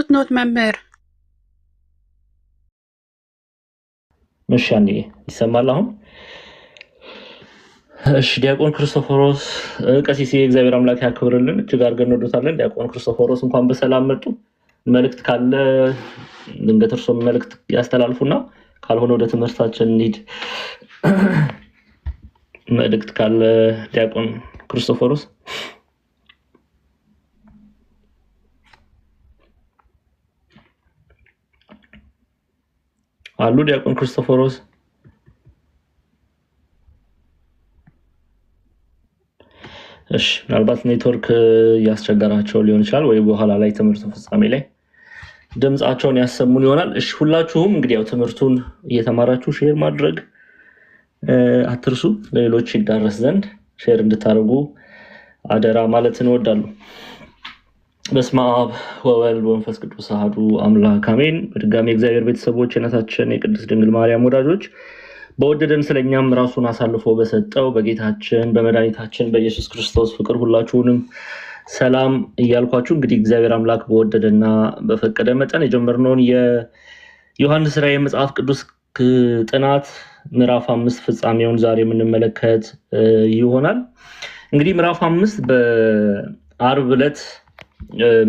ሚውት ኖት መምህር መሻኒ ይሰማል አሁን እሺ ዲያቆን ክርስቶፎሮስ ቀሲስ የእግዚአብሔር አምላክ ያክብርልን እጅግ አድርገን እንወዶታለን ዲያቆን ክርስቶፎሮስ እንኳን በሰላም መጡ መልእክት ካለ ድንገት እርሶ መልእክት ያስተላልፉና ካልሆነ ወደ ትምህርታችን እንሂድ መልእክት ካለ ዲያቆን ክርስቶፎሮስ አሉ ዲያቆን ክርስቶፎሮስ እሺ ምናልባት ኔትወርክ ያስቸገራቸው ሊሆን ይችላል ወይ በኋላ ላይ ትምህርቱ ፍጻሜ ላይ ድምጻቸውን ያሰሙን ይሆናል እሺ ሁላችሁም እንግዲህ ያው ትምህርቱን እየተማራችሁ ሼር ማድረግ አትርሱ ለሌሎች ይዳረስ ዘንድ ሼር እንድታደርጉ አደራ ማለት እንወዳለን በስመ አብ ወወልድ ወመንፈስ ቅዱስ አሐዱ አምላክ አሜን በድጋሚ እግዚአብሔር ቤተሰቦች የነታችን የቅድስት ድንግል ማርያም ወዳጆች በወደደን ስለኛም ራሱን አሳልፎ በሰጠው በጌታችን በመድኃኒታችን በኢየሱስ ክርስቶስ ፍቅር ሁላችሁንም ሰላም እያልኳችሁ እንግዲህ እግዚአብሔር አምላክ በወደደና በፈቀደ መጠን የጀመርነውን የዮሐንስ ራእይ መጽሐፍ ቅዱስ ጥናት ምዕራፍ 5 ፍጻሜውን ዛሬ የምንመለከት ይሆናል እንግዲህ ምዕራፍ 5 በአርብ ዕለት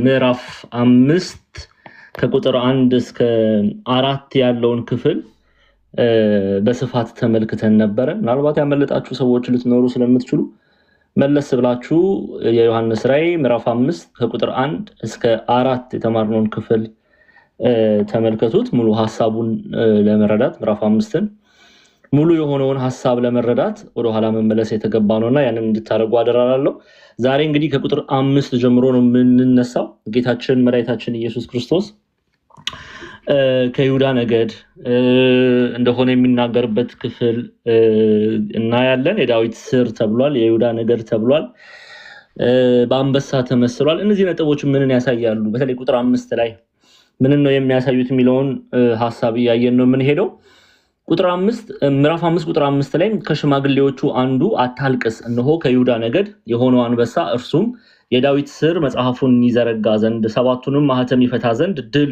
ምዕራፍ 5 ከቁጥር 1 እስከ 4 ያለውን ክፍል በስፋት ተመልክተን ነበር ምናልባት ያመለጣችሁ ሰዎች ልትኖሩ ስለምትችሉ መለስ ብላችሁ የዮሐንስ ራእይ ምዕራፍ 5 ከቁጥር 1 እስከ 4 የተማርነውን ክፍል ተመልከቱት ሙሉ ሐሳቡን ለመረዳት ምዕራፍ 5ን ሙሉ የሆነውን ሐሳብ ለመረዳት ወደ ኋላ መመለስ የተገባ ነውና ያንን እንድታረጉ አደራላለሁ ዛሬ እንግዲህ ከቁጥር 5 ጀምሮ ነው የምንነሳው ጌታችን መድኃኒታችን ኢየሱስ ክርስቶስ ከይሁዳ ነገድ እንደሆነ የሚናገርበት ክፍል እና ያለን የዳዊት ስር ተብሏል የይሁዳ ነገድ ተብሏል በአንበሳ ተመስሏል እነዚህ ነጥቦች ምንን ያሳያሉ በተለይ ቁጥር 5 ላይ ምንን ነው የሚያሳዩት የሚለውን ሐሳብ ያየን ነው ምን ሄደው ቁጥር 5 ምዕራፍ 5 ቁጥር 5 ላይ ከሽማግሌዎቹ አንዱ አታልቅስ እነሆ ከይሁዳ ነገድ የሆነው አንበሳ እርሱም የዳዊት ስር መጽሐፉን ይዘረጋ ዘንድ ሰባቱንም ማህተም ይፈታ ዘንድ ድል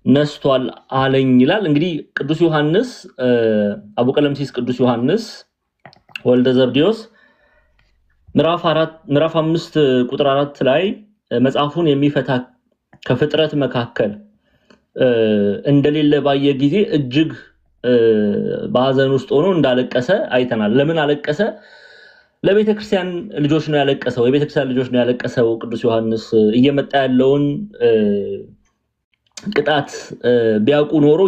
ነስቷል አለኝ ይላል እንግዲህ ቅዱስ ዮሐንስ አቡ ቀለምሲስ ቅዱስ ዮሐንስ ወልደ ዘብዴዎስ ምዕራፍ 5 ቁጥር 4 ላይ መጽሐፉን የሚፈታ ከፍጥረት መካከል እንደሌለ ባየ ጊዜ እጅግ በሐዘን ውስጥ ሆኖ እንዳለቀሰ አይተናል ለምን አለቀሰ ለቤተክርስቲያን ልጆች ነው ያለቀሰው የቤተክርስቲያን ልጆች ነው ያለቀሰው ቅዱስ ዮሐንስ እየመጣ ያለውን ቅጣት ቢያውቁ ኖሮ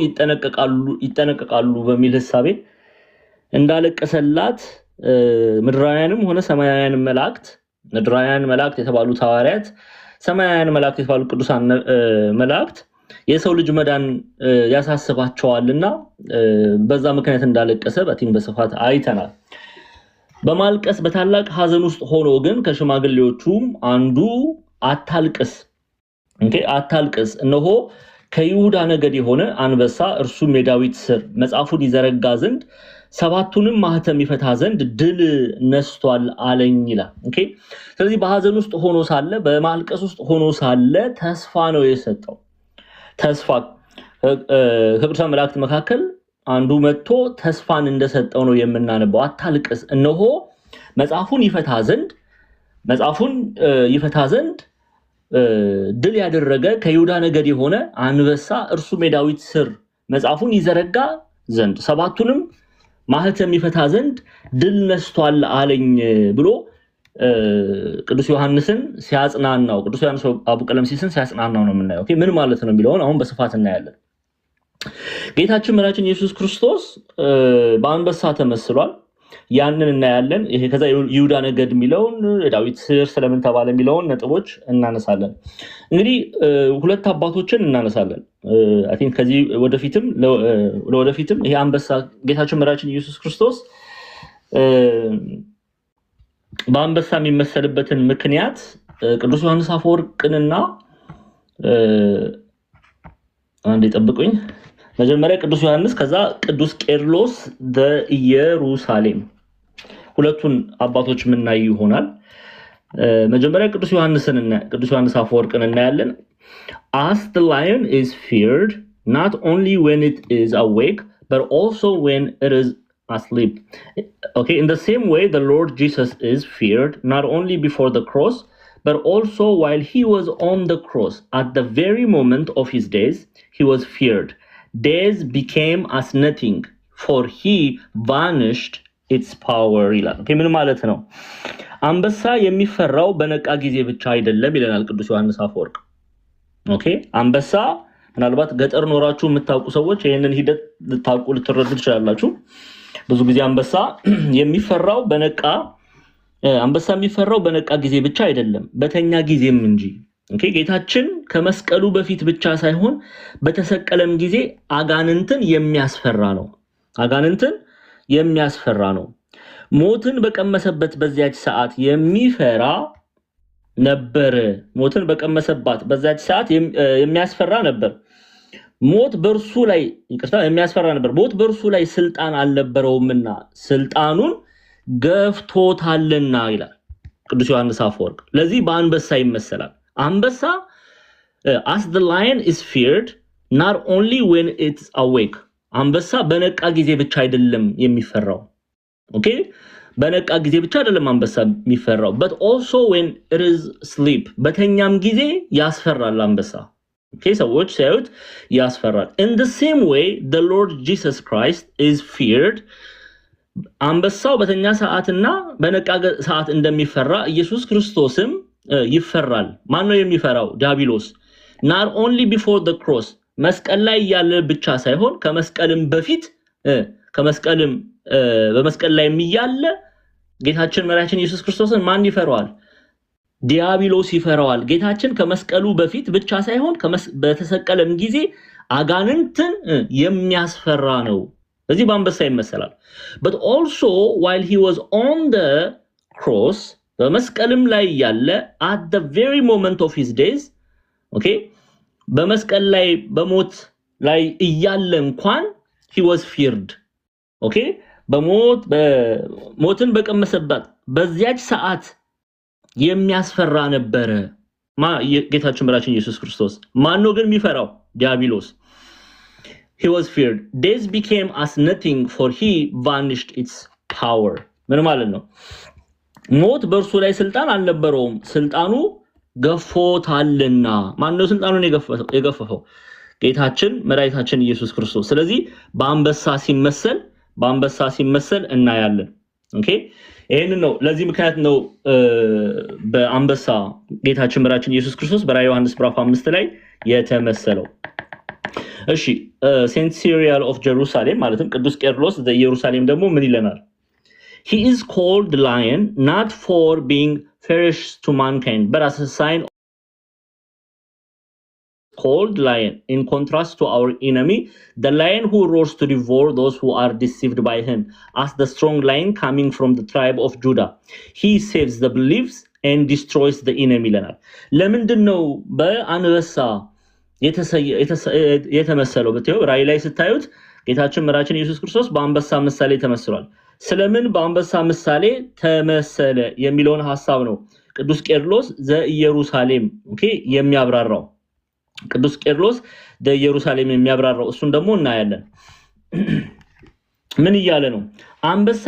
ይጠነቀቃሉ በሚል ሐሳቤ እንዳለቀሰላት ምድራውያንም ሆነ ሰማያውያን መላእክት የተባሉ ሐዋርያት ሰማያውያን መላእክት የተባሉ ቅዱሳን መላእክት የሰው ልጅ መዳን ያሳስባቸዋልና በዛ ምክንያት እንዳለቀሰ በቲም በስፋት አይተናል በማልቀስ በታላቅ ሐዘን ውስጥ ሆኖ ግን ከሽማግሌዎቹም አንዱ አታልቅስ እነሆ ከይሁዳ ነገድ የሆነ አንበሳ እርሱም የዳዊት ስር መጽሐፉን ይዘረጋ ዘንድ ሰባቱንም ማህተም ይፈታ ዘንድ ድል ነስቷል አለኝ ይላል ስለዚህ በሐዘን ውስጥ ሆኖ ሳለ በማልቀስ ውስጥ ሆኖ ሳለ ተስፋ ነው የሰጠው ተስፋ ከቅዱሳን መላእክት መካከል አንዱ መጥቶ ተስፋን እንደሰጠው ነው የምናነበው አታልቅስ እነሆ መጽሐፉን ይፈታ ዘንድ ድል ያደረገ ከይሁዳ ነገድ የሆነ አንበሳ እርሱም የዳዊት ስር መጽሐፉን ይዘረጋ ዘንድ ሰባቱንም ማህተም ይፈታ ዘንድ ድል ነስቷል አለኝ ብሎ ቅዱስ ዮሐንስን ሲያጽናናው ቅዱስ ዮሐንስ አቡ ቀለምሲስን ሲያጽናናው ነው የምናየው ምን ማለት ነው የሚለውን አሁን በስፋት እናያለን ጌታችን መድኃኒታችን ኢየሱስ ክርስቶስ በአንበሳ ተመስሏል ያንን እናያለን ይሄ ከዛ ይሁዳ ነገድ የሚለውን ዳዊት ስር ስለምን ተባለ የሚለውን ነጥቦች እናነሳለን እንግዲህ ሁለት አባቶችን እናነሳለን አይ ቲንክ ከዚህ ወደፊትም ይሄ አንበሳ ጌታችን መድኃኒታችን ኢየሱስ ክርስቶስ በአንበሳ የሚመሰልበትን ምክንያት ቅዱስ ዮሐንስ አፈወርቅንና አንዴ ጠብቁኝ መጀመሪያ ቅዱስ ዮሐንስ ከዛ ቅዱስ ቄርሎስ በኢየሩሳሌም ሁለቱን አባቶች ምናይ ይሆናል መጀመሪያ ቅዱስ ዮሐንስ አፈወርቅን እናያለን። As the lion is feared not only when it is awake but also when it is asleep. Okay, in the same way the Lord Jesus is feared not only before the cross but also while he was on the cross. At the very moment of his days he was feared. Days became as nothing for he vanished its power. Okay, ምን ማለት ነው? አንበሳ የሚፈራው በነቃ ጊዜ ብቻ አይደለም ይለናል ቅዱስ ዮሐንስ አፈወርቅ። ኦኬ፣ አንበሳ ምናልባት ገጠር ኖራችሁ የምታውቁ ሰዎች ይሄንን ሂደት ልታውቁ ልትረዱ ትችላላችሁ። ብዙ ጊዜ አንበሳ የሚፈራው በነቃ ጊዜ ብቻ አይደለም በተኛ ጊዜም እንጂ። ኦኬ፣ ጌታችን ከመስቀሉ በፊት ብቻ ሳይሆን በተሰቀለም ጊዜ አጋንንትን የሚያስፈራ ነው። ሞትን በቀመሰበት በዚያች ሰዓት የሚፈራ ነበር። የሚያስፈራ ነበር። ሞት በእርሱ ላይ ስልጣን አልነበረውምና ስልጣኑን ገፍቶታልና ይላል ቅዱስ ዮሐንስ አፈወርቅ። ለዚህ በአንበሳ ይመሰላል። አንበሳ as the lion is feared not only when it's awake. አንበሳ በነቃ ጊዜ ብቻ አይደለም የሚፈራው። ኦኬ፣ በነቃ ጊዜ ብቻ አይደለም አንበሳ የሚፈራው but also when it is sleep. በተኛም ጊዜ ያስፈራል አንበሳ። ኦኬ፣ ሰዎች ሲያዩት ያስፈራል። In the same way the Lord Jesus Christ is feared. አንበሳው በተኛ ሰዓትና በነቃ ሰዓት እንደሚፈራ ኢየሱስ ክርስቶስም ይፈራል። ማን ነው የሚፈራው? ዲያብሎስ። Not only before the cross. መስቀል ላይ ያለ ብቻ ሳይሆን ከመስቀልም በፊት በመስቀል ላይ የሚያለ ጌታችን መድኃኒታችን ኢየሱስ ክርስቶስን ማን ይፈራዋል? ዲያብሎስ ይፈራዋል። ጌታችን ከመስቀሉ በፊት ብቻ ሳይሆን በተሰቀለም ጊዜ አጋንንትን የሚያስፈራ ነው። እዚህ በአንበሳ ይመሰላል። but also while he was on the cross, በመስቀልም ላይ ያለ at the very moment of his days, okay, በመስቀል ላይ በሞት ላይ እያለ እንኳን he was feared. okay, ሞትን በቀመሰባት በዚያች ሰዓት የሚያስፈራ ነበረ ጌታችን መድኃኒታችን ኢየሱስ ክርስቶስ። ማን ነው ግን የሚፈራው? ዲያብሎስ። He was feared. Days became as nothing for he vanished its power. ምን ማለት ነው? ሞት በእርሱ ላይ ስልጣን አልነበረውም፣ ስልጣኑ ገፎታልና። ማን ነው ስልጣኑን የገፈፈው? ጌታችን መድኃኒታችን ኢየሱስ ክርስቶስ። ስለዚህ በአንበሳ ሲመሰል እናያለን። ኦኬ፣ ይሄንን ነው። ለዚህ ምክንያት ነው በአንበሳ ጌታችን መድኃኒታችን ኢየሱስ ክርስቶስ በራዕየ ዮሐንስ ምዕራፍ 5 ላይ የተመሰለው። እሺ፣ ሴንት ሲሪያል ኦፍ ጀሩሳሌም ማለትም ቅዱስ ቄርሎስ ዘኢየሩሳሌም ደግሞ ምን ይለናል? He is called lion not for being fierce to mankind but as a sign of called lion in contrast to our enemy, the lion who roars to devour those who are deceived by him, as the strong lion coming from the tribe of Judah. He saves the beliefs and destroys the enemy ይለናል። ለምንድነው በአንበሳ የተመሰለው? በተው ራእይ ላይ ስታዩት ጌታችን መድኃኒታችን ኢየሱስ ክርስቶስ በአንበሳ ምሳሌ ተመስሏል። ስለምን በአንበሳ ምሳሌ ተመሰለ የሚለውን ሐሳብ ነው ቅዱስ ቄርሎስ ዘኢየሩሳሌም የሚያብራራው። ቅዱስ ቄርሎስ ዘኢየሩሳሌም የሚያብራራው እሱን ደግሞ እናያለን። ምን እያለ ነው? አንበሳ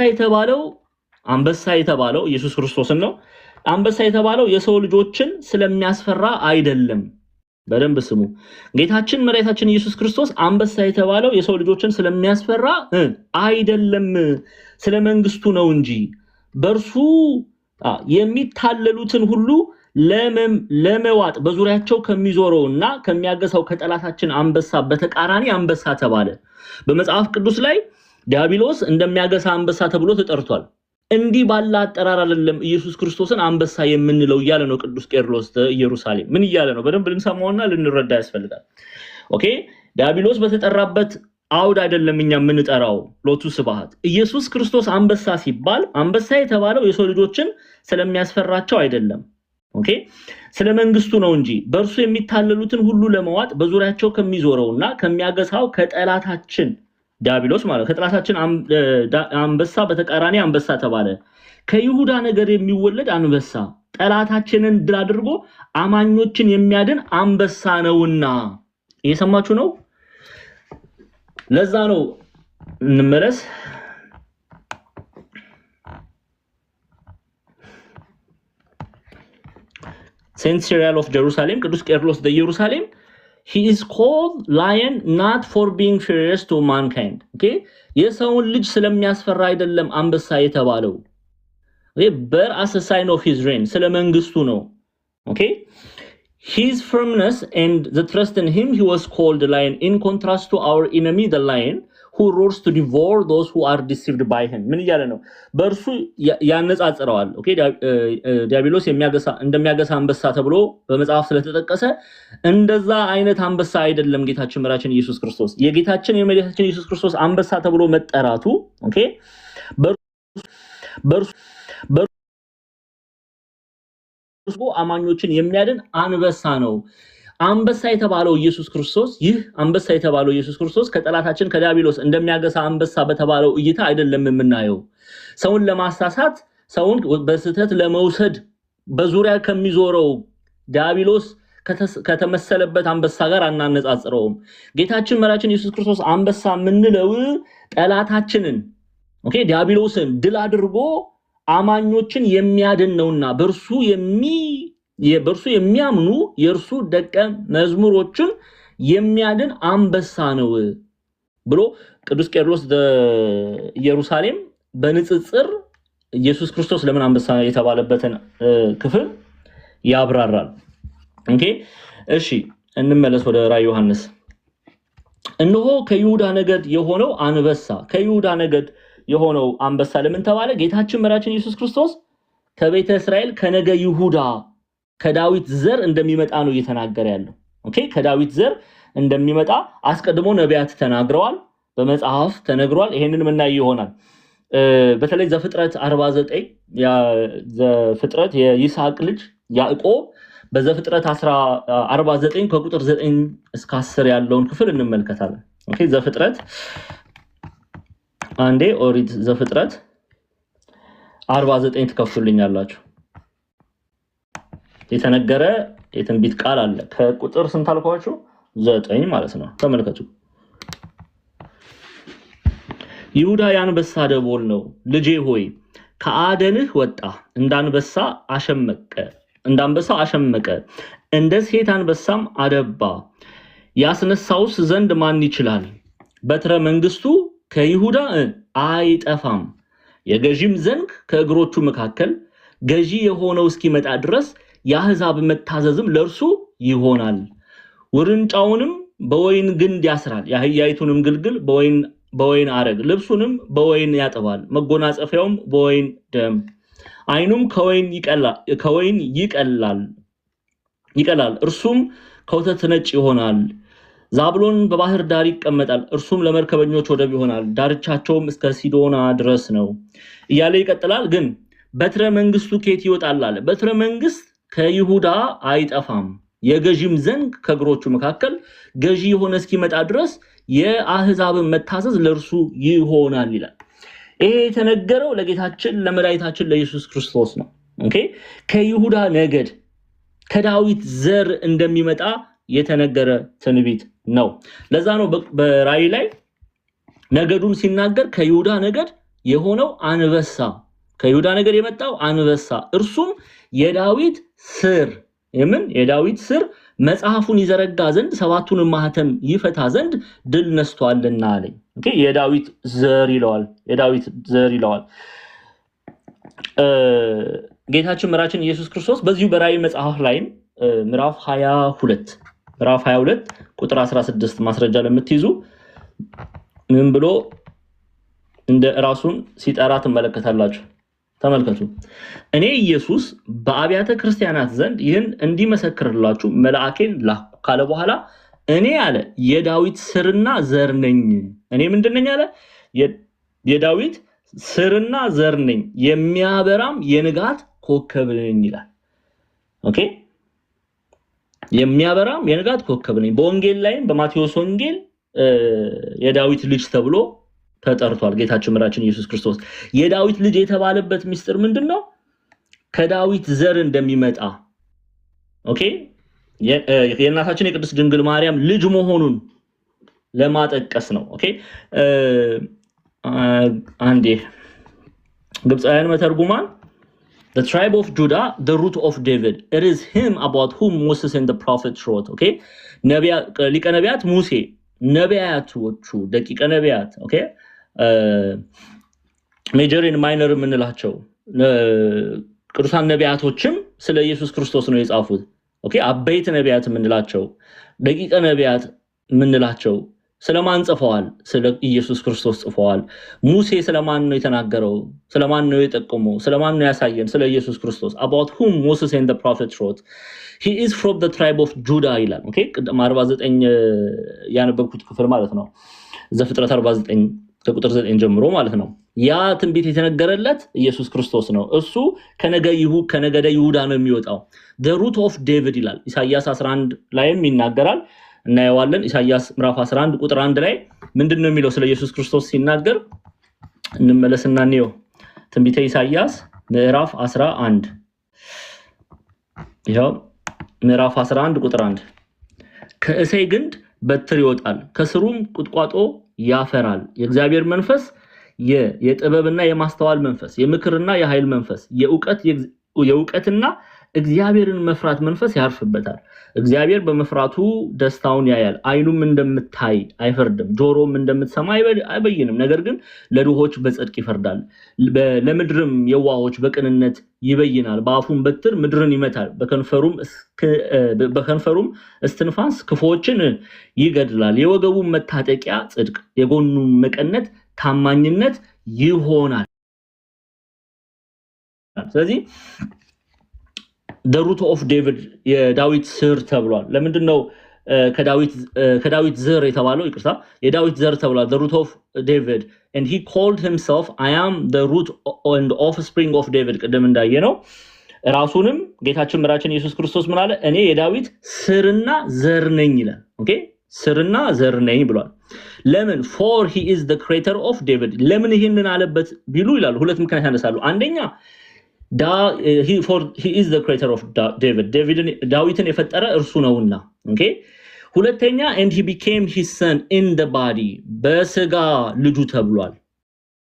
የተባለው ኢየሱስ ክርስቶስን ነው። አንበሳ የተባለው የሰው ልጆችን ስለሚያስፈራ አይደለም። በደንብ ስሙ። ጌታችን መድኃኒታችን ኢየሱስ ክርስቶስ አንበሳ የተባለው የሰው ልጆችን ስለሚያስፈራ አይደለም፣ ስለ መንግስቱ ነው እንጂ በእርሱ የሚታለሉትን ሁሉ ለመዋጥ በዙሪያቸው ከሚዞረውና ከሚያገሳው ከጠላታችን አንበሳ በተቃራኒ አንበሳ ተባለ። በመጽሐፍ ቅዱስ ላይ ዲያብሎስ እንደሚያገሳ አንበሳ ተብሎ ተጠርቷል። እንዲህ ባለ አጠራር አይደለም ኢየሱስ ክርስቶስን አንበሳ የምንለው እያለ ነው ቅዱስ ቄርሎስ ኢየሩሳሌም። ምን እያለ ነው? በደንብ ልንሰማውና ልንረዳ ያስፈልጋል። ኦኬ፣ ዲያብሎስ በተጠራበት አውድ አይደለም እኛ የምንጠራው። ሎቱ ስብሐት። ኢየሱስ ክርስቶስ አንበሳ ሲባል አንበሳ የተባለው የሰው ልጆችን ስለሚያስፈራቸው አይደለም። ኦኬ፣ ስለ መንግስቱ ነው እንጂ በእርሱ የሚታለሉትን ሁሉ ለመዋጥ በዙሪያቸው ከሚዞረውና ከሚያገሳው ከጠላታችን ዲያብሎስ ማለት ከጠላታችን አንበሳ በተቃራኒ አንበሳ ተባለ። ከይሁዳ ነገድ የሚወለድ አንበሳ ጠላታችንን ድል አድርጎ አማኞችን የሚያድን አንበሳ ነውና። እየሰማችሁ ነው? ለዛ ነው እንመለስ። Saint Cyril of Jerusalem, ቅዱስ ቄርሎስ ዘኢየሩሳሌም, he is called lion not for being furious to mankind. Okay? የሰውን ልጅ ስለሚያስፈራ አይደለም አንበሳ የተባለው። but as a sign of his reign, ስለ መንግስቱ ነው። Okay? His firmness and the trust in him, he was called the lion in contrast to our enemy the lion who roars to devour those who are deceived by him. ምን ይያለ ነው? በእርሱ ያነጻጽረዋል። ኦኬ ዲያብሎስ እንደሚያገሳ አንበሳ ተብሎ በመጽሐፍ ስለተጠቀሰ እንደዛ አይነት አንበሳ አይደለም ጌታችን መራችን ኢየሱስ ክርስቶስ። የጌታችን የመድኃኒታችን ኢየሱስ ክርስቶስ አንበሳ ተብሎ መጠራቱ ኦኬ በእርሱ አማኞችን የሚያድን አንበሳ ነው። አንበሳ የተባለው ኢየሱስ ክርስቶስ ይህ አንበሳ የተባለው ኢየሱስ ክርስቶስ ከጠላታችን ከዲያብሎስ እንደሚያገሳ አንበሳ በተባለው እይታ አይደለም የምናየው። ሰውን ለማሳሳት ሰውን በስህተት ለመውሰድ በዙሪያ ከሚዞረው ዲያብሎስ ከተመሰለበት አንበሳ ጋር አናነጻጽረውም። ጌታችን መራችን ኢየሱስ ክርስቶስ አንበሳ ምንለው ጠላታችንን ኦኬ ዲያብሎስን ድል አድርጎ አማኞችን የሚያድን ነውና በእርሱ የሚያምኑ የእርሱ ደቀ መዝሙሮችን የሚያድን አንበሳ ነው ብሎ ቅዱስ ቄርሎስ ዘኢየሩሳሌም በንጽጽር ኢየሱስ ክርስቶስ ለምን አንበሳ የተባለበትን ክፍል ያብራራል። ኦኬ እሺ እንመለስ ወደ ራዕየ ዮሐንስ። እነሆ ከይሁዳ ነገድ የሆነው አንበሳ ከይሁዳ ነገድ የሆነው አንበሳ ለምን ተባለ? ጌታችን መራችን ኢየሱስ ክርስቶስ ከቤተ እስራኤል ከነገ ይሁዳ ከዳዊት ዘር እንደሚመጣ ነው እየተናገረ ያለው። ኦኬ ከዳዊት ዘር እንደሚመጣ አስቀድሞ ነቢያት ተናግረዋል፣ በመጽሐፍ ተነግሯል። ይሄንን ምናይ ይሆናል። በተለይ ዘፍጥረት 49 ዘፍጥረት የይስሐቅ ልጅ ያዕቆብ በዘፍጥረት 49 ከቁጥር 9 እስከ 10 ያለውን ክፍል እንመልከታለን። ኦኬ ዘፍጥረት አንዴ ኦሪት ዘፍጥረት 49 ተከፍቱልኛላችሁ። የተነገረ የትንቢት ቃል አለ ከቁጥር ስንት አልኳችሁ? 9 ማለት ነው። ተመልከቱ። ይሁዳ የአንበሳ ደቦል ነው፣ ልጄ ሆይ ከአደንህ ወጣ፣ እንዳንበሳ አሸመቀ፣ እንደ ሴት አንበሳም አደባ። ያስነሳውስ ዘንድ ማን ይችላል? በትረ መንግስቱ ከይሁዳ አይጠፋም፣ የገዢም ዘንግ ከእግሮቹ መካከል ገዢ የሆነው እስኪመጣ ድረስ የአሕዛብ መታዘዝም ለእርሱ ይሆናል። ውርንጫውንም በወይን ግንድ ያስራል፣ የአህያይቱንም ግልግል በወይን አረግ፣ ልብሱንም በወይን ያጥባል፣ መጎናጸፊያውም በወይን ደም፣ አይኑም ከወይን ይቀላል፣ እርሱም ከወተት ነጭ ይሆናል። ዛብሎን በባህር ዳር ይቀመጣል፣ እርሱም ለመርከበኞች ወደብ ይሆናል፣ ዳርቻቸውም እስከ ሲዶና ድረስ ነው እያለ ይቀጥላል። ግን በትረ መንግስቱ ከየት ይወጣል አለ? በትረ መንግስት ከይሁዳ አይጠፋም፣ የገዢም ዘንግ ከእግሮቹ መካከል ገዢ የሆነ እስኪመጣ ድረስ የአሕዛብን መታዘዝ ለእርሱ ይሆናል ይላል። ይሄ የተነገረው ለጌታችን ለመድኃኒታችን ለኢየሱስ ክርስቶስ ነው። ኦኬ ከይሁዳ ነገድ ከዳዊት ዘር እንደሚመጣ የተነገረ ትንቢት ነው። ለዛ ነው በራእይ ላይ ነገዱን ሲናገር ከይሁዳ ነገድ የሆነው አንበሳ ከይሁዳ ነገድ የመጣው አንበሳ እርሱም የዳዊት ስር የዳዊት ስር መጽሐፉን ይዘረጋ ዘንድ ሰባቱን ማህተም ይፈታ ዘንድ ድል ነስቷልና አለኝ። ኦኬ የዳዊት ዘር ይለዋል። ጌታችን መራችን ኢየሱስ ክርስቶስ በዚሁ በራእይ መጽሐፍ ላይ ምዕራፍ 22 ቁጥር 16 ማስረጃ ለምትይዙ ምን ብሎ እንደ ራሱን ሲጠራ ትመለከታላችሁ። ተመልከቱ። እኔ ኢየሱስ በአብያተ ክርስቲያናት ዘንድ ይህን እንዲመሰክርላችሁ መልአኬን ላኩ ካለ በኋላ እኔ አለ የዳዊት ስርና ዘር ነኝ። እኔ ምንድነኝ አለ? የዳዊት ስርና ዘር ነኝ፣ የሚያበራም የንጋት ኮከብ ነኝ ይላል። ኦኬ የሚያበራም የንጋት ኮከብ ነኝ። በወንጌል ላይም በማቴዎስ ወንጌል የዳዊት ልጅ ተብሎ ተጠርቷል። ጌታችን መድኃኒታችን ኢየሱስ ክርስቶስ የዳዊት ልጅ የተባለበት ምስጢር ምንድነው? ከዳዊት ዘር እንደሚመጣ ኦኬ የእናታችን የቅድስት ድንግል ማርያም ልጅ መሆኑን ለማጠቀስ ነው። ኦኬ አንዴ ግብፃውያን መተርጉማን the tribe of Judah, the root of David. It is him about whom Moses and the prophets wrote. Okay? ሊቀ ነቢያት ሙሴ ነቢያቶቹ ደቂቀ ነቢያት ኦኬ ሜጀር ኤንድ ማይነር የምንላቸው ቅዱሳን ነቢያቶችም ስለ ኢየሱስ ክርስቶስ ነው የጻፉት። ኦኬ አበይት ነቢያት የምንላቸው ደቂቀ ነቢያት የምንላቸው ስለማን ጽፈዋል? ስለ ኢየሱስ ክርስቶስ ጽፈዋል። ሙሴ ስለማን ነው የተናገረው? ስለማን ነው የጠቆመው? ስለማን ነው ያሳየን? ስለ ኢየሱስ ክርስቶስ about whom Moses and the prophets wrote. He is from the tribe of Judah ይላል። ኦኬ ቅድም 49 ያነበብኩት ክፍል ማለት ነው። ዘፍጥረት 49 ከቁጥር 9 ጀምሮ ማለት ነው። ያ ትንቢት የተነገረለት ኢየሱስ ክርስቶስ ነው። እሱ ከነገደ ይሁዳ ነው የሚወጣው። the root of David ይላል። ኢሳይያስ 11 ላይም ይናገራል እናየዋለን። ኢሳይያስ ምዕራፍ 11 ቁጥር 1 ላይ ምንድነው የሚለው ስለ ኢየሱስ ክርስቶስ ሲናገር እንመለስና እንየው። ትንቢተ ኢሳይያስ ምዕራፍ 11 ይሄው ምዕራፍ 11 ቁጥር 1 ከእሴይ ግንድ በትር ይወጣል፣ ከስሩም ቁጥቋጦ ያፈራል። የእግዚአብሔር መንፈስ የጥበብና የማስተዋል መንፈስ፣ የምክርና የኃይል መንፈስ፣ የእውቀትና እግዚአብሔርን መፍራት መንፈስ ያርፍበታል። እግዚአብሔር በመፍራቱ ደስታውን ያያል። አይኑም እንደምታይ አይፈርድም፣ ጆሮም እንደምትሰማ አይበይንም። ነገር ግን ለድሆች በጽድቅ ይፈርዳል፣ ለምድርም የዋሆች በቅንነት ይበይናል። በአፉም በትር ምድርን ይመታል፣ በከንፈሩም እስትንፋስ ክፉዎችን ይገድላል። የወገቡም መታጠቂያ ጽድቅ፣ የጎኑም መቀነት ታማኝነት ይሆናል። ስለዚህ the root of David የዳዊት ስር ተብሏል። ለምንድን ነው ከዳዊት ዘር የተባለው? ይቅርታ የዳዊት ዘር ተብሏል። the root of David and he called himself I am the root and offspring of David። ቅድም እንዳየነው ራሱንም ጌታችን መድኃኒታችን ኢየሱስ ክርስቶስ ምን አለ? እኔ የዳዊት ስርና ዘር ነኝ ይላል። ኦኬ ስርና ዘር ነኝ ብሏል። ለምን? for he is the creator of David። ለምን ይሄንን አለበት ቢሉ ይላሉ ሁለት ምክንያት ያነሳሉ። አንደኛ he is the creator of David ዳዊትን የፈጠረ እርሱ ነውና። ኦኬ ሁለተኛ and he became his son in the body በስጋ ልጁ ተብሏል።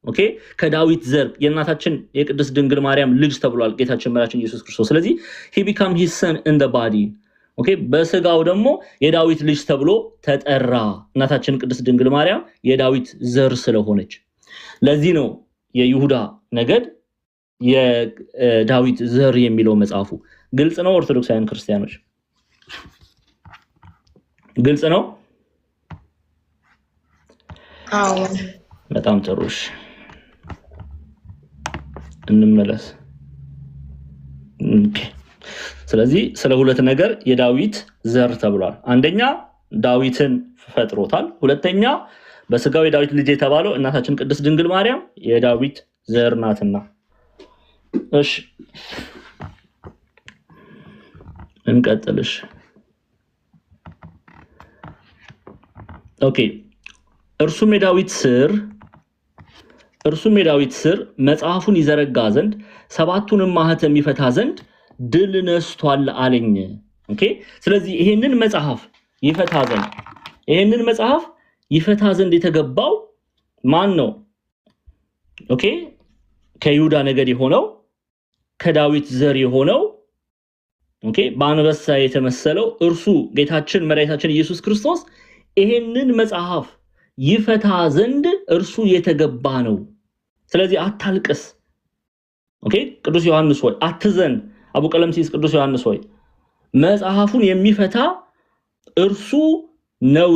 ኦኬ ከዳዊት ዘር የእናታችን የቅድስት ድንግል ማርያም ልጅ ተብሏል ጌታችን መድኃኒታችን ኢየሱስ ክርስቶስ። ስለዚህ he became his son in the body ኦኬ በስጋው ደግሞ የዳዊት ልጅ ተብሎ ተጠራ። እናታችን ቅድስት ድንግል ማርያም የዳዊት ዘር ስለሆነች ለዚህ ነው የይሁዳ ነገድ የዳዊት ዘር የሚለው መጽሐፉ። ግልጽ ነው ኦርቶዶክሳውያን ክርስቲያኖች? ግልጽ ነው? አዎ በጣም ጥሩ። እንመለስ። ስለዚህ ስለ ሁለት ነገር የዳዊት ዘር ተብሏል። አንደኛ ዳዊትን ፈጥሮታል። ሁለተኛ በስጋው የዳዊት ልጅ የተባለው እናታችን ቅድስት ድንግል ማርያም የዳዊት ዘር ናትና። እሺ እንቀጥልሽ። ኦኬ እርሱም የዳዊት ስር መጽሐፉን ይዘረጋ ዘንድ ሰባቱንም ማህተም ይፈታ ዘንድ ድል ነስቷል አለኝ። ኦኬ ስለዚህ ይሄንን መጽሐፍ ይፈታ ዘንድ የተገባው ማን ነው? ኦኬ ከይሁዳ ነገድ የሆነው ከዳዊት ዘር የሆነው ኦኬ በአንበሳ የተመሰለው እርሱ ጌታችን መድኃኒታችን ኢየሱስ ክርስቶስ ይሄንን መጽሐፍ ይፈታ ዘንድ እርሱ የተገባ ነው። ስለዚህ አታልቅስ። ኦኬ ቅዱስ ዮሐንስ ሆይ አትዘን። አቡ ቀለምሲስ ቅዱስ ዮሐንስ ሆይ መጽሐፉን የሚፈታ እርሱ ነው።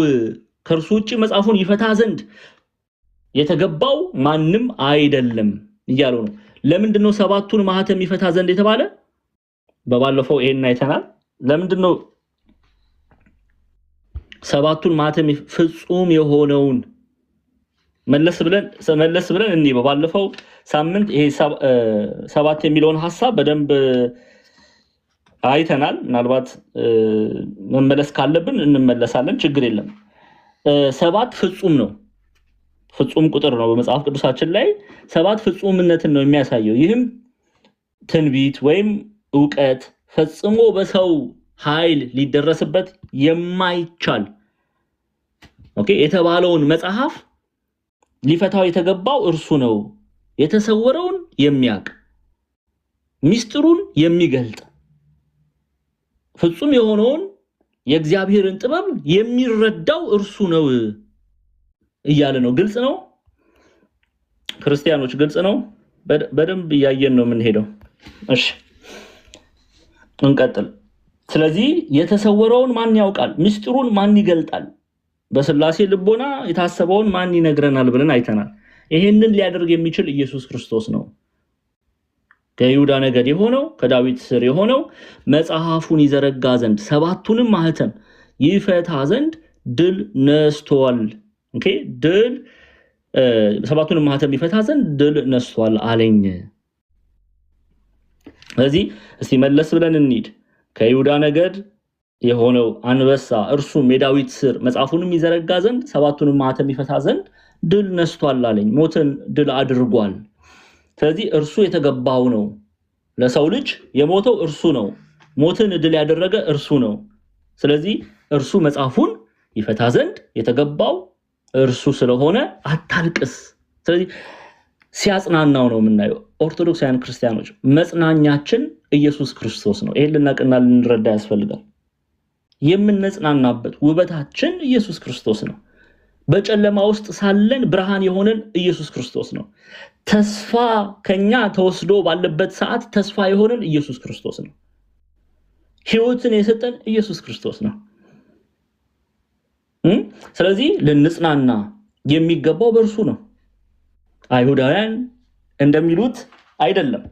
ከእርሱ ውጪ መጽሐፉን ይፈታ ዘንድ የተገባው ማንም አይደለም እያሉ ነው። ለምንድነው ሰባቱን ማህተም ይፈታ ዘንድ የተባለ? በባለፈው ይሄን አይተናል። ለምንድነው ሰባቱን ማህተም ፍጹም የሆነውን መለስ ብለን እንይ። በባለፈው ሳምንት ይሄ ሰባት የሚለውን ሐሳብ በደንብ አይተናል። ምናልባት መመለስ ካለብን እንመለሳለን፣ ችግር የለም። ሰባት ፍጹም ነው። ፍጹም ቁጥር ነው በመጽሐፍ ቅዱሳችን ላይ 7 ፍጹምነትን ነው የሚያሳየው። ይህም ትንቢት ወይም ዕውቀት ፈጽሞ በሰው ኃይል ሊደረስበት የማይቻል የተባለውን መጽሐፍ ሊፈታው የተገባው እርሱ ነው። የተሰወረውን የሚያውቅ ሚስጥሩን የሚገልጥ ፍጹም የሆነውን የእግዚአብሔርን ጥበብ የሚረዳው እርሱ ነው እያለ ነው። ግልጽ ነው ክርስቲያኖች፣ ግልጽ ነው። በደንብ እያየን ነው የምንሄደው። እሺ እንቀጥል። ስለዚህ የተሰወረውን ማን ያውቃል? ሚስጥሩን ማን ይገልጣል? በስላሴ ልቦና የታሰበውን ማን ይነግረናል ብለን አይተናል። ይሄንን ሊያደርግ የሚችል ኢየሱስ ክርስቶስ ነው። ከይሁዳ ነገድ የሆነው ከዳዊት ስር የሆነው መጽሐፉን ይዘረጋ ዘንድ 7ቱንም ማህተም ይፈታ ዘንድ ድል ነስቷል። ድል 7ቱንም ማህተም ይፈታ ዘንድ ድል ነስቷል አለኝ። ስለዚህ እስቲ መለስ ብለን እንሂድ። ከይሁዳ ነገድ የሆነው አንበሳ እርሱም የዳዊት ስር መጽሐፉንም ይዘረጋ ዘንድ 7ቱንም ማህተም ይፈታ ዘንድ ድል ነስቷል አለኝ። ሞትን ድል አድርጓል። ስለዚህ እርሱ የተገባው ነው። ለሰው ልጅ የሞተው እርሱ ነው። ሞትን ድል ያደረገ እርሱ ነው። ስለዚህ እርሱ መጽሐፉን ይፈታ ዘንድ የተገባው እርሱ ስለሆነ አታልቅስ። ስለዚህ ሲያጽናናው ነው የምናየው። ኦርቶዶክሳውያን ክርስቲያኖች መጽናኛችን ኢየሱስ ክርስቶስ ነው። ይሄን ልናቅና ልንረዳ ያስፈልጋል። የምንጽናናበት ውበታችን ኢየሱስ ክርስቶስ ነው። በጨለማ ውስጥ ሳለን ብርሃን የሆነን ኢየሱስ ክርስቶስ ነው። ተስፋ ከኛ ተወስዶ ባለበት ሰዓት ተስፋ የሆነን ኢየሱስ ክርስቶስ ነው። ሕይወትን የሰጠን ኢየሱስ ክርስቶስ ነው። ስለዚህ ልንጽናና የሚገባው በእርሱ ነው። አይሁዳውያን እንደሚሉት አይደለም።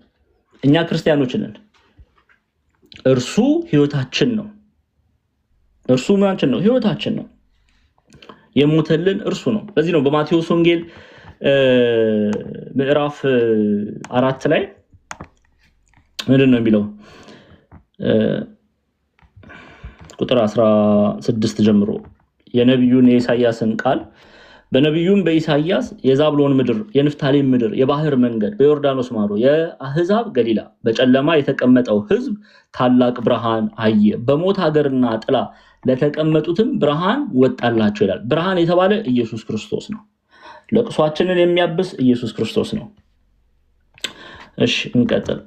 እኛ ክርስቲያኖች ነን። እርሱ ሕይወታችን ነው። እርሱ ምናችን ነው? ሕይወታችን ነው። የሞተልን እርሱ ነው። ለዚህ ነው በማቴዎስ ወንጌል ምዕራፍ 4 ላይ ምንድን ነው የሚለው? ቁጥር 16 ጀምሮ የነቢዩን የኢሳያስን ቃል በነቢዩም በኢሳያስ የዛብሎን ምድር፣ የንፍታሌም ምድር፣ የባህር መንገድ፣ በዮርዳኖስ ማዶ የአህዛብ ገሊላ በጨለማ የተቀመጠው ሕዝብ ታላቅ ብርሃን አየ። በሞት ሀገርና ጥላ ለተቀመጡትም ብርሃን ወጣላቸው ይላል። ብርሃን የተባለ ኢየሱስ ክርስቶስ ነው። ለቅሷችንን የሚያብስ ኢየሱስ ክርስቶስ ነው። እሺ እንቀጥል።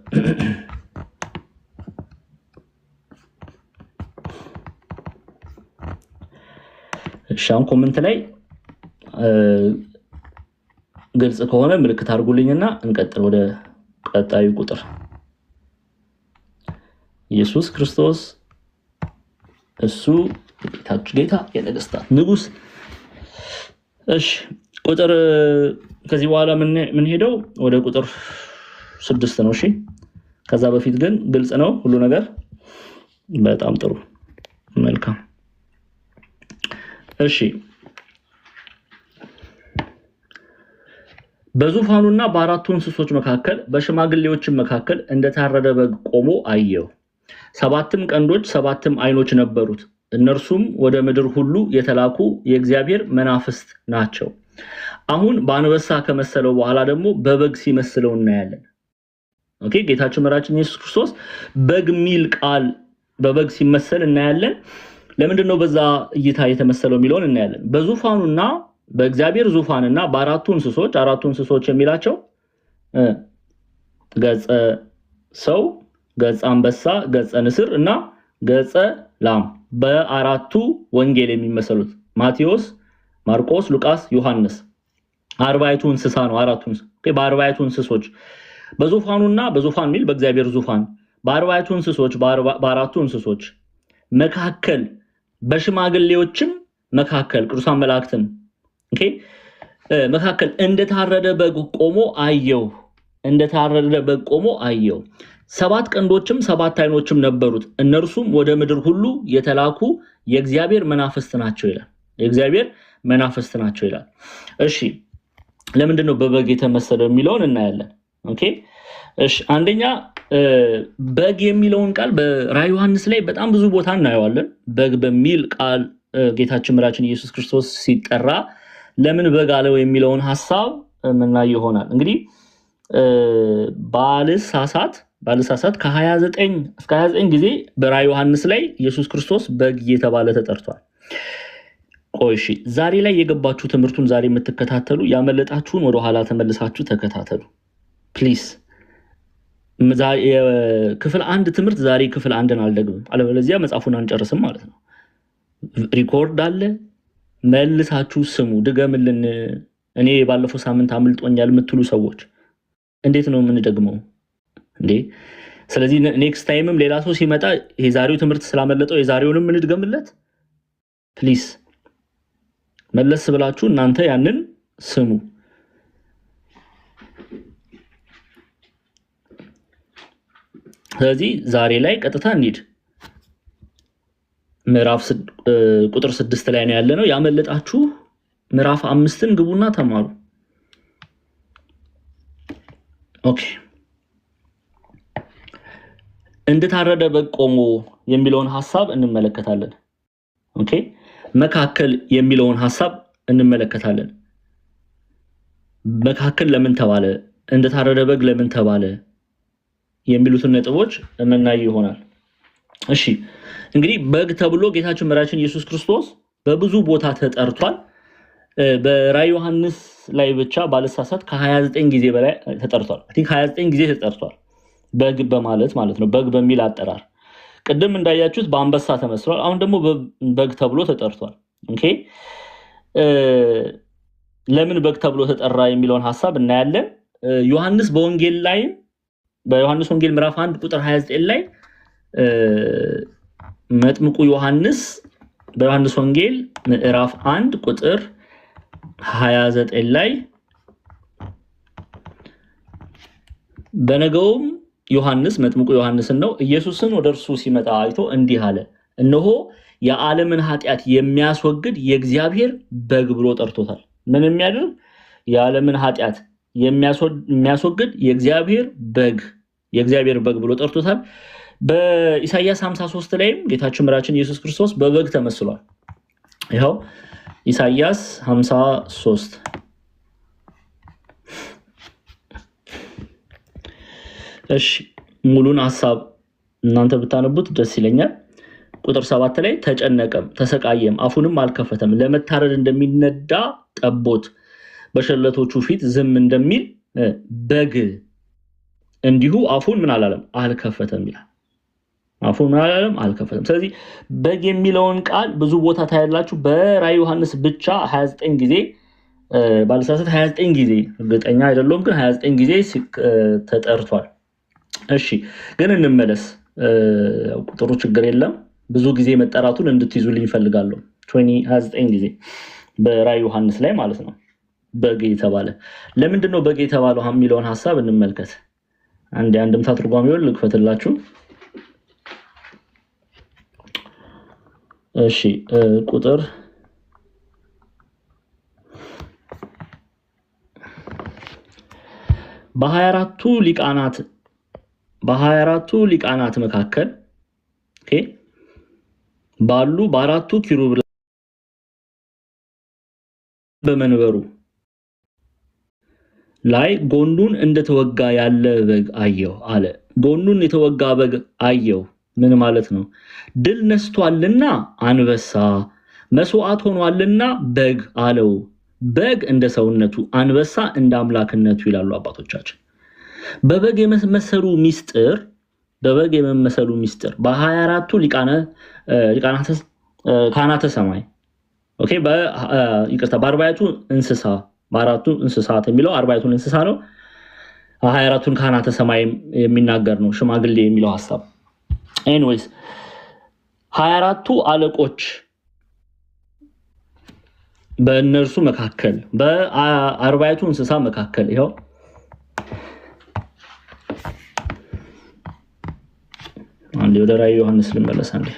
እሺ አሁን ኮሜንት ላይ ግልጽ ከሆነ ምልክት አድርጉልኝና እንቀጥል ወደ ቀጣዩ ቁጥር። ኢየሱስ ክርስቶስ እሱ ጌታ የነገስታት ንጉስ። እሺ ቁጥር ከዚህ በኋላ ምን ሄደው ወደ ቁጥር 6 ነው። እሺ ከዛ በፊት ግን ግልጽ ነው ሁሉ ነገር። በጣም ጥሩ መልካም። እሺ በዙፋኑና በአራቱ እንስሶች መካከል በሽማግሌዎችም መካከል እንደታረደ በግ ቆሞ አየሁ። 7 ቀንዶች 7 አይኖች ነበሩት። እነርሱም ወደ ምድር ሁሉ የተላኩ የእግዚአብሔር መናፍስት ናቸው። አሁን በአንበሳ ከመሰለው በኋላ ደግሞ በበግ ሲመስለው እናያለን። ጌታችን መድኃኒታችን ኢየሱስ ክርስቶስ በግ ሚል ቃል በበግ ሲመሰል እናያለን። ለምንድን ነው በዛ እይታ የተመሰለው የሚለውን እናያለን። በዙፋኑና በእግዚአብሔር ዙፋንና በአራቱ እንስሶች የሚላቸው ገጸ ሰው፣ ገጸ አንበሳ፣ ገጸ ንስር እና ገጸ ላም በአራቱ ወንጌል የሚመሰሉት ማቴዎስ፣ ማርቆስ፣ ሉቃስ፣ ዮሐንስ 40ቱ እንስሳ ነው። በ40ቱ እንስሶች በዙፋኑና በዙፋን ሚል በእግዚአብሔር ዙፋን በ40ቱ እንስሶች በአራቱ እንስሶች መካከል በሽማግሌዎችም መካከል ቅዱሳን መላእክትን መካከል እንደታረደ በግ ቆሞ አየሁ። 7 ቀንዶችም 7 አይኖችም ነበሩት። እነርሱም ወደ ምድር ሁሉ የተላኩ የእግዚአብሔር መናፍስት ናቸው ይላል። እሺ ለምንድን ነው በበግ የተመሰለው የሚለውን እናያለን። እሺ አንደኛ በግ የሚለውን ቃል በራዕየ ዮሐንስ ላይ በጣም ብዙ ቦታ እናየዋለን። በግ በሚል ቃል ጌታችን መድኃኒታችን ኢየሱስ ክርስቶስ ሲጠራ ለምን በግ አለው የሚለውን ሐሳብ ምናይ ይሆናል። እንግዲህ ባልሳሳት ከ29 እስከ 29 ጊዜ በራዕየ ዮሐንስ ላይ ኢየሱስ ክርስቶስ በግ እየተባለ ተጠርቷል። ቆይ እሺ፣ ዛሬ ላይ የገባችሁ ትምህርቱን ዛሬ የምትከታተሉ ያመለጣችሁን ወደ ኋላ ተመልሳችሁ ተከታተሉ ፕሊዝ። ክፍል 1 ትምህርት ዛሬ ክፍል 1ን አልደግምም፣ አለበለዚያ መጽሐፉን አንጨርስም ማለት ነው። ሪኮርድ አለ፣ መልሳችሁ ስሙ፣ ድገምልን። እኔ ባለፈው ሳምንት አምልጦኛል የምትሉ ሰዎች እንዴት ነው የምንደግመው እንዴ? ስለዚህ ኔክስት ታይምም ሌላ ሰው ሲመጣ የዛሬው ትምህርት ስላመለጠው የዛሬውንም እንድገምለት ፕሊዝ። መለስ ብላችሁ እናንተ ያንን ስሙ። ስለዚህ ዛሬ ላይ ቀጥታ እንሂድ። ምዕራፍ ቁጥር 6 ላይ ነው ያለነው። ያመለጣችሁ ምዕራፍ 5ን ግቡና ተማሩ። ኦኬ። እንደታረደ በግ ቆሞ የሚለውን ሐሳብ እንመለከታለን። ኦኬ። መካከል የሚለውን ሐሳብ እንመለከታለን። መካከል ለምን ተባለ? እንደታረደ በግ ለምን ተባለ? የሚሉትን ነጥቦች እናይ ይሆናል። እሺ፣ እንግዲህ በግ ተብሎ ጌታችን መድኃኒታችን ኢየሱስ ክርስቶስ በብዙ ቦታ ተጠርቷል። በራዕየ ዮሐንስ ላይ ብቻ ባልሳሳት ከ29 ጊዜ በላይ ተጠርቷል። አይ ቲንክ 29 ጊዜ ተጠርቷል። በግ በማለት ማለት ነው፣ በግ በሚል አጠራር። ቅድም እንዳያችሁት በአንበሳ ተመስሏል። አሁን ደግሞ በግ ተብሎ ተጠርቷል። ኦኬ፣ ለምን በግ ተብሎ ተጠራ የሚለውን ሐሳብ እናያለን። ዮሐንስ በወንጌል ላይ በዮሐንስ ወንጌል ምዕራፍ 1 ቁጥር 29 ላይ መጥምቁ ዮሐንስ በዮሐንስ ወንጌል ምዕራፍ 1 ቁጥር 29 ላይ በነገውም ዮሐንስ መጥምቁ ዮሐንስን ነው ኢየሱስን ወደ እርሱ ሲመጣ አይቶ እንዲህ አለ፣ እነሆ የዓለምን ኃጢአት የሚያስወግድ የእግዚአብሔር በግ ብሎ ጠርቶታል። ምን የሚያደርግ? የዓለምን ኃጢአት የሚያስወግድ የእግዚአብሔር በግ ብሎ ጠርቶታል። በኢሳይያስ 53 ላይም ጌታችን መድኃኒታችን ኢየሱስ ክርስቶስ በበግ ተመስሏል። ይኸው ኢሳይያስ 53 እሺ፣ ሙሉን ሐሳብ እናንተ ብታነቡት ደስ ይለኛል። ቁጥር 7 ላይ ተጨነቀም ተሰቃየም አፉንም አልከፈተም፣ ለመታረድ እንደሚነዳ ጠቦት በሸለቶቹ ፊት ዝም እንደሚል በግ እንዲሁ አፉን ምን አላለም? አልከፈተም ይላል። አፉን ምን አላለም? አልከፈተም። ስለዚህ በግ የሚለውን ቃል ብዙ ቦታ ታያላችሁ። በራዕየ ዮሐንስ ብቻ 29 ጊዜ ባልሳሳት 29 ጊዜ እርግጠኛ አይደለሁም፣ ግን 29 ጊዜ ተጠርቷል። እሺ፣ ግን እንመለስ። ቁጥሩ ችግር የለም። ብዙ ጊዜ መጠራቱን እንድትይዙልኝ እፈልጋለሁ። 29 ጊዜ በራዕየ ዮሐንስ ላይ ማለት ነው በግ የተባለ። ለምንድን ነው በግ የተባለው የሚለውን ሐሳብ እንመልከት። አንድ አንድምታ ትርጓሜውን ልክፈትላችሁ። እሺ፣ ቁጥር በ24ቱ ሊቃናት መካከል ኦኬ ባሉ በአራቱ ኪሩብ በመንበሩ ላይ ጎኑን እንደተወጋ ያለ በግ አየሁ አለ። ጎኑን የተወጋ በግ አየሁ ምን ማለት ነው? ድል ነስቷልና አንበሳ፣ መስዋዕት ሆኗልና በግ አለው። በግ እንደ ሰውነቱ፣ አንበሳ እንደ አምላክነቱ ይላሉ አባቶቻችን። በበግ የመመሰሉ ሚስጥር በ24ቱ ካህናተ ሰማይ ኦኬ፣ በአርባዕቱ እንስሳ በአራቱ እንስሳት የሚለው አርባዕቱን እንስሳ ነው። 24ቱን ካህናተ ሰማይ የሚናገር ነው ሽማግሌ የሚለው ሐሳብ። ኤኒዌይስ 24ቱ አለቆች በእነርሱ መካከል በአርባዕቱ እንስሳ መካከል ይሄው አንዴ ወደ ራዕየ ዮሐንስ ልመለስ አንዴ።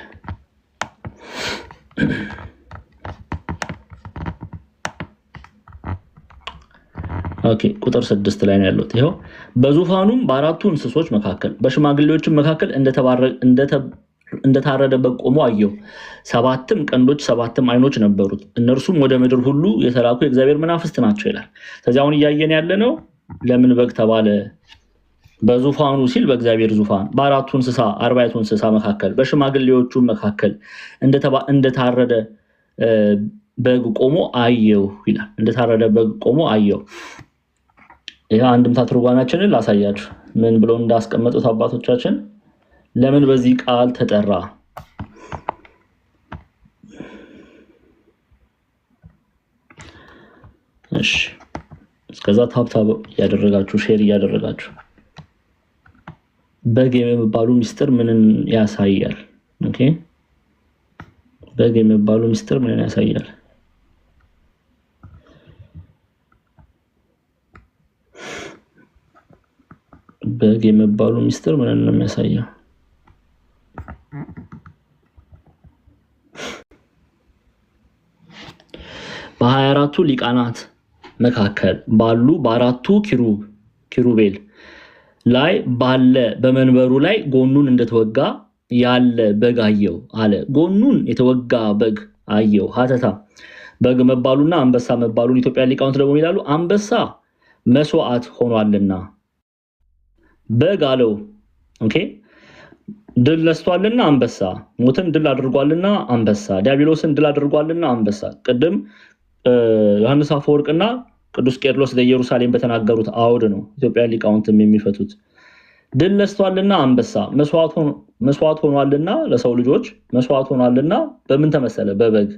ኦኬ፣ ቁጥር 6 ላይ ነው ያለው። ይሄው በዙፋኑም በአራቱ እንስሶች መካከል በሽማግሌዎችም መካከል እንደታረደ በግ ቆሞ አየሁ። 7 ቀንዶች 7 ዓይኖች ነበሩት። እነርሱም ወደ ምድር ሁሉ የተላኩ የእግዚአብሔር መናፍስት ናቸው ይላል። ስለዚህ አሁን እያየን ያለ ነው ለምን በግ ተባለ? በዙፋኑ ሲል በእግዚአብሔር ዙፋን በአራቱ እንስሳ 40 እንስሳ መካከል በሽማግሌዎቹ መካከል እንደታረደ በግ ቆሞ አየሁ ይላል። እንደታረደ በግ ቆሞ አየሁ። ይሄ አንድምታ ትርጓሜያችንን ላሳያችሁ ምን ብለው እንዳስቀመጡት አባቶቻችን። ለምን በዚህ ቃል ተጠራ? እሺ እስከዛ ታብታብ ያደረጋችሁ ሼር እያደረጋችሁ በግ የሚባሉ ሚስጥር ምንን ያሳያል? ኦኬ በግ የሚባሉ ሚስጥር ምንን ያሳያል? በግ የሚባሉ ሚስጥር ምንን ነው የሚያሳየው? በ24ቱ ሊቃናት መካከል ባሉ በአራቱ ኪሩቤል ላይ ባለ በመንበሩ ላይ ጎኑን እንደተወጋ ያለ በግ አየሁ አለ። ጎኑን የተወጋ በግ አየሁ። ሀተታ በግ መባሉና አንበሳ መባሉን ኢትዮጵያ ሊቃውንት ደግሞ ይላሉ። አንበሳ መስዋዕት ሆኗልና በግ አለው። ኦኬ ድል ነስቷልና አንበሳ፣ ሞትን ድል አድርጓልና አንበሳ፣ ዲያብሎስን ድል አድርጓልና አንበሳ። ቅድም ዮሐንስ አፈወርቅና ቅዱስ ቄርሎስ ለኢየሩሳሌም በተናገሩት አውድ ነው ኢትዮጵያ ሊቃውንትም የሚፈቱት። ድል ነስቷልና አንበሳ መስዋዕት ሆኗልና ለሰው ልጆች መስዋዕት ሆኗልና በምን ተመሰለ? በበግ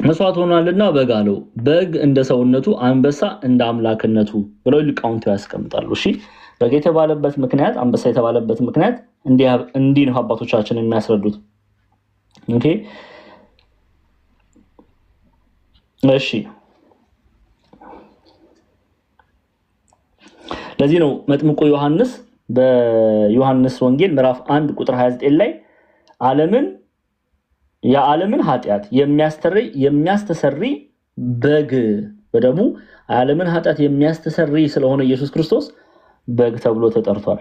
መስዋዕት ሆኗልና በግ አለው። በግ እንደ ሰውነቱ፣ አንበሳ እንደ አምላክነቱ ብለው ሊቃውንቱ ያስቀምጣሉ። እሺ በግ የተባለበት ምክንያት፣ አንበሳ የተባለበት ምክንያት እንዲህ ነው አባቶቻችን የሚያስረዱት። ኦኬ እሺ ለዚህ ነው መጥምቁ ዮሐንስ በዮሐንስ ወንጌል ምዕራፍ 1 ቁጥር 29 ላይ የዓለምን ኃጢአት የሚያስተሰርይ በግ በደሙ ዓለምን ኃጢአት የሚያስተሰርይ ስለሆነ ኢየሱስ ክርስቶስ በግ ተብሎ ተጠርቷል።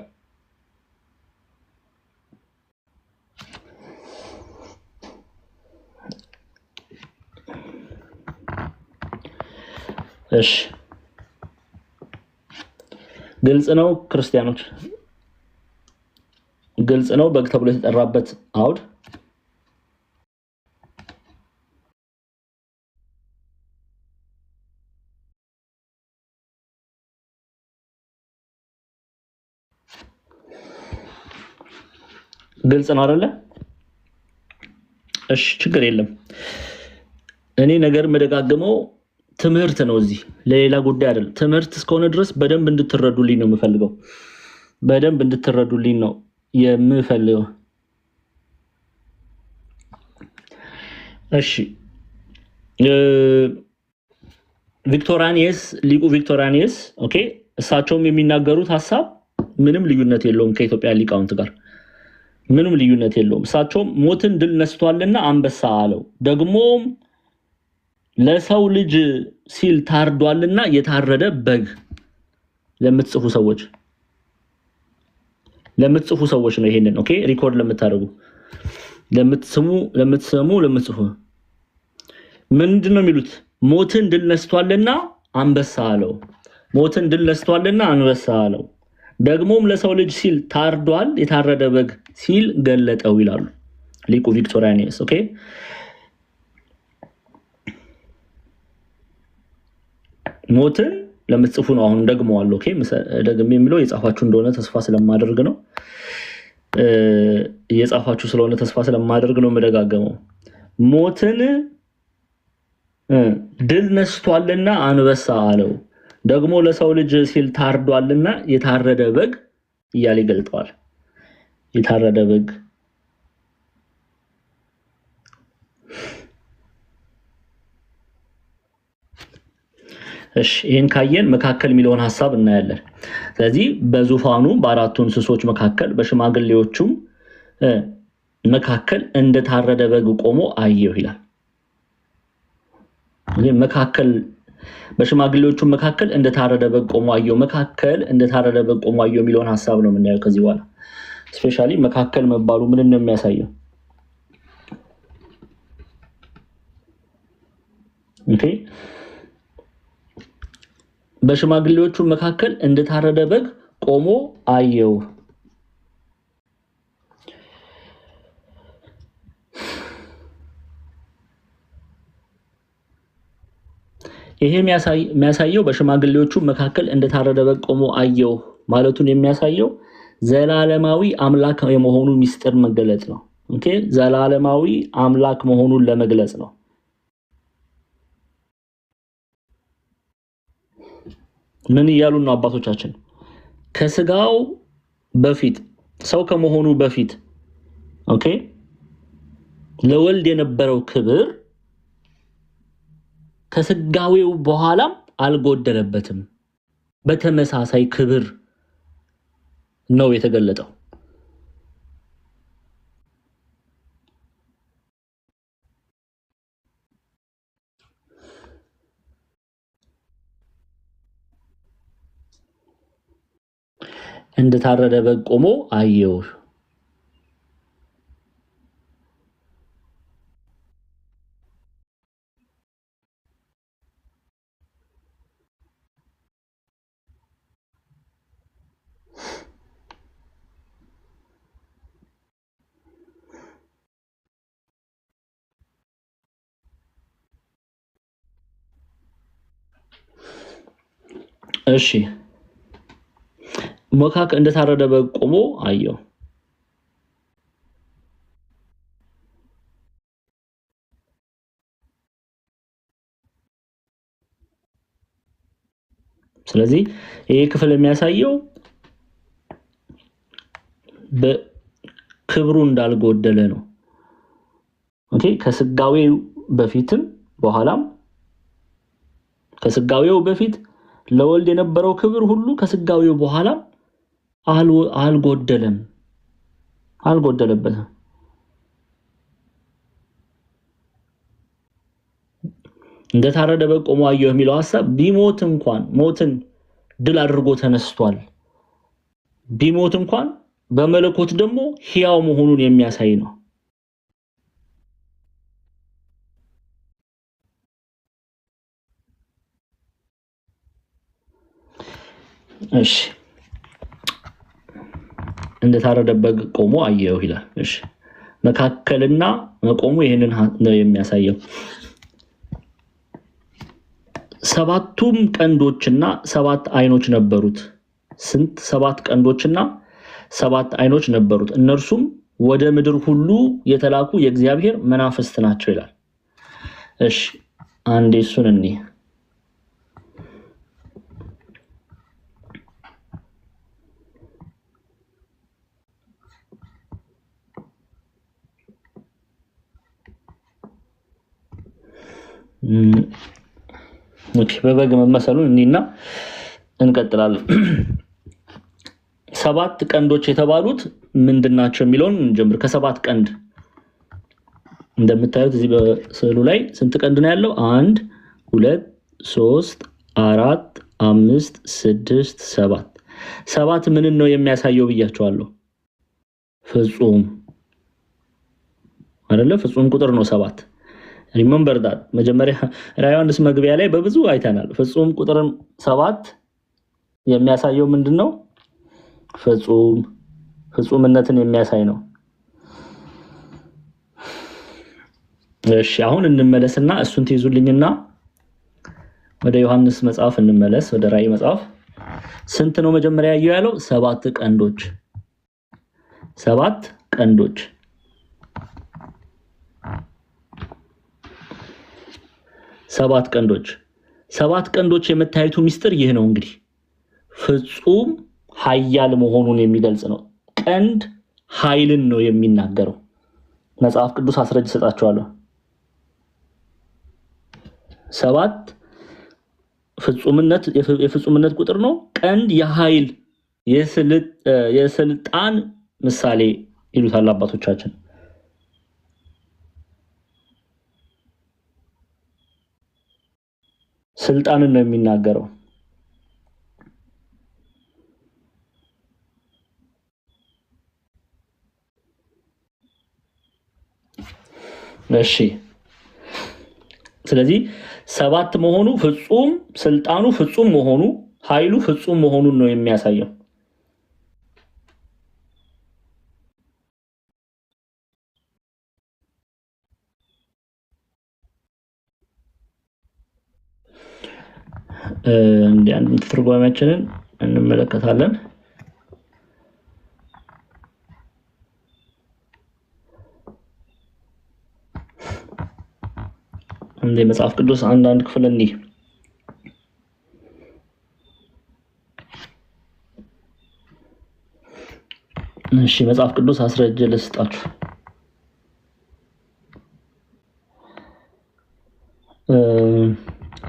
እሺ ግልጽ ነው ክርስቲያኖች፣ ግልጽ ነው በግ ተብሎ የተጠራበት አውድ። ግልጽ ነው አይደለ? እሺ ችግር የለም። እኔ ነገር መደጋገመው ትምህርት ነው፣ እዚህ ለሌላ ጉዳይ አይደለም። ትምህርት እስከሆነ ድረስ በደንብ እንድትረዱልኝ ነው የምፈልገው። በደንብ እንድትረዱልኝ ነው የምፈልገው። እሺ ቪክቶራኒየስ፣ ሊቁ ቪክቶራኒየስ ኦኬ፣ እሳቸውም የሚናገሩት ሐሳብ ምንም ልዩነት የለውም ከኢትዮጵያ ሊቃውንት ጋር ምንም ልዩነት የለውም። እሳቸውም ሞትን ድል ነስቷልና አንበሳ አለው። ደግሞም ለሰው ልጅ ሲል ታርዷልና የታረደ በግ። ለምትጽፉ ሰዎች ነው ይሄንን ኦኬ ሪኮርድ ለምታደርጉ ለምትጽፉ ምንድነው የሚሉት? ሞትን ድል ነስቷልና አንበሳ አለው። ሞትን ድል ነስቷልና አንበሳ አለው። ደግሞም ለሰው ልጅ ሲል ታርዷል የታረደ በግ ሲል ገለጠው ይላሉ ሊቁ ቪክቶሪያኒስ ኦኬ። ሞትን ለምትጽፉ ነው አሁን ደግመዋለሁ ኦኬ። ደግሜ የሚለው የጻፋችሁ እንደሆነ ተስፋ ስለማደርግ ነው። የጻፋችሁ ስለሆነ ተስፋ ስለማደርግ ነው መደጋገመው። ሞትን ድል ነስቷልና አንበሳ አለው። ደግሞ ለሰው ልጅ ሲል ታርዷልና የታረደ በግ እያለ ይገልጠዋል። የታረደ በግ እሺ ይሄን ካየን መካከል የሚለውን ሐሳብ እናያለን። ስለዚህ በዙፋኑ በአራቱ እንስሶች መካከል በሽማግሌዎቹም መካከል እንደታረደ በግ ቆሞ አየሁ ይላል። ይሄ መካከል በሽማግሌዎቹ መካከል እንደታረደ በግ ቆሞ አየሁ፣ መካከል እንደታረደ በግ ቆሞ አየሁ የሚለውን ሐሳብ ነው የምናየው ከዚህ በኋላ። ስፔሻሊ መካከል መባሉ ምን ነው የሚያሳየው? ኦኬ በሽማግሌዎቹ መካከል እንደታረደ በግ ቆሞ አየው። ይሄ የሚያሳየው በሽማግሌዎቹ መካከል እንደታረደ በግ ቆሞ አየው ማለቱን የሚያሳየው ዘላለማዊ አምላክ የመሆኑ ሚስጥር መገለጽ ነው። ኦኬ ዘላለማዊ አምላክ መሆኑን ለመግለጽ ነው። ምን እያሉ ነው አባቶቻችን? ከስጋው በፊት ሰው ከመሆኑ በፊት ኦኬ ለወልድ የነበረው ክብር ከስጋዌው በኋላም አልጎደለበትም። በተመሳሳይ ክብር ነው የተገለጠው። እንደታረደ በግ ቆሞ አየው። እሺ መካከል እንደታረደ በግ ቆሞ አየው። ስለዚህ ይሄ ክፍል የሚያሳየው በክብሩ እንዳልጎደለ ነው። ኦኬ ከስጋዌው በፊትም በኋላም ከስጋዌው በፊት ለወልድ የነበረው ክብር ሁሉ ከስጋዌው በኋላም አልጎደለበትም። እንደታረደ በግ ቆሞ አየሁ የሚለው ሐሳብ ቢሞት እንኳን ሞትን ድል አድርጎ ተነስቷል። ቢሞት እንኳን በመለኮት ደግሞ ሕያው መሆኑን የሚያሳይ ነው። እሺ እንደታረደ በግ ቆሞ አየሁ ይላል። እሺ መካከልና መቆሙ ይሄንን ነው የሚያሳየው። ሰባቱም ቀንዶችና ሰባት አይኖች ነበሩት። ስንት? ሰባት ቀንዶችና ሰባት አይኖች ነበሩት። እነርሱም ወደ ምድር ሁሉ የተላኩ የእግዚአብሔር መናፍስት ናቸው ይላል። እሺ አንዴ እሱን እንይ። ኦኬ በበግ መመሰሉን እንይና እንቀጥላለን። ሰባት ቀንዶች የተባሉት ምንድናቸው የሚለውን እንጀምር። ከሰባት ቀንድ እንደምታዩት እዚህ በስዕሉ ላይ ስንት ቀንድ ነው ያለው? 1 2 3 4 5 6 7 ሰባት ምንን ነው የሚያሳየው ብያቸዋለሁ? ፍጹም አይደለ? ፍጹም ቁጥር ነው ሰባት። ሪሜምበር ዳት መጀመሪያ ራዕየ ዮሐንስ መግቢያ ላይ በብዙ አይተናል። ፍጹም ቁጥርም ሰባት የሚያሳየው ምንድነው? ፍጹምነትን የሚያሳይ ነው። እሺ አሁን እንመለስና እሱን ትይዙልኝና ወደ ዮሐንስ መጽሐፍ እንመለስ። ወደ ራዕይ መጽሐፍ ስንት ነው መጀመሪያ ያየው ያለው? ሰባት ቀንዶች። ሰባት ቀንዶች ሰባት ቀንዶች ሰባት ቀንዶች የመታየቱ ሚስጥር ይህ ነው። እንግዲህ ፍጹም ኃያል መሆኑን የሚገልጽ ነው። ቀንድ ኃይልን ነው የሚናገረው። መጽሐፍ ቅዱስ አስረጅ ሰጣቸዋለሁ። ሰባት የፍጹምነት ቁጥር ነው። ቀንድ የኃይል የስልጣን ምሳሌ ይሉታል አባቶቻችን። ስልጣንን ነው የሚናገረው። እሺ ስለዚህ 7 መሆኑ ፍጹም ስልጣኑ ፍጹም መሆኑ ኃይሉ ፍጹም መሆኑን ነው የሚያሳየው። እንደ አንድ ትርጓሜያችንን እንመለከታለን። እንደ መጽሐፍ ቅዱስ አንድ ክፍል እንዲህ እሺ መጽሐፍ ቅዱስ አስረጅ ልስጣችሁ።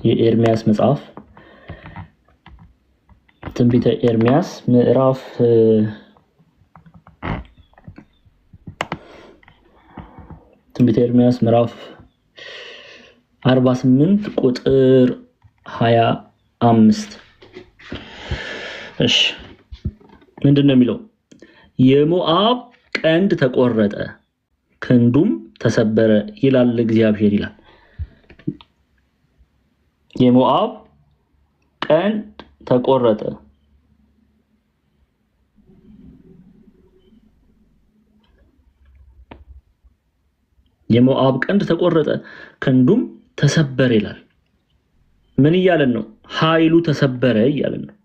የኤርሚያስ መጽሐፍ ትንቢተ ኤርሚያስ ምዕራፍ ትንቢተ ኤርሚያስ ምዕራፍ 48 ቁጥር 25 እሺ ምንድነው የሚለው? የሞዓብ ቀንድ ተቆረጠ ክንዱም ተሰበረ ይላል እግዚአብሔር ይላል። የሞዓብ ቀንድ ተቆረጠ የሞዓብ ቀንድ ተቆረጠ ክንዱም ተሰበረ ይላል። ምን እያለን ነው? ኃይሉ ተሰበረ እያለን ነው።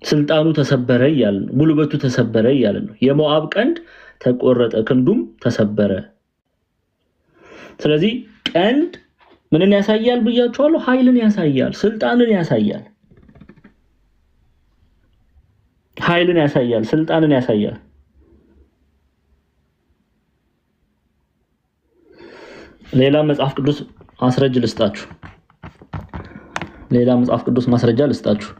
ስልጣኑ ተሰበረ እያለን ነው። ጉልበቱ ተሰበረ እያለን ነው። የሞዓብ ቀንድ ተቆረጠ ክንዱም ተሰበረ። ስለዚህ ቀንድ ምንን ያሳያል ብያችኋለሁ? ኃይልን ያሳያል፣ ስልጣንን ያሳያል። ኃይልን ያሳያል፣ ስልጣንን ያሳያል። ሌላ መጽሐፍ ቅዱስ ማስረጃ ልስጣችሁ። ሌላ መጽሐፍ ቅዱስ ማስረጃ ልስጣችሁ።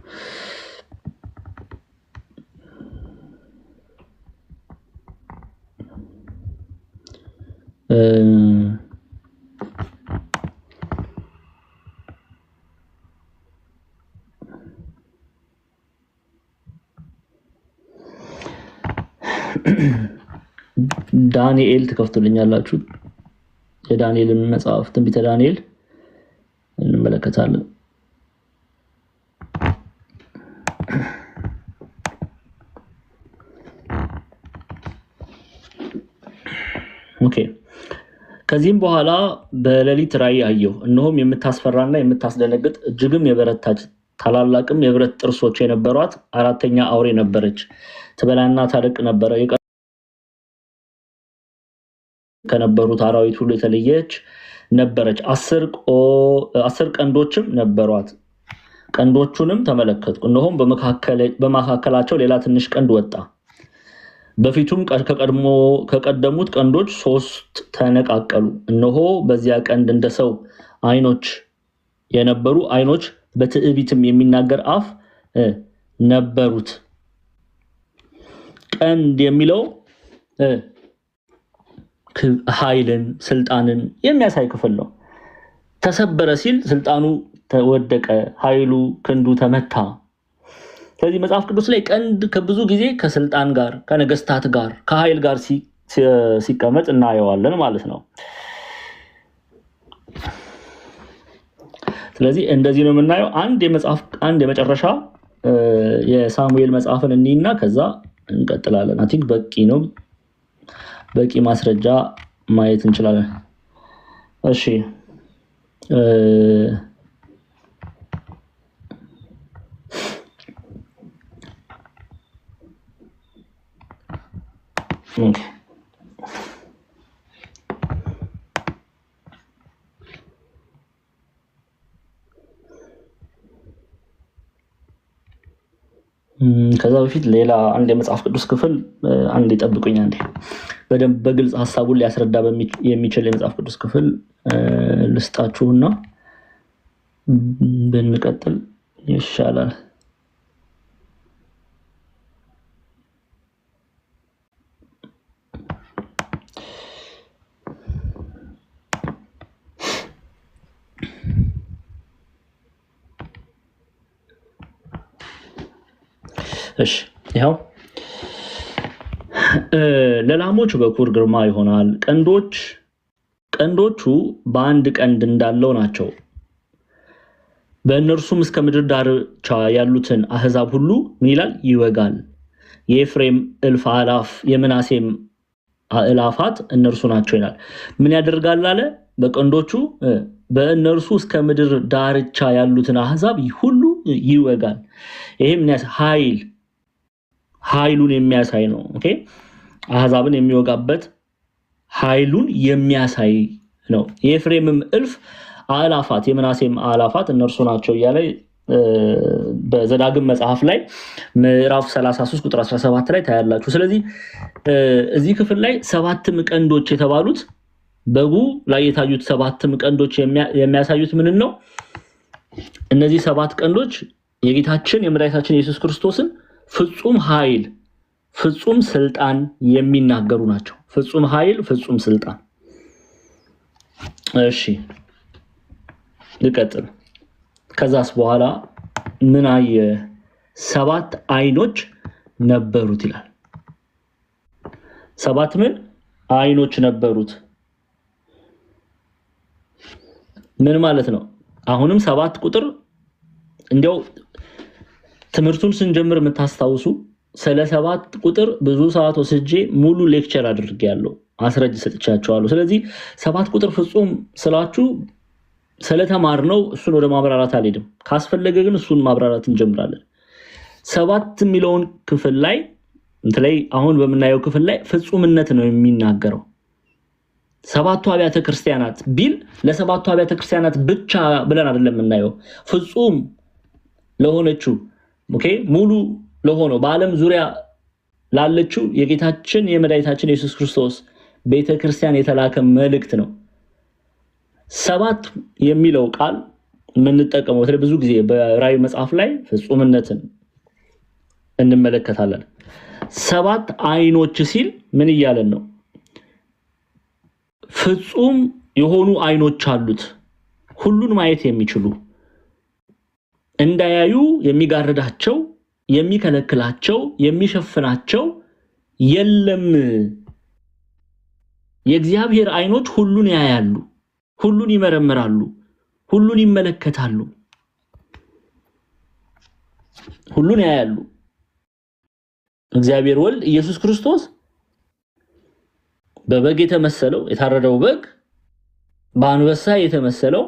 ዳንኤል ተከፍቶልኛላችሁ። የዳንኤልን መጽሐፍ ትንቢተ ዳንኤል እንመለከታለን። ኦኬ ከዚህም በኋላ በሌሊት ራእይ አየሁ፣ እነሆም የምታስፈራና የምታስደነግጥ እጅግም የበረታች ታላላቅም የብረት ጥርሶች የነበሯት አራተኛ አውሬ ነበረች። ትበላና ታደቅ ነበረ። ከነበሩት አራዊት ሁሉ የተለየች ነበረች። 10 ቀንዶችም ነበሯት። ቀንዶቹንም ተመለከትኩ፣ እነሆም በመካከላቸው ሌላ ትንሽ ቀንድ ወጣ። በፊቱም ከቀደሙት ቀንዶች 3 ተነቃቀሉ። እነሆ በዚያ ቀንድ እንደ ሰው አይኖች የነበሩ አይኖች በትዕቢትም የሚናገር አፍ ነበሩት። ቀንድ የሚለው ኃይልን ስልጣንን የሚያሳይ ክፍል ነው። ተሰበረ ሲል ስልጣኑ ተወደቀ፣ ኃይሉ ክንዱ ተመታ። ስለዚህ መጽሐፍ ቅዱስ ላይ ቀንድ ከብዙ ጊዜ ከስልጣን ጋር ከነገስታት ጋር ከኃይል ጋር ሲቀመጥ እናየዋለን ማለት ነው። ስለዚህ እንደዚህ ነው የምናየው። አንድ የመጨረሻ የሳሙኤል መጽሐፍን እንይና ከዛ እንቀጥላለን። አይ ቲንክ በቂ ነው። በቂ ማስረጃ ማየት እንችላለን። እሺ ከዛ በፊት ሌላ አንድ የመጽሐፍ ቅዱስ ክፍል አንድ ይጠብቁኝ፣ አንዴ በደንብ በግልጽ ሐሳቡን ሊያስረዳ የሚችል የመጽሐፍ ቅዱስ ክፍል ልስጣችሁና ብንቀጥል ይሻላል። እሺ ይኸው ለላሞች በኩር ግርማ ይሆናል። ቀንዶቹ በአንድ ቀንድ እንዳለው ናቸው። በእነርሱም እስከ ምድር ዳርቻ ያሉትን አህዛብ ሁሉ ምን ይላል? ይወጋል። የኤፍሬም እልፍ አላፍ የምናሴም አእላፋት እነርሱ ናቸው ይላል። ምን ያደርጋል አለ? በቀንዶቹ በእነርሱ እስከ ምድር ዳርቻ ያሉትን አህዛብ ሁሉ ይወጋል። ይሄም ኃይሉን የሚያሳይ ነው። ኦኬ፣ አህዛብን የሚወጋበት ኃይሉን የሚያሳይ ነው። የኤፍሬምም እልፍ አእላፋት የምናሴም አእላፋት እነርሱ ናቸው እያለ በዘዳግም መጽሐፍ ላይ ምዕራፍ 33 ቁጥር 17 ላይ ታያላችሁ። ስለዚህ እዚህ ክፍል ላይ ሰባትም ቀንዶች የተባሉት በጉ ላይ የታዩት ሰባትም ቀንዶች የሚያሳዩት ምን ነው? እነዚህ ሰባት ቀንዶች የጌታችን የመድኃኒታችን ኢየሱስ ክርስቶስን ፍጹም ኃይል፣ ፍጹም ስልጣን የሚናገሩ ናቸው። ፍጹም ኃይል፣ ፍጹም ስልጣን። እሺ ልቀጥል። ከዛስ በኋላ ምን አየ? ሰባት አይኖች ነበሩት ይላል። ሰባት ምን አይኖች ነበሩት? ምን ማለት ነው? አሁንም ሰባት ቁጥር እንዲያው ትምህርቱን ስንጀምር የምታስታውሱ ስለ ሰባት ቁጥር ብዙ ሰዓት ወስጄ ሙሉ ሌክቸር አድርጌያለሁ፣ አስረጅ ሰጥቻቸዋለሁ። ስለዚህ ሰባት ቁጥር ፍጹም ስላችሁ ስለተማርነው እሱን ወደ ማብራራት አልሄድም። ካስፈለገ ግን እሱን ማብራራት እንጀምራለን። ሰባት የሚለውን ክፍል ላይ አሁን በምናየው ክፍል ላይ ፍጹምነት ነው የሚናገረው። ሰባቱ አብያተ ክርስቲያናት ቢል ለሰባቱ አብያተ ክርስቲያናት ብቻ ብለን አይደለም የምናየው። ፍጹም ለሆነችው ሙሉ ለሆነው በዓለም ዙሪያ ላለችው የጌታችን የመድኃኒታችን ኢየሱስ ክርስቶስ ቤተክርስቲያን የተላከ መልእክት ነው። ሰባት የሚለው ቃል የምንጠቀመው ብዙ ጊዜ በራዕይ መጽሐፍ ላይ ፍጹምነትን እንመለከታለን። ሰባት አይኖች ሲል ምን እያለን ነው? ፍጹም የሆኑ አይኖች አሉት፣ ሁሉን ማየት የሚችሉ እንዳያዩ የሚጋርዳቸው፣ የሚከለክላቸው፣ የሚሸፍናቸው የለም። የእግዚአብሔር አይኖች ሁሉን ያያሉ፣ ሁሉን ይመረምራሉ፣ ሁሉን ይመለከታሉ፣ ሁሉን ያያሉ። እግዚአብሔር ወልድ ኢየሱስ ክርስቶስ በበግ የተመሰለው የታረደው በግ በአንበሳ የተመሰለው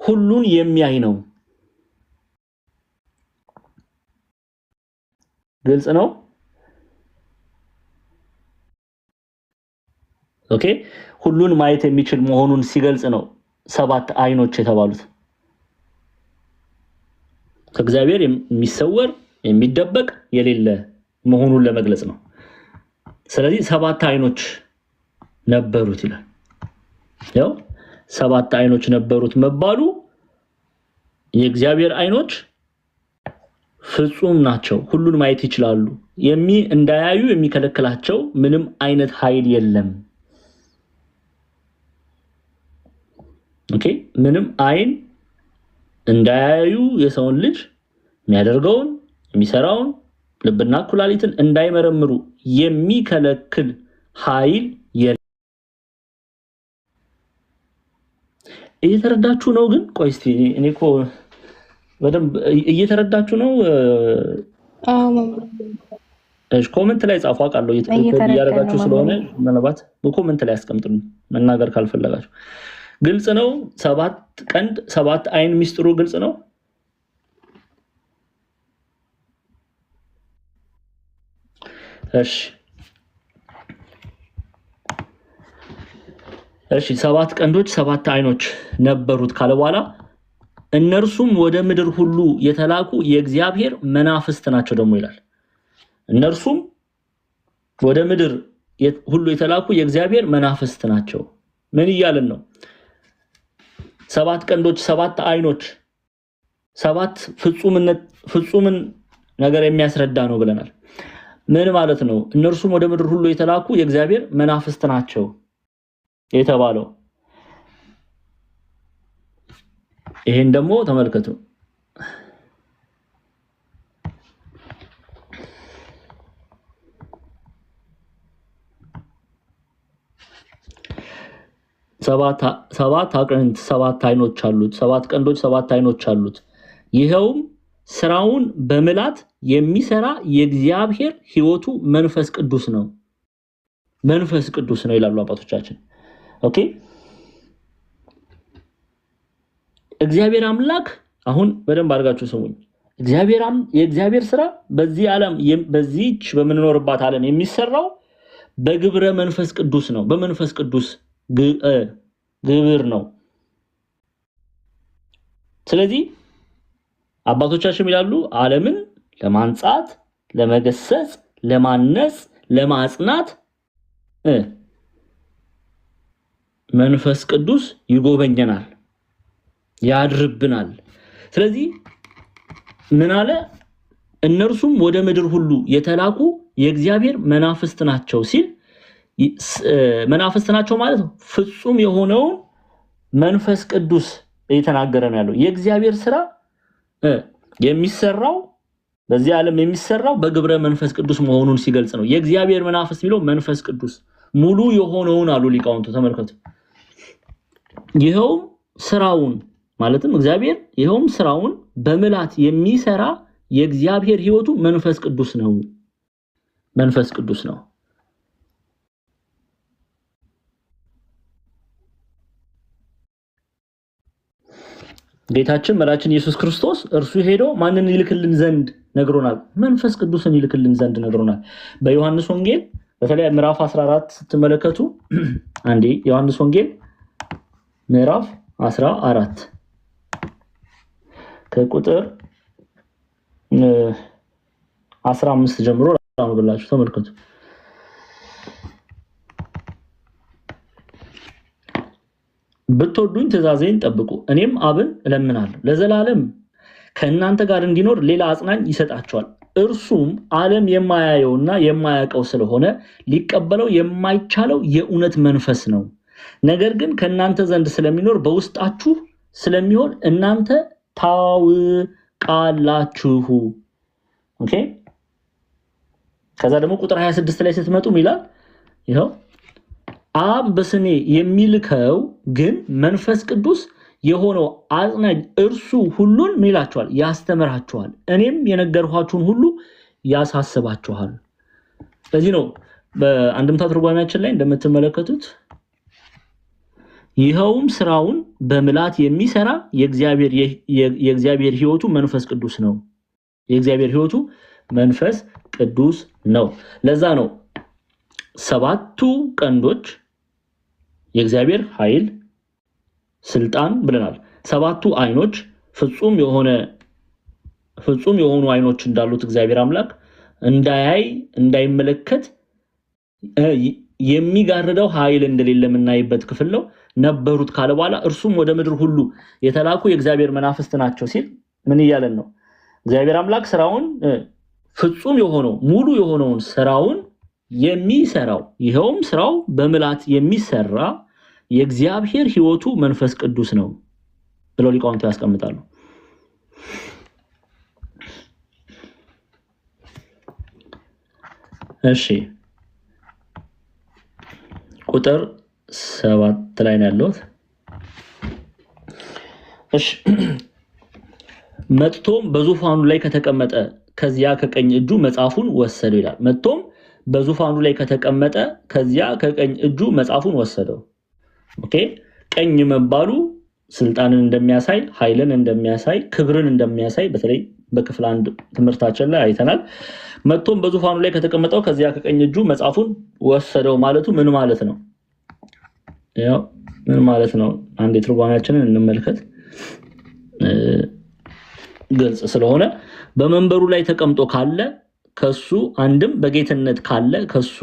ሁሉን የሚያይ ነው። ግልጽ ነው። ኦኬ፣ ሁሉን ማየት የሚችል መሆኑን ሲገልጽ ነው ሰባት አይኖች የተባሉት። ከእግዚአብሔር የሚሰወር የሚደበቅ የሌለ መሆኑን ለመግለጽ ነው። ስለዚህ ሰባት አይኖች ነበሩት ይላል። ያው ሰባት አይኖች ነበሩት መባሉ የእግዚአብሔር አይኖች ፍጹም ናቸው፣ ሁሉን ማየት ይችላሉ። እንዳያዩ የሚከለክላቸው ምንም አይነት ኃይል የለም። ኦኬ፣ ምንም አይን እንዳያዩ የሰውን ልጅ የሚያደርገውን የሚሰራውን ልብና ኩላሊትን እንዳይመረምሩ የሚከለክል ኃይል የለም። እየተረዳችሁ ነው? ግን ቆይ እስቲ እኔ እኮ በደንብ እየተረዳችሁ ነው? እሺ፣ ኮሜንት ላይ ጻፉ። አውቃለሁ እያደረጋችሁ ስለሆነ ምናልባት በኮሜንት ላይ አስቀምጡልኝ መናገር ካልፈለጋችሁ። ግልጽ ነው? ሰባት ቀንድ ሰባት አይን ሚስጥሩ ግልጽ ነው? እሺ፣ ሰባት ቀንዶች ሰባት አይኖች ነበሩት ካለ በኋላ እነርሱም ወደ ምድር ሁሉ የተላኩ የእግዚአብሔር መናፍስት ናቸው ደግሞ ይላል። እነርሱም ወደ ምድር ሁሉ የተላኩ የእግዚአብሔር መናፍስት ናቸው። ምን እያልን ነው? ሰባት ቀንዶች ሰባት አይኖች ሰባት ፍጹምን ነገር የሚያስረዳ ነው ብለናል። ምን ማለት ነው? እነርሱም ወደ ምድር ሁሉ የተላኩ የእግዚአብሔር መናፍስት ናቸው የተባለው። ይሄን ደግሞ ተመልከቱ። ሰባት አቅንት 7 አይኖች አሉት። 7 ቀንዶች 7 አይኖች አሉት። ይሄውም ስራውን በምላት የሚሰራ የእግዚአብሔር ሕይወቱ መንፈስ ቅዱስ ነው። መንፈስ ቅዱስ ነው ይላሉ አባቶቻችን። ኦኬ እግዚአብሔር አምላክ አሁን በደንብ አድርጋችሁ ስሙኝ። የእግዚአብሔር ስራ በዚህ ዓለም በዚህች በምንኖርባት ዓለም የሚሰራው በግብረ መንፈስ ቅዱስ ነው። በመንፈስ ቅዱስ ግብር ነው። ስለዚህ አባቶቻችን ይላሉ ዓለምን ለማንጻት፣ ለመገሰጽ፣ ለማነጽ፣ ለማጽናት መንፈስ ቅዱስ ይጎበኘናል፣ ያድርብናል። ስለዚህ ምን አለ? እነርሱም ወደ ምድር ሁሉ የተላኩ የእግዚአብሔር መናፍስት ናቸው ሲል መናፍስት ናቸው ማለት ነው። ፍጹም የሆነውን መንፈስ ቅዱስ እየተናገረ ነው ያለው። የእግዚአብሔር ስራ የሚሰራው በዚህ ዓለም የሚሰራው በግብረ መንፈስ ቅዱስ መሆኑን ሲገልጽ ነው። የእግዚአብሔር መናፍስት የሚለው መንፈስ ቅዱስ ሙሉ የሆነውን አሉ ሊቃውንቱ። ተመልከቱ። ይሄውም ስራውን ማለትም እግዚአብሔር ይሄውም ስራውን በምላት የሚሰራ የእግዚአብሔር ሕይወቱ መንፈስ ቅዱስ ነው። መንፈስ ቅዱስ ነው። ጌታችን መላችን ኢየሱስ ክርስቶስ እርሱ ሄዶ ማንን ይልክልን ዘንድ ነግሮናል? መንፈስ ቅዱስን ይልክልን ዘንድ ነግሮናል። በዮሐንስ ወንጌል በተለይ ምዕራፍ 14 ስትመለከቱ አንዴ ዮሐንስ ወንጌል ምዕራፍ 14 ከቁጥር 15 ጀምሮ አምብላችሁ ተመልከቱ። ብትወዱኝ ትእዛዜን ጠብቁ፣ እኔም አብን እለምናለሁ ለዘላለም ከእናንተ ጋር እንዲኖር ሌላ አጽናኝ ይሰጣቸዋል። እርሱም ዓለም የማያየውና የማያውቀው ስለሆነ ሊቀበለው የማይቻለው የእውነት መንፈስ ነው። ነገር ግን ከእናንተ ዘንድ ስለሚኖር በውስጣችሁ ስለሚሆን እናንተ ታውቃላችሁ። ኦኬ። ከዛ ደግሞ ቁጥር 26 ላይ ስትመጡ ይላል ይሄው አብ በስሜ የሚልከው ግን መንፈስ ቅዱስ የሆነው አጽናኝ እርሱ ሁሉን ምን ይላችኋል? ያስተምራችኋል፣ እኔም የነገርኳችሁን ሁሉ ያሳስባችኋል። ስለዚህ ነው በአንድምታ ትርጓሜያችን ላይ እንደምትመለከቱት ይሄውም ስራውን በምላት የሚሰራ የእግዚአብሔር ሕይወቱ መንፈስ ቅዱስ ነው። የእግዚአብሔር ሕይወቱ መንፈስ ቅዱስ ነው። ለዛ ነው 7ቱ ቀንዶች የእግዚአብሔር ኃይል ስልጣን ብለናል። 7ቱ አይኖች ፍጹም የሆኑ አይኖች እንዳሉት እግዚአብሔር አምላክ እንዳያይ እንዳይመለከት የሚጋርደው ኃይል እንደሌለ የምናይበት ክፍል ነው። ነበሩት ካለ በኋላ እርሱም ወደ ምድር ሁሉ የተላኩ የእግዚአብሔር መናፍስት ናቸው ሲል ምን እያለን ነው? እግዚአብሔር አምላክ ስራውን ፍጹም የሆነው ሙሉ የሆነውን ስራውን የሚሰራው ይሄውም ስራው በምላት የሚሰራ የእግዚአብሔር ሕይወቱ መንፈስ ቅዱስ ነው ብለው ሊቃውንቱ ያስቀምጣሉ። እሺ ቁጥር 7 ላይ ነው ያለው። እሺ መጥቶም በዙፋኑ ላይ ከተቀመጠ ከዚያ ከቀኝ እጁ መጽሐፉን ወሰደው ይላል። መጥቶም በዙፋኑ ላይ ከተቀመጠ ከዚያ ከቀኝ እጁ መጽሐፉን ወሰደው። ኦኬ። ቀኝ መባሉ ስልጣንን እንደሚያሳይ፣ ኃይልን እንደሚያሳይ፣ ክብርን እንደሚያሳይ በተለይ በክፍል 1 ትምህርታችን ላይ አይተናል። መጥቶም በዙፋኑ ላይ ከተቀመጠው ከዚያ ከቀኝ እጁ መጽሐፉን ወሰደው ማለቱ ምን ማለት ነው? ያው ምን ማለት ነው? አንዴ ትርጓሜያችንን እንመልከት ግልጽ ስለሆነ በመንበሩ ላይ ተቀምጦ ካለ ከሱ አንድም በጌትነት ካለ ከሱ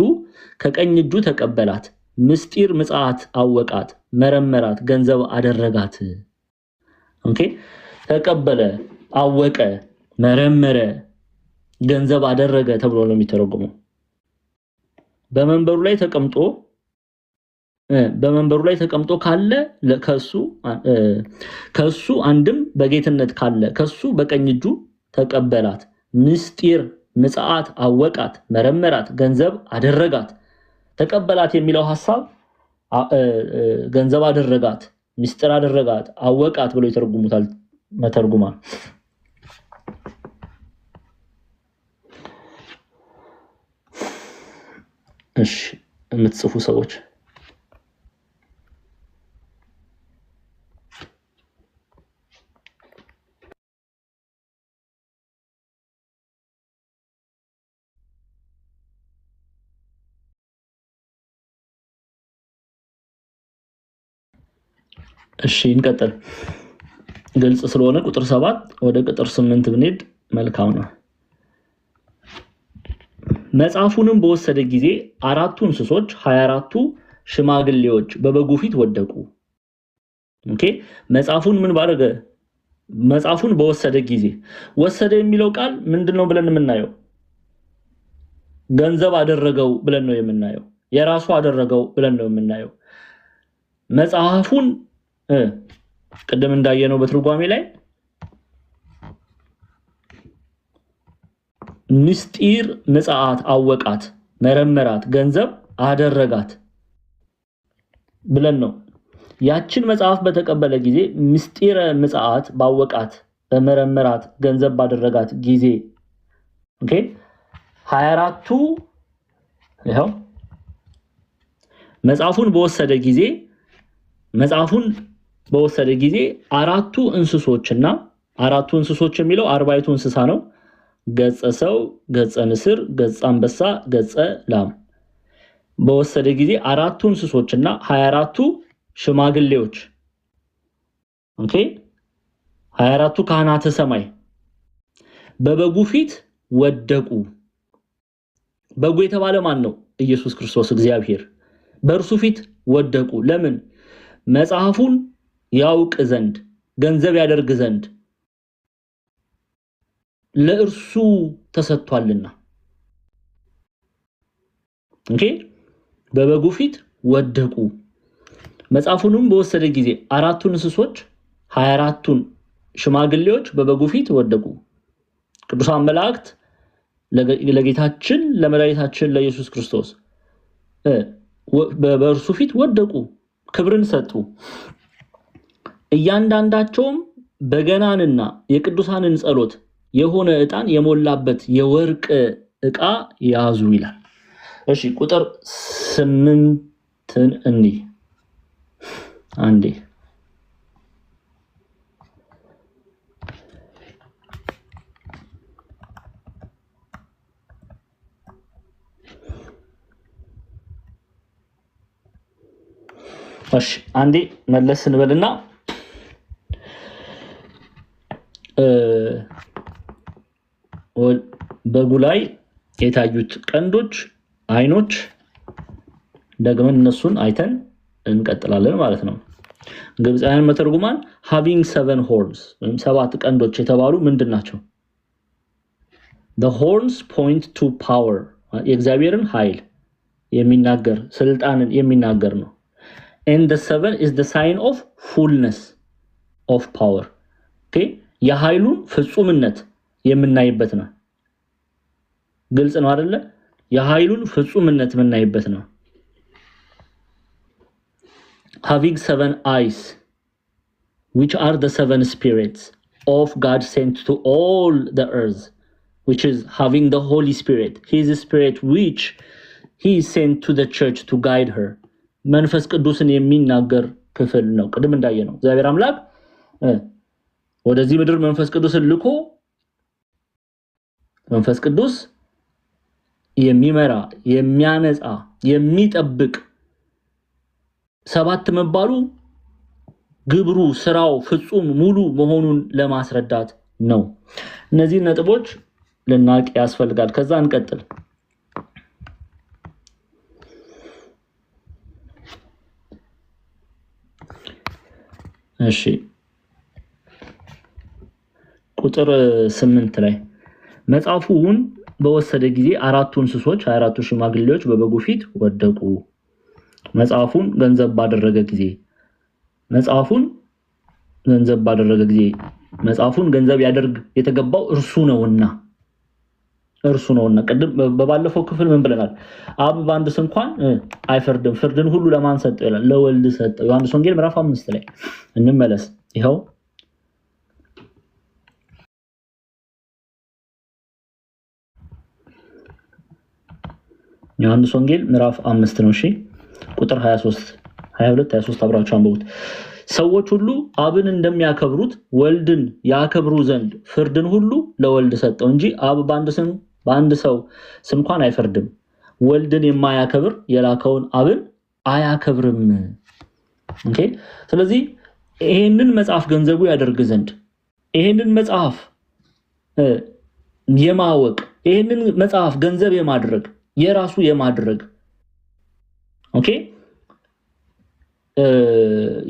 ከቀኝ እጁ ተቀበላት፣ ምስጢር ምጽአት አወቃት፣ መረመራት፣ ገንዘብ አደረጋት። ኦኬ። ተቀበለ፣ አወቀ፣ መረመረ፣ ገንዘብ አደረገ ተብሎ ነው የሚተረጎመው። በመንበሩ ላይ ተቀምጦ ካለ ከሱ አንድም በጌትነት ካለ ከሱ በቀኝ እጁ ተቀበላት፣ ምስጢር ምጽአት አወቃት፣ መረመራት፣ ገንዘብ አደረጋት። ተቀበላት የሚለው ሐሳብ ገንዘብ አደረጋት፣ ምስጢር አደረጋት፣ አወቃት ብለው ይተረጉሙታል መተርጉማን። እሺ የምትጽፉ ሰዎች እሺ እንቀጥል። ግልጽ ስለሆነ ቁጥር 7 ወደ ቁጥር 8 ብንሄድ መልካም ነው። መጽሐፉንም በወሰደ ጊዜ አራቱ እንስሶች 24ቱ ሽማግሌዎች በበጉ ፊት ወደቁ። ኦኬ መጽሐፉን ምን ባደረገ? መጽሐፉን በወሰደ ጊዜ። ወሰደ የሚለው ቃል ምንድነው ብለን የምናየው? ገንዘብ አደረገው ብለን ነው የምናየው። የራሱ አደረገው ብለን ነው የምናየው። መጽሐፉን ቅድም እንዳየነው በትርጓሜ ላይ ምስጢር ምጽአት አወቃት፣ መረመራት፣ ገንዘብ አደረጋት ብለን ነው። ያችን መጽሐፍ በተቀበለ ጊዜ ምስጢረ ምጽአት ባወቃት፣ በመረመራት፣ ገንዘብ ባደረጋት ጊዜ ኦኬ 24ቱ ይሄው መጽሐፉን በወሰደ ጊዜ አራቱ እንስሶችና አራቱ እንስሶች የሚለው አርባይቱ እንስሳ ነው። ገጸ ሰው፣ ገጸ ንስር፣ ገጸ አንበሳ፣ ገጸ ላም በወሰደ ጊዜ አራቱ እንስሶችና 24ቱ ሽማግሌዎች ኦኬ 24ቱ ካህናተ ሰማይ በበጉ ፊት ወደቁ። በጉ የተባለ ማን ነው? ኢየሱስ ክርስቶስ እግዚአብሔር። በእርሱ ፊት ወደቁ። ለምን? መጽሐፉን ያውቅ ዘንድ ገንዘብ ያደርግ ዘንድ ለእርሱ ተሰጥቷልና። ኦኬ በበጉ ፊት ወደቁ። መጽሐፉንም በወሰደ ጊዜ አራቱ እንስሶች 24ቱን ሽማግሌዎች በበጉ ፊት ወደቁ። ቅዱሳን መላእክት ለጌታችን ለመድኃኒታችን ለኢየሱስ ክርስቶስ በእርሱ ፊት ወደቁ፣ ክብርን ሰጡ። እያንዳንዳቸውም በገናንና የቅዱሳንን ጸሎት የሆነ ዕጣን የሞላበት የወርቅ ዕቃ ያዙ ይላል። እሺ ቁጥር 8ን እንይ አንዴ። እሺ አንዴ መለስ እንበልና በጉ ላይ የታዩት ቀንዶች፣ አይኖች ደግመን እነሱን አይተን እንቀጥላለን ማለት ነው። ግብፃውያን መተርጉማን having 7 horns ወይም 7 ቀንዶች የተባሉ ምንድናቸው? the horns point to power የእግዚአብሔርን ኃይል የሚናገር ስልጣንን የሚናገር ነው። and the 7 is the sign of fullness of power okay የኃይሉን ፍጹምነት የምናይበት ነው። ግልጽ ነው አይደለ? የኃይሉን ፍጹምነት የምናይበት ነው። having 7 eyes which are the 7 spirits of God sent to all the earth which is having the Holy Spirit his spirit which he sent to the church to guide her መንፈስ ቅዱስን የሚናገር ክፍል ነው። ቅድም እንዳየነው እግዚአብሔር አምላክ ወደዚህ ምድር መንፈስ ቅዱስን ልኮ መንፈስ ቅዱስ የሚመራ የሚያነጻ የሚጠብቅ 7 መባሉ ግብሩ ስራው ፍጹም ሙሉ መሆኑን ለማስረዳት ነው። እነዚህ ነጥቦች ልናቅ ያስፈልጋል። ከዛ እንቀጥል። እሺ ቁጥር 8 ላይ መጽሐፉን በወሰደ ጊዜ አራቱ እንስሶች 24ቱ ሽማግሌዎች በበጉ ፊት ወደቁ። መጽሐፉን ገንዘብ ባደረገ ጊዜ መጽሐፉን ገንዘብ ያደርግ የተገባው እርሱ ነውና እርሱ ነውና ቅድም በባለፈው ክፍል ምን ብለናል? አብ በአንድ ስም እንኳን አይፈርድም፣ ፍርድን ሁሉ ለማን ሰጠው ይላል? ለወልድ ሰጠው። ዮሐንስ ወንጌል ምዕራፍ 5 ላይ እንመለስ። ይኸው ዮሐንስ ወንጌል ምዕራፍ 5 ነው። እሺ ቁጥር 23 22 23 አብራችሁ አንብቡት። ሰዎች ሁሉ አብን እንደሚያከብሩት ወልድን ያከብሩ ዘንድ ፍርድን ሁሉ ለወልድ ሰጠው እንጂ አብ በአንድ ሰው ስም እንኳን አይፈርድም። ወልድን የማያከብር የላከውን አብን አያከብርም። ኦኬ። ስለዚህ ይሄንን መጽሐፍ ገንዘቡ ያደርግ ዘንድ ይሄንን መጽሐፍ የማወቅ ይሄንን መጽሐፍ ገንዘብ የማድረግ የራሱ የማድረግ ኦኬ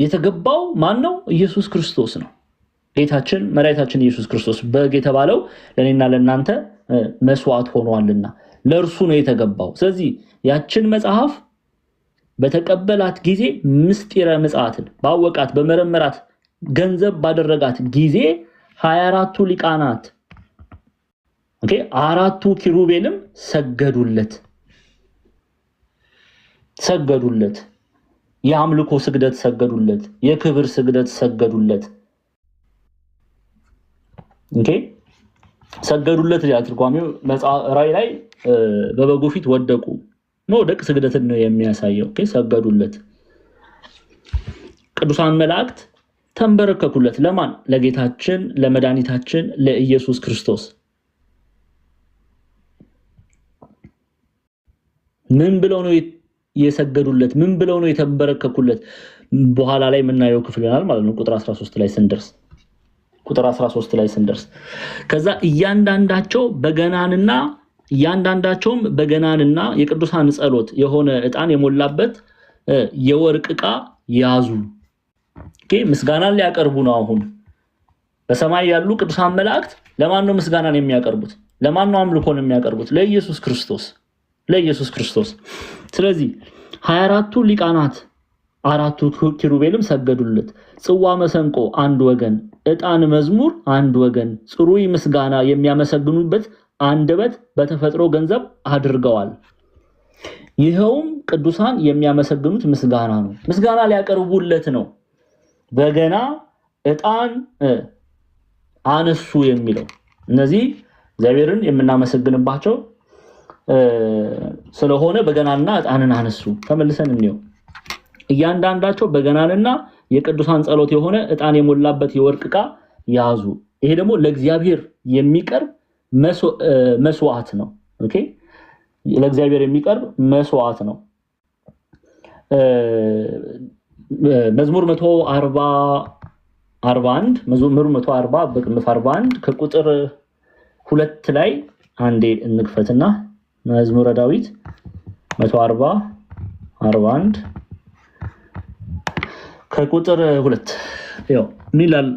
የተገባው ማን ነው? ኢየሱስ ክርስቶስ ነው። ጌታችን መድኃኒታችን ኢየሱስ ክርስቶስ በግ የተባለው ለኔና ለናንተ መስዋዕት ሆኗልና ለእርሱ ነው የተገባው። ስለዚህ ያችን መጽሐፍ በተቀበላት ጊዜ ምስጢረ ምጽአትን ባወቃት በመረመራት ገንዘብ ባደረጋት ጊዜ 24ቱ ሊቃናት ኦኬ አራቱ ኪሩቤልም ሰገዱለት። የአምልኮ ስግደት ሰገዱለት፣ የክብር ስግደት ሰገዱለት። ኦኬ ሰገዱለት ያ ትርጓሜው ራእይ ላይ በበጉ ፊት ወደቁ። መውደቅ ስግደትን ነው የሚያሳየው። ኦኬ ሰገዱለት። ቅዱሳን መላእክት ተንበረከኩለት። ለማን? ለጌታችን ለመድኃኒታችን ለኢየሱስ ክርስቶስ። ምን ብለው ነው የሰገዱለት? ምን ብለው ነው የተንበረከኩለት? በኋላ ላይ የምናየው ክፍል ይሆናል ማለት ነው። ቁጥር 13 ላይ ስንደርስ ከዛ እያንዳንዳቸውም በገናንና የቅዱሳን ጸሎት የሆነ ዕጣን የሞላበት የወርቅ ዕቃ ያዙ። ኦኬ ምስጋናን ሊያቀርቡ ነው። አሁን በሰማይ ያሉ ቅዱሳን መላእክት ለማን ነው ምስጋናን የሚያቀርቡት? ለማን ነው አምልኮን የሚያቀርቡት? ለኢየሱስ ክርስቶስ። ስለዚህ 24ቱ ሊቃናት አራቱ ኪሩቤልም ሰገዱለት። ጽዋ መሰንቆ አንድ ወገን፣ ዕጣን መዝሙር አንድ ወገን፣ ጽሩይ ምስጋና የሚያመሰግኑበት አንደበት በተፈጥሮ ገንዘብ አድርገዋል። ይኸውም ቅዱሳን የሚያመሰግኑት ምስጋና ነው። ምስጋና ሊያቀርቡለት ነው። በገና ዕጣን አነሱ የሚለው እነዚህ እግዚአብሔርን የምናመሰግንባቸው ስለሆነ በገናና ዕጣንን አነሱ። ተመልሰን እንየው። እያንዳንዳቸው በገናንና የቅዱሳን ጸሎት የሆነ ዕጣን የሞላበት የወርቅ ዕቃ ያዙ። ይሄ ደግሞ ለእግዚአብሔር የሚቀርብ መስዋዕት ነው። ኦኬ ለእግዚአብሔር የሚቀርብ መስዋዕት ነው። መዝሙር 141 ከቁጥር 2 ላይ አንዴ እንክፈትና መዝሙረ ዳዊት 141 ከቁጥር 2 ያው ሚላል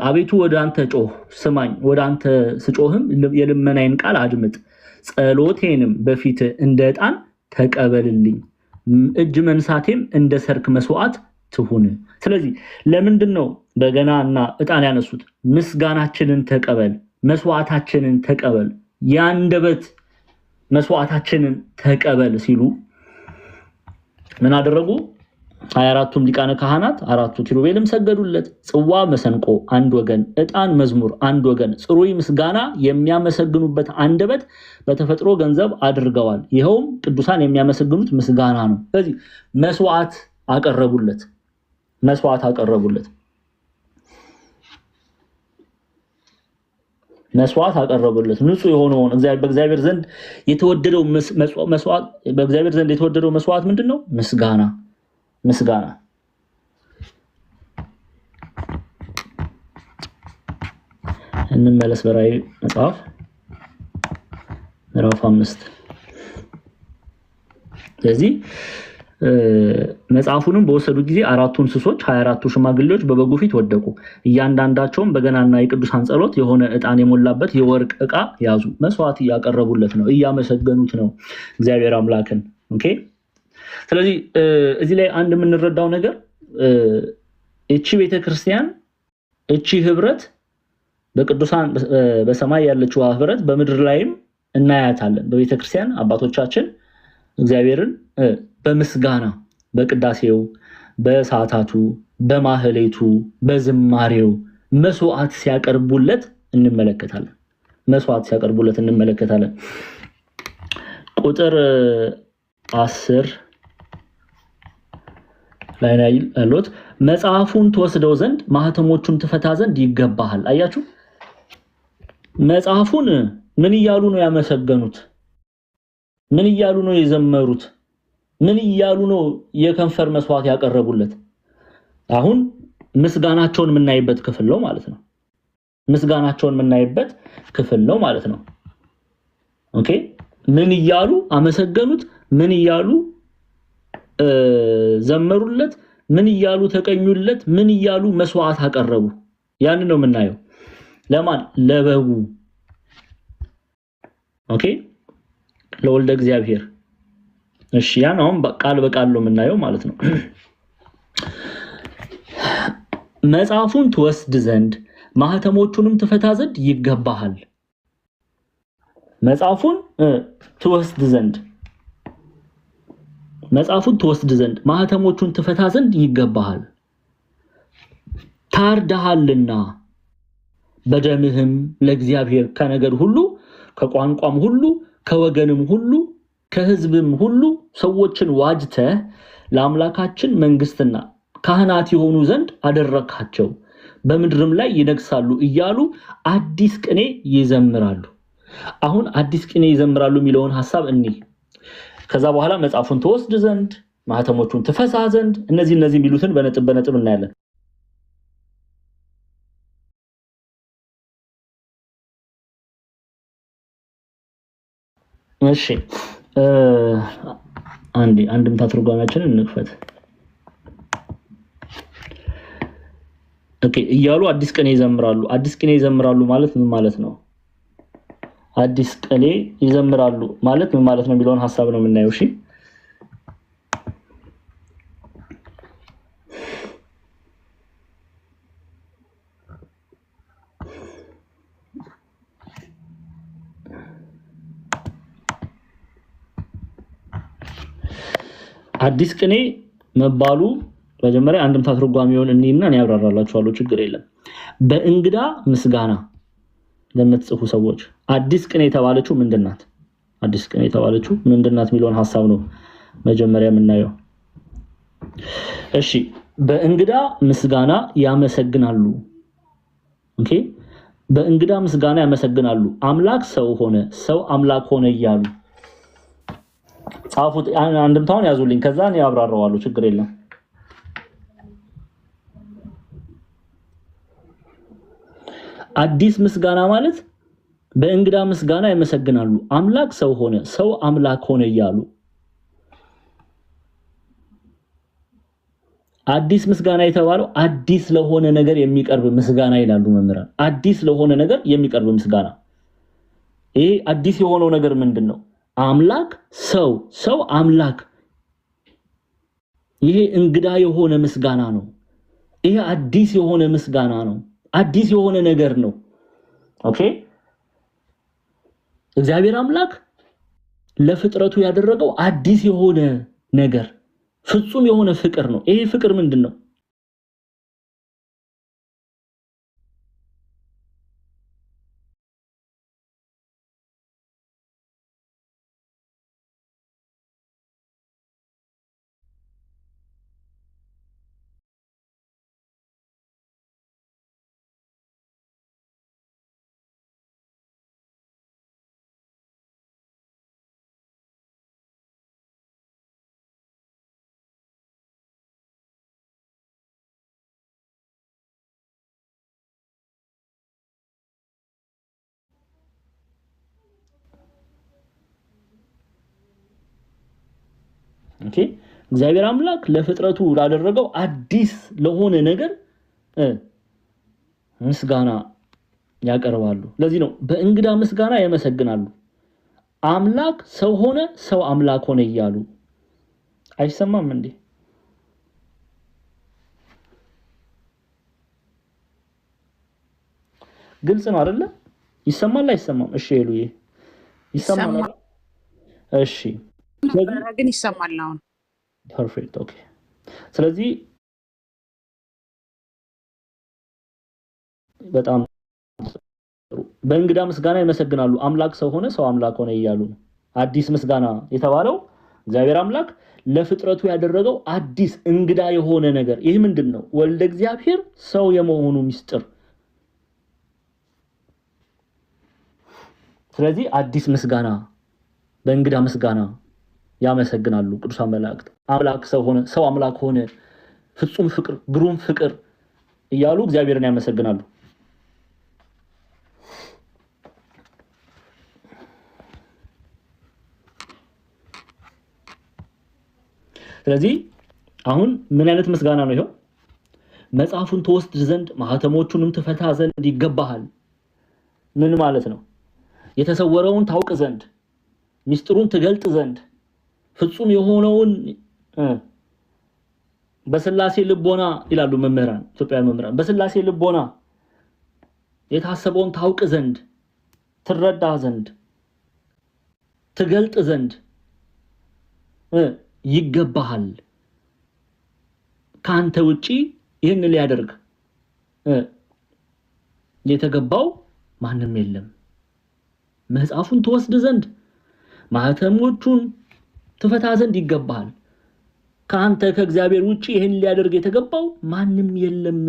አቤቱ ወደ አንተ ጮህ ስማኝ፣ ወደ አንተ ስጮህም የልመናዬን ቃል አድምጥ፣ ጸሎቴንም በፊት እንደ ዕጣን ተቀበልልኝ፣ እጅ መንሳቴም እንደ ሰርክ መስዋዕት ትሁን። ስለዚህ ለምንድን ነው በገናና ዕጣን ያነሱት? ምስጋናችንን ተቀበል፣ መስዋዕታችንን ተቀበል፣ ያንደበት መስዋዕታችንን ተቀበል ሲሉ ምን አደረጉ? 24ቱም ሊቃነ ካህናት አራቱ ኪሩቤልም ሰገዱለት። ጽዋ መሰንቆ አንድ ወገን፣ ዕጣን መዝሙር አንድ ወገን፣ ጽሩይ ምስጋና የሚያመሰግኑበት አንደበት በተፈጥሮ ገንዘብ አድርገዋል። ይኸውም ቅዱሳን የሚያመሰግኑት ምስጋና ነው። ስለዚህ መስዋዕት አቀረቡለት። ንጹህ የሆነውን በእግዚአብሔር ዘንድ የተወደደው መስዋዕት ምንድነው? ምስጋና። እንመለስ። በራእይ መጽሐፍ ምዕራፍ 5 ስለዚህ መጽሐፉንም በወሰዱ ጊዜ አራቱ እንስሶች 24ቱ ሽማግሌዎች በበጉ ፊት ወደቁ። እያንዳንዳቸውም በገናና የቅዱሳን ጸሎት የሆነ ዕጣን የሞላበት የወርቅ ዕቃ ያዙ። መስዋዕት እያቀረቡለት ነው፣ እያመሰገኑት ነው እግዚአብሔር አምላክን። ኦኬ ስለዚህ እዚህ ላይ አንድ የምንረዳው ነገር እቺ ቤተክርስቲያን እቺ ህብረት በቅዱሳን በሰማይ ያለችው ህብረት በምድር ላይም እናያታለን። በቤተክርስቲያን አባቶቻችን እግዚአብሔርን በምስጋና በቅዳሴው፣ በሰዓታቱ፣ በማህሌቱ፣ በዝማሬው መስዋዕት ሲያቀርቡለት እንመለከታለን። ቁጥር 10 ላይ ያሉት መጽሐፉን ትወስደው ዘንድ ማህተሞቹን ትፈታ ዘንድ ይገባሃል። አያችሁ፣ መጽሐፉን ምን እያሉ ነው ያመሰገኑት? ምን እያሉ ነው የዘመሩት? ምን እያሉ ነው የከንፈር መስዋዕት ያቀረቡለት? አሁን ምስጋናቸውን የምናይበት ክፍል ነው ማለት ነው። ኦኬ፣ ምን እያሉ አመሰገኑት? ምን እያሉ ዘመሩለት? ምን እያሉ ተቀኙለት? ምን እያሉ መስዋዕት አቀረቡ? ያን ነው የምናየው። ለማን? ለበጉ። ኦኬ፣ ለወልደ እግዚአብሔር። እሺ፣ ያን አሁን ቃል በቃል ነው የምናየው ማለት ነው። መጽሐፉን ትወስድ ዘንድ ማህተሞቹንም ትፈታ ዘንድ ይገባሃል። መጽሐፉን ትወስድ ዘንድ ማህተሞቹን ትፈታ ዘንድ ይገባሃል። ታርደሃልና በደምህም ለእግዚአብሔር ከነገድ ሁሉ ከቋንቋም ሁሉ ከወገንም ሁሉ ከህዝብም ሁሉ ሰዎችን ዋጅተህ ለአምላካችን መንግስትና ካህናት የሆኑ ዘንድ አደረካቸው፣ በምድርም ላይ ይነግሳሉ እያሉ አዲስ ቅኔ ይዘምራሉ። አሁን አዲስ ቅኔ ይዘምራሉ የሚለውን ሐሳብ ከዛ በኋላ መጽሐፉን ትወስድ ዘንድ ማህተሞቹን ትፈታ ዘንድ እነዚህ የሚሉትን በነጥብ እናያለን። እሺ፣ አንድምታ ትርጓሜያችንን እንክፈት። ኦኬ፣ እያሉ አዲስ ቅኔ ይዘምራሉ ማለት ምን ማለት ነው? አዲስ ቅኔ ይዘምራሉ ማለት ምን ማለት ነው የሚለውን ሐሳብ ነው የምናየው። እሺ፣ አዲስ ቅኔ መባሉ መጀመሪያ አንድምታ ትርጓሜውን እንይና ያብራራላችኋለሁ፣ ችግር የለም። በእንግዳ ምስጋና ለምትጽፉ ሰዎች አዲስ ቅኔ የተባለችው ምንድናት? የሚለውን ሐሳብ ነው መጀመሪያ የምናየው። እሺ፣ በእንግዳ ምስጋና ያመሰግናሉ። ኦኬ፣ በእንግዳ ምስጋና ያመሰግናሉ። አምላክ ሰው ሆነ፣ ሰው አምላክ ሆነ እያሉ ጻፉት። አንድምታውን ያዙልኝ፣ ከዛ እኔ አብራራዋለሁ፣ ችግር የለም። አዲስ ምስጋና ማለት በእንግዳ ምስጋና ያመሰግናሉ። አምላክ ሰው ሆነ፣ ሰው አምላክ ሆነ እያሉ አዲስ ምስጋና የተባለው አዲስ ለሆነ ነገር የሚቀርብ ምስጋና ይላሉ መምህራን። አዲስ ለሆነ ነገር የሚቀርብ ምስጋና። ይሄ አዲስ የሆነው ነገር ምንድነው? አምላክ ሰው አምላክ። ይሄ እንግዳ የሆነ ምስጋና ነው። ይሄ አዲስ የሆነ ምስጋና ነው። አዲስ የሆነ ነገር ነው። ኦኬ፣ እግዚአብሔር አምላክ ለፍጥረቱ ያደረገው አዲስ የሆነ ነገር ፍጹም የሆነ ፍቅር ነው። ይሄ ፍቅር ምንድነው? ኦኬ፣ እግዚአብሔር አምላክ ለፍጥረቱ ላደረገው አዲስ ለሆነ ነገር ምስጋና ያቀርባሉ። ለዚህ ነው በእንግዳ ምስጋና ያመሰግናሉ። አምላክ ሰው ሆነ፣ ሰው አምላክ ሆነ እያሉ አይሰማም እንዴ? ግልጽ ነው አይደለ? ይሰማል አይሰማም? እሺ ሄሉዬ ይሰማል አይደል? እሺ ግን ይሰማል አሁን። ፐርፌክት ኦኬ። ስለዚህ በጣም በእንግዳ ምስጋና ይመሰግናሉ። አምላክ ሰው ሆነ፣ ሰው አምላክ ሆነ እያሉ ነው። አዲስ ምስጋና የተባለው እግዚአብሔር አምላክ ለፍጥረቱ ያደረገው አዲስ እንግዳ የሆነ ነገር ይህ ምንድን ነው? ወልደ እግዚአብሔር ሰው የመሆኑ ምስጢር። ስለዚህ አዲስ ምስጋና በእንግዳ ምስጋና ያመሰግናሉ ቅዱሳን መላእክት። አምላክ ሰው ሆነ፣ ሰው አምላክ ሆነ፣ ፍጹም ፍቅር፣ ግሩም ፍቅር እያሉ እግዚአብሔርን ያመሰግናሉ። ስለዚህ አሁን ምን አይነት ምስጋና ነው ይሄው? መጽሐፉን ተወስድ ዘንድ ማህተሞቹንም ትፈታ ዘንድ ይገባሃል። ምን ማለት ነው? የተሰወረውን ታውቅ ዘንድ፣ ሚስጥሩን ትገልጥ ዘንድ፣ ፍጹም የሆነውን በስላሴ ልቦና ይላሉ መምህራን፣ ኢትዮጵያውያን መምህራን፣ በስላሴ ልቦና የታሰበውን ታውቅ ዘንድ፣ ትረዳ ዘንድ፣ ትገልጥ ዘንድ ይገባሃል። ካንተ ውጪ ይህን ሊያደርግ የተገባው ማንም የለም። መጽሐፉን ትወስድ ዘንድ ማህተሞቹን ትፈታ ዘንድ ይገባሃል። ካንተ ከእግዚአብሔር ውጪ ይህን ሊያደርግ የተገባው ማንም የለም።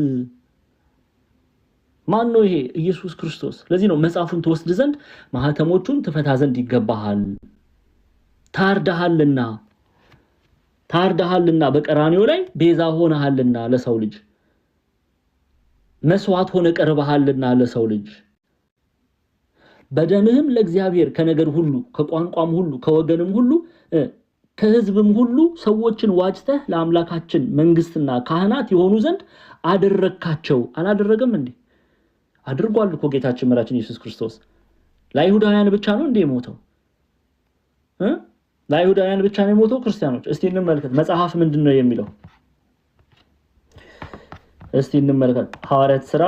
ማን ነው ይሄ? ኢየሱስ ክርስቶስ። ለዚህ ነው መጽሐፉን ትወስድ ዘንድ ማህተሞቹን ትፈታ ዘንድ ይገባሃል። ታርዳሃልና በቀራንዮ ላይ ቤዛ ሆነሃልና ለሰው ልጅ መስዋዕት ሆነ ቀርበሃልና ለሰው ልጅ በደምህም ለእግዚአብሔር ከነገር ሁሉ ከቋንቋም ሁሉ ከወገንም ሁሉ ከህዝብም ሁሉ ሰዎችን ዋጅተህ ለአምላካችን መንግስትና ካህናት የሆኑ ዘንድ አደረካቸው። አላደረገም እንዴ? አድርጓል እኮ ጌታችን መድኃኒታችን ኢየሱስ ክርስቶስ። ለአይሁዳውያን ብቻ ነው እንዴ የሞተው? ለአይሁዳውያን ብቻ ነው የሞተው? ክርስቲያኖች እስቲ እንመልከት። መጽሐፍ ምንድነው የሚለው? እስቲ እንመልከት። ሐዋርያት ሥራ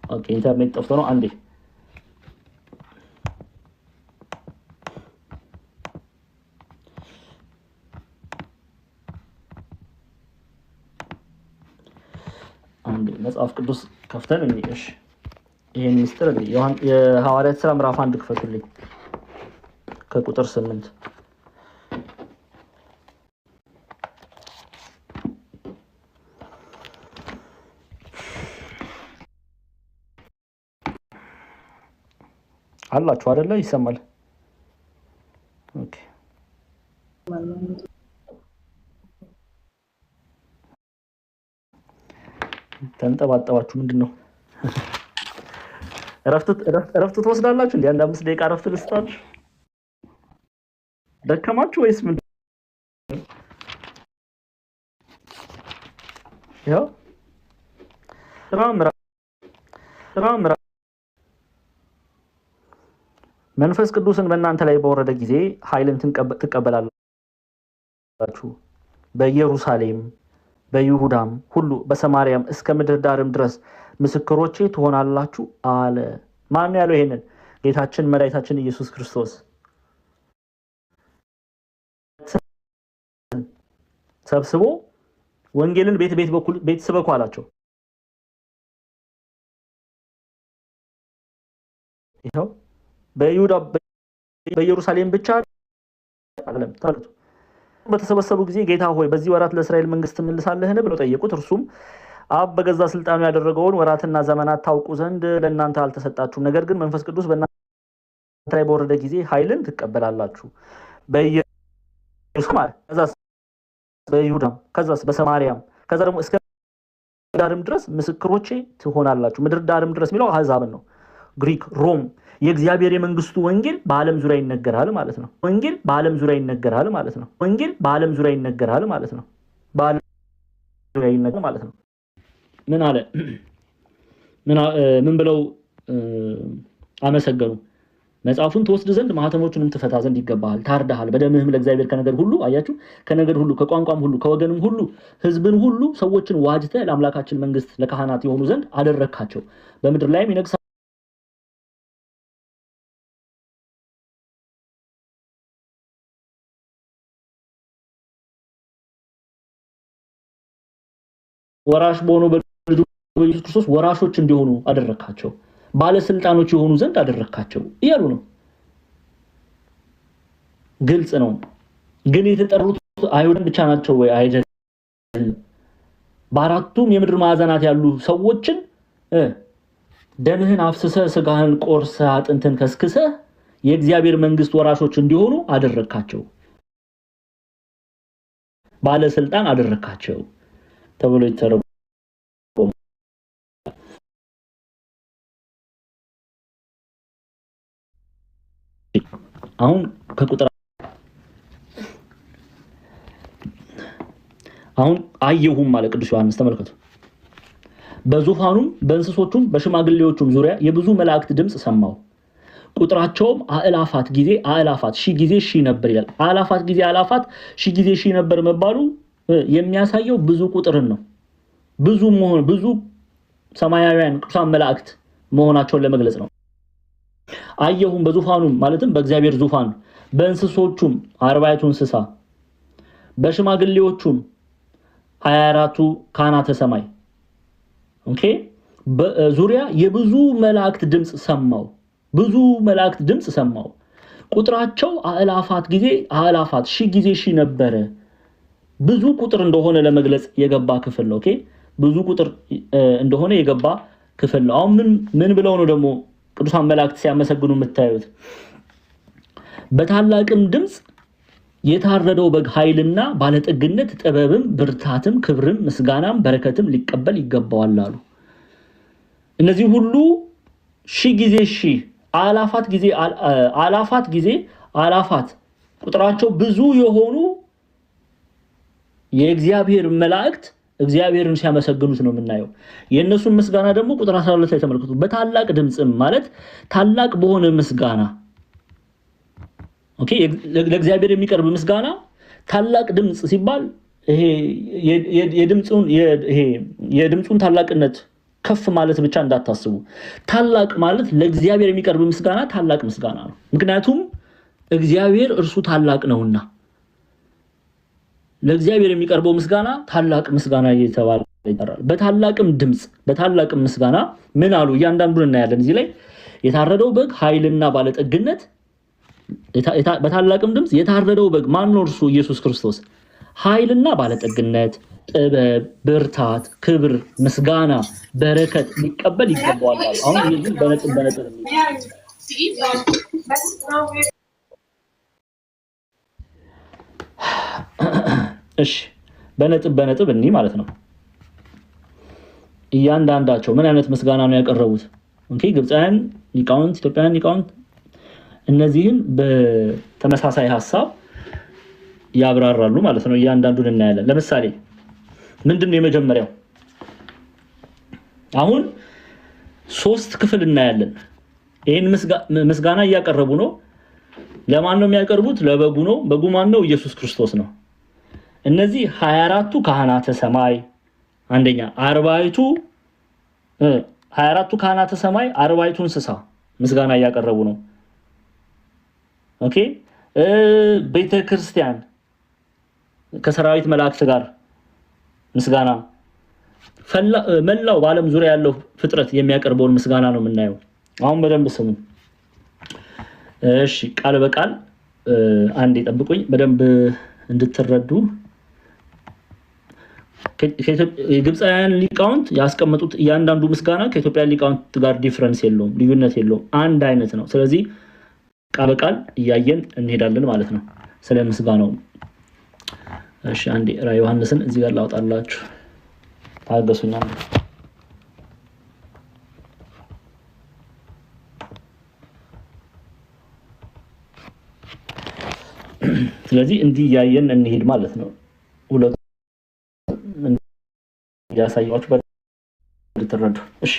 ኦኬ ኢንተርኔት ጠፍቶ ነው አንዴ። መጽሐፍ ቅዱስ ከፍተን እንይሽ ይሄን ምስጢር እንዴ የሐዋርያት ሥራ ምዕራፍ 1 ክፈቱልኝ ከቁጥር 8 አላችሁ አይደለ? ይሰማል? ኦኬ ተንጠባጠባችሁ ምንድነው? እረፍት ትወስዳላችሁ እንዴ? አንድ 5 ደቂቃ እረፍት ልስጣችሁ። ደከማችሁ ወይስ ምን? ያው ራም መንፈስ ቅዱስን በእናንተ ላይ በወረደ ጊዜ ኃይልን ትቀበላላችሁ። በኢየሩሳሌም በይሁዳም ሁሉ በሰማርያም እስከ ምድር ዳርም ድረስ ምስክሮቼ ትሆናላችሁ አለ። ማን ነው ያለው ይሄንን? ጌታችን መድኃኒታችን ኢየሱስ ክርስቶስ። ሰብስቦ ወንጌልን ቤት ስበኩ አላቸው። ይሄው በይሁዳ በኢየሩሳሌም ብቻ አይደለም ታሉት። በተሰበሰቡ ጊዜ ጌታ ሆይ በዚህ ወራት ለእስራኤል መንግስት ትመልሳለህን ብለው ጠየቁት። እርሱም አብ በገዛ ስልጣኑ ያደረገውን ወራትና ዘመናት ታውቁ ዘንድ ለእናንተ አልተሰጣችሁም። ነገር ግን መንፈስ ቅዱስ በእናንተ ላይ በወረደ ጊዜ ኃይልን ትቀበላላችሁ። በይሁዳም ከዛስ በሰማርያም ከዛ ደግሞ እስከ ዳርም ድረስ ምስክሮቼ ትሆናላችሁ። ምድር ዳርም ድረስ የሚለው አሕዛብን ነው። ግሪክ፣ ሮም። የእግዚአብሔር የመንግስቱ ወንጌል በዓለም ዙሪያ ይነገራል ማለት ነው። ወንጌል በዓለም ዙሪያ ይነገራል ማለት ነው። ወንጌል በዓለም ዙሪያ ይነገራል ማለት ነው። በዓለም ዙሪያ ይነገራል ማለት ነው። ምን አለ? ምን ብለው አመሰገኑ? መጽሐፉን ትወስድ ዘንድ ማህተሞቹንም ትፈታ ዘንድ ይገባሃል። ታርደሃል በደምህም ለእግዚአብሔር ከነገር ሁሉ አያችሁ፣ ከነገር ሁሉ ከቋንቋም ሁሉ ከወገንም ሁሉ ህዝብን ሁሉ ሰዎችን ዋጅተህ ለአምላካችን መንግስት ለካህናት የሆኑ ዘንድ አደረግካቸው። በምድር ላይም ይነግሣሉ። ወራሽ በሆነው በልጁ በኢየሱስ ክርስቶስ ወራሾች እንዲሆኑ አደረግካቸው፣ ባለስልጣኖች የሆኑ ዘንድ አደረግካቸው እያሉ ነው። ግልጽ ነው። ግን የተጠሩት አይሁድ ብቻ ናቸው ወይ? አይደለም። በአራቱም የምድር ማዕዘናት ያሉ ሰዎችን ደምህን አፍስሰህ ስጋህን ቆርሰህ አጥንትን ከስክሰህ የእግዚአብሔር መንግስት ወራሾች እንዲሆኑ አደረግካቸው፣ ባለስልጣን አደረግካቸው ተብሎ ይተረጎማል። አሁን ከቁጥር አሁን አየሁም ማለት ቅዱስ ዮሐንስ ተመልከቱ። በዙፋኑም በእንስሶቹም በሽማግሌዎቹም ዙሪያ የብዙ መላእክት ድምጽ ሰማሁ። ቁጥራቸውም አእላፋት ጊዜ አእላፋት ሺህ ጊዜ ሺህ ነበር ይላል። አእላፋት ጊዜ አእላፋት ሺህ ጊዜ ሺህ ነበር መባሉ የሚያሳየው ብዙ ቁጥርን ነው። ብዙ ሰማያውያን ቅዱሳን መላእክት መሆናቸውን ለመግለጽ ነው። አየሁም በዙፋኑም ማለትም በእግዚአብሔር ዙፋን በእንስሶቹም 40ቱ እንስሳ በሽማግሌዎቹም 24ቱ ካህናተ ሰማይ ዙሪያ የብዙ መላእክት ድምጽ ሰማው። ብዙ መላእክት ድምጽ ሰማው። ቁጥራቸው አእላፋት ጊዜ አእላፋት ሺህ ጊዜ ሺህ ነበረ። ብዙ ቁጥር እንደሆነ ለመግለጽ የገባ ክፍል ነው። ብዙ ቁጥር እንደሆነ የገባ ክፍል ነው። አሁን ምን ብለው ነው ደግሞ ቅዱሳን መላእክት ሲያመሰግኑ የምታዩት? በታላቅም ድምጽ የታረደው በግ ኃይልና ባለጠግነት ጥበብም ብርታትም ክብርም ምስጋናም በረከትም ሊቀበል ይገባዋል አሉ። እነዚህ ሁሉ ሺህ ጊዜ ሺህ አላፋት ጊዜ አላፋት ቁጥራቸው ብዙ የሆኑ የእግዚአብሔር መላእክት እግዚአብሔርን ሲያመሰግኑት ነው የምናየው። የእነሱን ምስጋና ደግሞ ቁጥር 12 ላይ ተመልከቱ። በታላቅ ድምጽም ማለት ታላቅ በሆነ ምስጋና ለእግዚአብሔር የሚቀርብ ምስጋና ታላቅ ድምጽ ሲባል ይሄ የድምጹን ታላቅነት ከፍ ማለት ብቻ እንዳታስቡ። ታላቅ ማለት ለእግዚአብሔር የሚቀርብ ምስጋና ታላቅ ምስጋና ነው። ምክንያቱም እግዚአብሔር እርሱ ታላቅ ነውና ለእግዚአብሔር የሚቀርበው ምስጋና ታላቅ ምስጋና እየተባለ ይጠራል። በታላቅም ድምጽ በታላቅም ምስጋና ምን አሉ? እያንዳንዱን እናያለን እዚህ ላይ። የታረደው በግ ኃይልና ባለጠግነት፣ በታላቅም ድምጽ የታረደው በግ ማን ነው? እርሱ ኢየሱስ ክርስቶስ። ኃይልና ባለጠግነት፣ ጥበብ፣ ብርታት፣ ክብር፣ ምስጋና፣ በረከት ሊቀበል ይገባዋል። አሁን ይሄን በነጥብ እሺ በነጥብ እንይ ማለት ነው። እያንዳንዳቸው ምን አይነት ምስጋና ነው ያቀረቡት? ግብፃውያን ሊቃውንት፣ ኢትዮጵያውያን ሊቃውንት እነዚህን በተመሳሳይ ሐሳብ ያብራራሉ ማለት ነው። እያንዳንዱን እናያለን። ለምሳሌ ምንድነው የመጀመሪያው? አሁን 3 ክፍል እናያለን። ይሄን ምስጋና እያቀረቡ ነው። ለማን ነው የሚያቀርቡት? ለበጉ ነው። በጉ ማን ነው? ኢየሱስ ክርስቶስ ነው። እነዚህ 24ቱ ካህናተ ሰማይ አንደኛ 24ቱ ካህናተ ሰማይ 40ቱ እንስሳ ምስጋና እያቀረቡ ነው። ቤተክርስቲያን ከሰራዊት መላእክት ጋር ምስጋና መላው በዓለም ዙሪያ ያለው ፍጥረት የሚያቀርበውን ምስጋና ነው የምናየው። አሁን በደንብ ስሙ። እሺ ቃል በቃል አንዴ ጠብቁኝ በደንብ እንድትረዱ። የግብፃውያን ሊቃውንት ያስቀመጡት እያንዳንዱ ምስጋና ከኢትዮጵያ ሊቃውንት ጋር ዲፈረንስ የለውም፣ ልዩነት የለውም፣ አንድ አይነት ነው። ስለዚህ ቃል በቃል እያየን እንሄዳለን ማለት ነው ስለ ምስጋናው። እሺ አንዴ ራዕየ ዮሐንስን እዚህ ጋር ላውጣላችሁ፣ ታገሱኛ። ስለዚህ እንዲህ እያየን እንሄድ ማለት ነው። ሁለቱ ያሳያችሁ በትረዱ። እሺ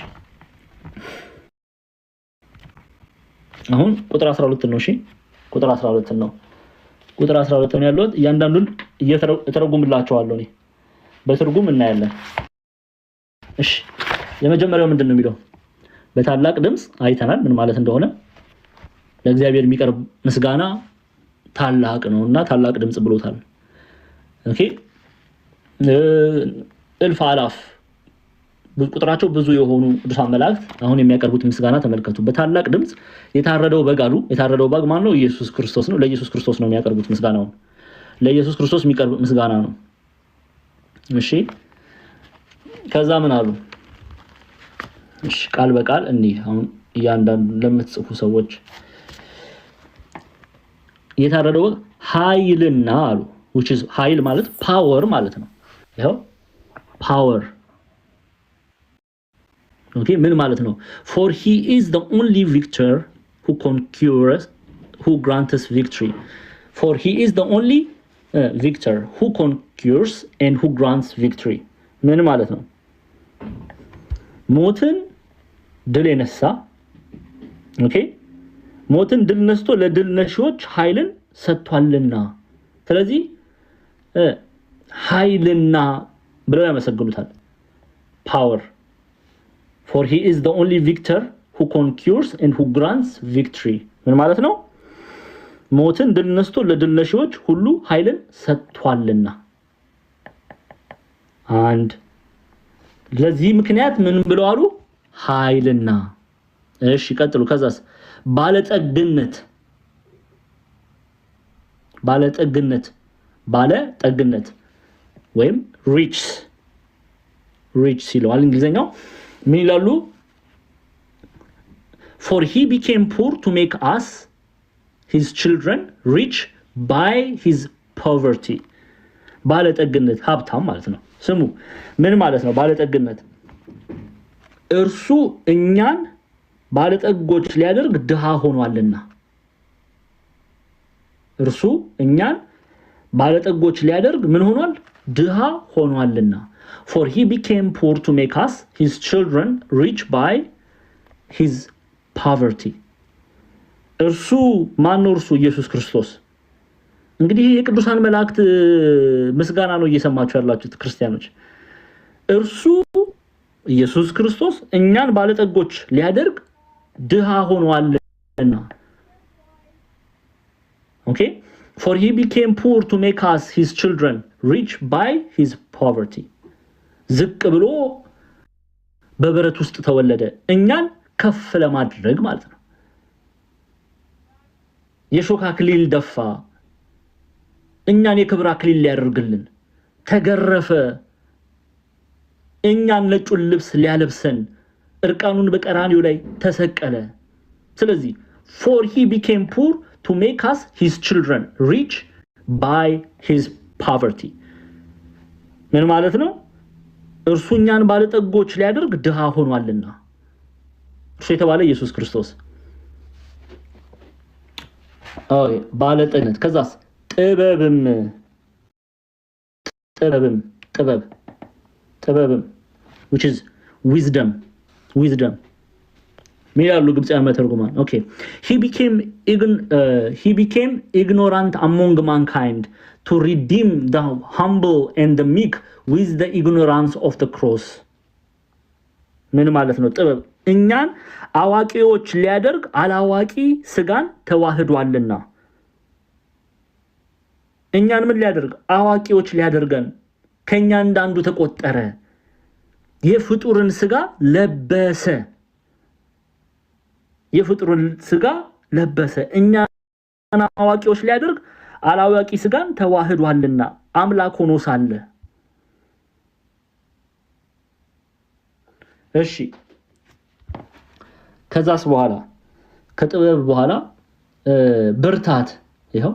አሁን ቁጥር 12 ነው። እሺ ቁጥር 12 ነው። ቁጥር 12 ነው ያለው። እያንዳንዱን እተረጉምላችኋለሁ እኔ በትርጉም እናያለን። እሺ የመጀመሪያው ምንድነው የሚለው? በታላቅ ድምጽ አይተናል ምን ማለት እንደሆነ። ለእግዚአብሔር የሚቀርብ ምስጋና ታላቅ ነውና ታላቅ ድምጽ ብሎታል። ኦኬ እልፍ አላፍ ቁጥራቸው ብዙ የሆኑ ቅዱሳን መላእክት አሁን የሚያቀርቡት ምስጋና ተመልከቱ። በታላቅ ድምጽ የታረደው በግ አሉ። የታረደው በግ ማን ነው? ኢየሱስ ክርስቶስ ነው። ለኢየሱስ ክርስቶስ ነው የሚያቀርቡት ምስጋናውን። ለኢየሱስ ክርስቶስ የሚቀርብ ምስጋና ነው። እሺ ከዛ ምን አሉ? እሺ ቃል በቃል እንዲህ አሁን እያንዳንዱ ለምትጽፉ ሰዎች የታረደው በግ ኃይልና አሉ which is ኃይል ማለት ፓወር ማለት ነው። ይሄው ፓወር ኦኬ ምን ማለት ነው? for he is the only victor who conquers who grants us victory. For he is the only victor who conquers and who grants victory. ምን ማለት ነው? ሞትን ድል የነሳ ኦኬ ሞትን ድል ነስቶ ለድል ነሺዎች ኃይልን ሰጥቷልና። ስለዚህ ኃይልና ብለው ያመሰግኑታል። ፓወር for he is the only victor who conquers and who grants victory. ምን ማለት ነው? ሞትን ድል ነስቶ ለድል ነሺዎች ሁሉ ኃይልን ሰጥቷልና። አንድ ለዚህ ምክንያት ምን ብለው አሉ? ኃይልና። እሺ ቀጥሉ። ከዛስ ባለጠግነት ባለጠግነት ወይም ሪች ሲለዋል እንግሊዘኛው ምን ይላሉ? for he became poor to make us his children rich by his poverty. ባለጠግነት ሀብታም ማለት ነው። ስሙ ምን ማለት ነው? ባለጠግነት እርሱ እኛን ባለጠጎች ሊያደርግ ድሃ ሆኗልና። እርሱ እኛን ባለጠጎች ሊያደርግ ምን ሆኗል? ድሃ ሆኗልና። for he became poor to make us his children rich by his poverty. እርሱ ማን ነው? እርሱ ኢየሱስ ክርስቶስ። እንግዲህ የቅዱሳን መላእክት ምስጋና ነው እየሰማችሁ ያላችሁት ክርስቲያኖች። እርሱ ኢየሱስ ክርስቶስ እኛን ባለጠጎች ሊያደርግ ድሃ ሆኗልና። ኦኬ for he became poor to make us his children rich by his poverty. ዝቅ ብሎ በበረት ውስጥ ተወለደ እኛን ከፍ ለማድረግ ማለት ነው። የሾህ አክሊል ደፋ እኛን የክብር አክሊል ሊያደርግልን ተገረፈ እኛን ነጩን ልብስ ሊያለብሰን እርቃኑን በቀራንዮ ላይ ተሰቀለ። ስለዚህ for he became poor to make us his children rich by his poverty. ምን ማለት ነው? እርሱ እኛን ባለጠጎች ሊያደርግ ድሃ ሆኗልና። እርሱ የተባለ ኢየሱስ ክርስቶስ ባለጠግነት። ከዛስ ጥበብም which is wisdom ሚላሉ ግብጻውያን መተርጉማን። ኦኬ he became ignorant among mankind to redeem the humble and the meek with the ignorance of the cross. ምን ማለት ነው? ጥበብ እኛን አዋቂዎች ሊያደርግ አላዋቂ ስጋን ተዋህዷልና። እኛን ምን ሊያደርግ? አዋቂዎች ሊያደርገን ከኛ እንዳንዱ ተቆጠረ። የፍጡርን ስጋ ለበሰ። እኛን አዋቂዎች ሊያደርግ አላዋቂ ስጋን ተዋህዷልና አምላክ ሆኖ ሳለ። እሺ ከዛስ በኋላ ከጥበብ በኋላ ብርታት። ይሄው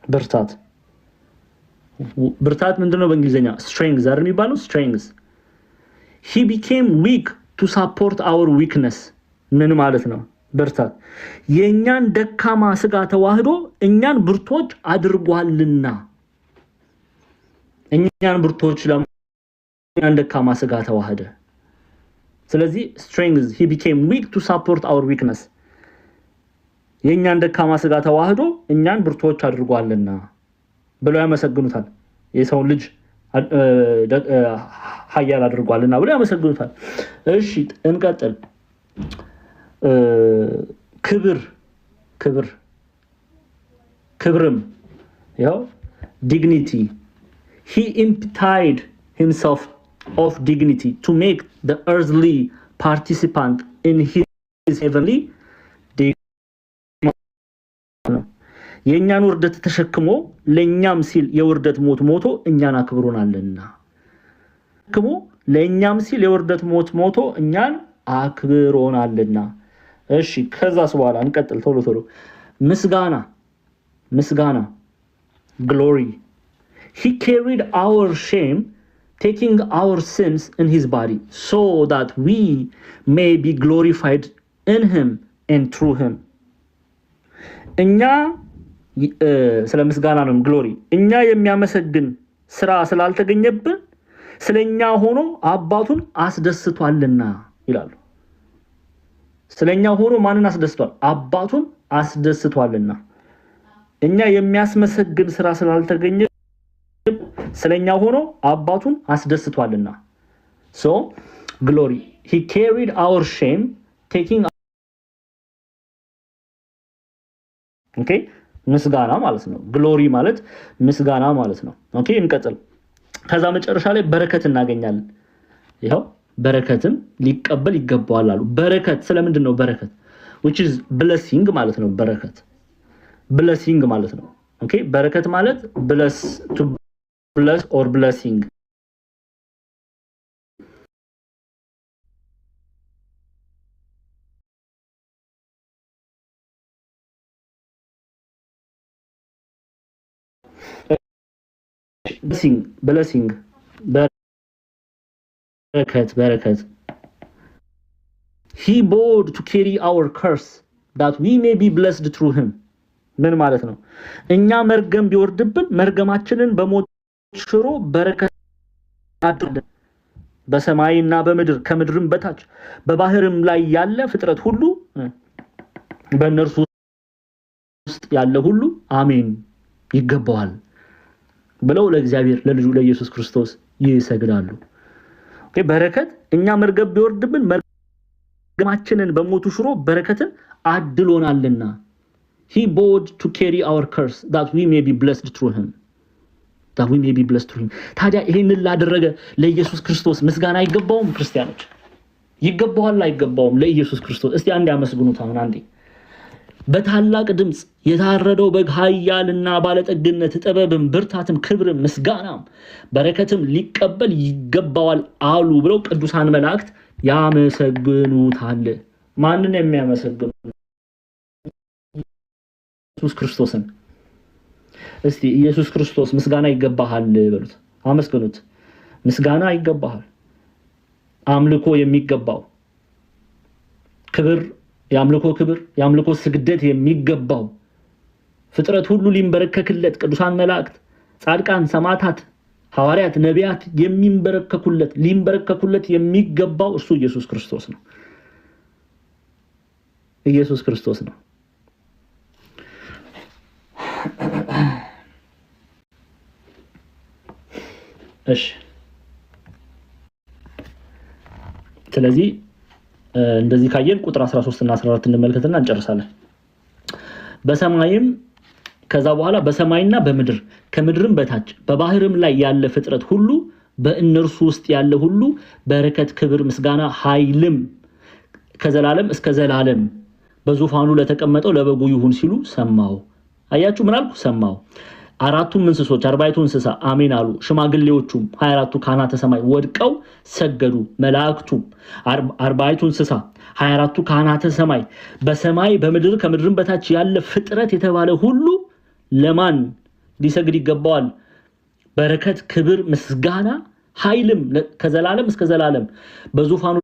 ብርታት ምንድነው? በእንግሊዘኛ strength አይደል የሚባለው? strength. he became weak to support our weakness. ምን ማለት ነው? ብርታት የኛን ደካማ ስጋ ተዋህዶ እኛን ብርቶች አድርጓልና። እኛን ብርቶች ለእኛን ደካማ ስጋ ተዋህደ። ስለዚህ strength he became weak to support our weakness. የእኛን ደካማ ስጋ ተዋህዶ እኛን ብርቶች አድርጓልና ብለው ያመሰግኑታል። የሰውን ልጅ ኃያል አድርጓልና ብለው ያመሰግኑታል። እሺ እንቀጥል። ክብርም ያው dignity, he emptied himself of dignity to make the earthly participant in his heavenly የእኛን ውርደት ተሸክሞ ለእኛም ሲል የውርደት ሞት ሞቶ እኛን አክብሮናልና ለእኛም ሲል የውርደት ሞት ሞቶ እኛን አክብሮናልና። እሺ ከዛስ በኋላ እንቀጥል ቶሎ ምስጋና glory, he carried our shame, taking our sins in his body, so that we may be glorified in him and through him. እኛ ስለ ምስጋና ነው ግሎሪ። እኛ የሚያመሰግን ስራ ስላልተገኘብን ስለኛ ሆኖ አባቱን አስደስቷልና ይላሉ። ስለኛ ሆኖ ማንን አስደስቷል? አባቱን አስደስቷልና። እኛ የሚያስመሰግን ስራ ስላልተገኘ ስለኛ ሆኖ አባቱን አስደስቷልና። so glory, he carried our shame, taking okay ምስጋና ማለት ነው። ግሎሪ ማለት ምስጋና ማለት ነው። ኦኬ እንቀጥል። ከዛ መጨረሻ ላይ በረከት እናገኛለን። ይሄው በረከትን ሊቀበል ይገባዋል አሉ። በረከት ስለምንድን ነው? በረከት which is blessing ማለት ነው። በረከት blessing ማለት ነው። ኦኬ በረከት ማለት bless, to bless or blessing። blessing በረከት he bowed to carry our curse that we may be blessed through him። ምን ማለት ነው? እኛ መርገም ቢወርድብን መርገማችንን በሞት ሽሮ በረከት አድርገን በሰማይና በምድር ከምድርም በታች በባህርም ላይ ያለ ፍጥረት ሁሉ በእነርሱ ውስጥ ያለ ሁሉ አሜን ይገባዋል ብለው ለእግዚአብሔር ለልጁ ለኢየሱስ ክርስቶስ ይሰግዳሉ። ኦኬ በረከት እኛ መርገም ቢወርድብን መርገማችንን በሞቱ ሽሮ በረከትን አድሎናልና he bowed to carry our curse that we may be blessed through him, that we may be blessed through him። ታዲያ ይሄንን ላደረገ ለኢየሱስ ክርስቶስ ምስጋና አይገባውም? ክርስቲያኖች ይገባዋል አይገባውም? ለኢየሱስ ክርስቶስ እስቲ አንዴ አመስግኑት። አሁን አንዴ በታላቅ ድምጽ የታረደው በግ ኃያልና ባለጠግነት ጥበብም ብርታትም ክብርም ምስጋናም በረከትም ሊቀበል ይገባዋል አሉ ብለው ቅዱሳን መላእክት ያመሰግኑታል። ማንን የሚያመሰግኑ? ኢየሱስ ክርስቶስን። እስቲ ኢየሱስ ክርስቶስ ምስጋና ይገባሃል በሉት፣ አመስግኑት። ምስጋና ይገባሃል፣ አምልኮ የሚገባው ክብር፣ የአምልኮ ስግደት የሚገባው ፍጥረት ሁሉ ሊንበረከክለት፣ ቅዱሳን መላእክት፣ ጻድቃን፣ ሰማዕታት፣ ሐዋርያት፣ ነቢያት ሊንበረከኩለት የሚገባው እርሱ ኢየሱስ ክርስቶስ ነው። ኢየሱስ ክርስቶስ ነው። እሺ ስለዚህ እንደዚህ ካየን ቁጥር 13 እና 14 እንመልከትና እንጨርሳለን። በሰማይም ከዛ በኋላ በሰማይና በምድር ከምድርም በታች በባህርም ላይ ያለ ፍጥረት ሁሉ በእነርሱ ውስጥ ያለ ሁሉ በረከት፣ ክብር፣ ምስጋና፣ ኃይልም ከዘላለም እስከ ዘላለም በዙፋኑ ለተቀመጠው ለበጉ ይሁን ሲሉ ሰማው። አያችሁ ምን አልኩ? ሰማው። አራቱም እንስሶች 40ቱ እንስሳ አሜን አሉ። ሽማግሌዎቹም 24ቱ ካህናተ ሰማይ ወድቀው ሰገዱ። መላእክቱም 40ቱ እንስሳ 24ቱ ካህናተ ሰማይ በሰማይ በምድር ከምድርም በታች ያለ ፍጥረት የተባለ ሁሉ ለማን ሊሰግድ ይገባዋል? በረከት፣ ክብር፣ ምስጋና፣ ኃይልም ከዘላለም እስከ ዘላለም በዙፋኑ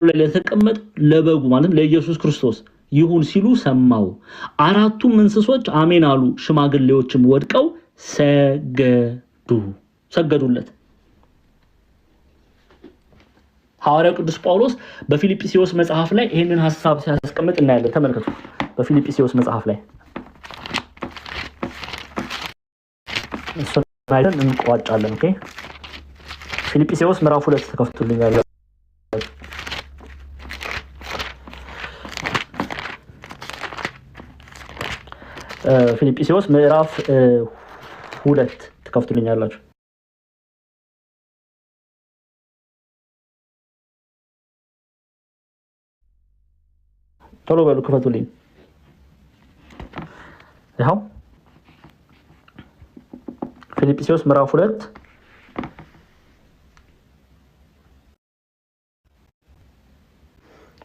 ላይ ለተቀመጠ ለበጉ ማለት ለኢየሱስ ክርስቶስ ይሁን ሲሉ ሰማው። አራቱም እንስሶች አሜን አሉ። ሽማግሌዎችም ወድቀው ሰገዱለት። ሐዋርያው ቅዱስ ጳውሎስ በፊልጵስዩስ መጽሐፍ ላይ ይሄንን ሐሳብ ሲያስቀምጥ እናያለን። ተመልከቱ። በፊልጵስዩስ መጽሐፍ ላይ እሱን አይተን እንቋጫለን። ኦኬ ፊልጵስዩስ ምዕራፍ 2 ተከፍቱልኛል። ፊልጵስዩስ ምዕራፍ 2 ተከፍቱልኛላችሁ። ቶሎ በሉ ክፈቱልኝ። ይኸው ፊልጵስዩስ ምዕራፍ 2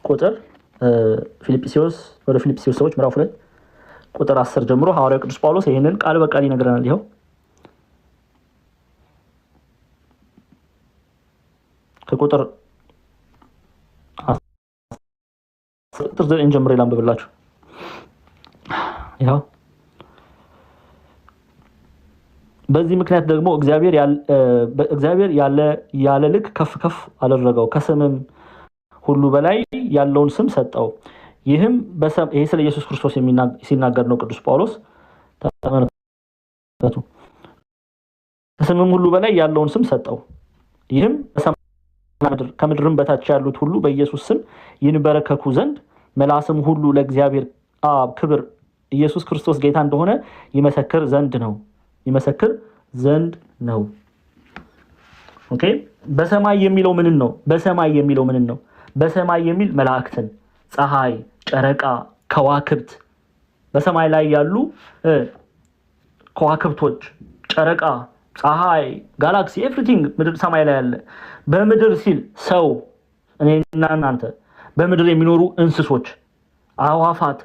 ቁጥር ፊልጵስዩስ ወደ ፊልጵስዩስ ሰዎች ምዕራፍ 2 ቁጥር 10 ጀምሮ ሐዋርያው ቅዱስ ጳውሎስ ይሄንን ቃል በቃል ይነግረናል። ይኸው ከቁጥር 9 ጀምሮ ላንብብላችሁ። ይኸው በዚህ ምክንያት ደግሞ እግዚአብሔር ያለ ልክ ከፍ ከፍ አደረገው፣ ከስምም ሁሉ በላይ ያለውን ስም ሰጠው። ይሄ ስለ ኢየሱስ ክርስቶስ ሲናገር ነው ቅዱስ ጳውሎስ። ተመልከቱ። ከስምም ሁሉ በላይ ያለውን ስም ሰጠው። ይህም ከምድርም በታች ያሉት ሁሉ በኢየሱስ ስም ይንበረከኩ ዘንድ መላስም ሁሉ ለእግዚአብሔር አብ ክብር ኢየሱስ ክርስቶስ ጌታ እንደሆነ ይመሰክር ዘንድ ነው። ኦኬ በሰማይ የሚለው ምን ነው? በሰማይ የሚል መላእክትን፣ ፀሐይ፣ ጨረቃ፣ ከዋክብት፣ በሰማይ ላይ ያሉ ከዋክብቶች፣ ጨረቃ፣ ፀሐይ፣ ጋላክሲ ኤቭሪቲንግ ምድር ሰማይ ላይ ያለ። በምድር ሲል ሰው እኔና እናንተ፣ በምድር የሚኖሩ እንስሶች፣ አዋፋት፣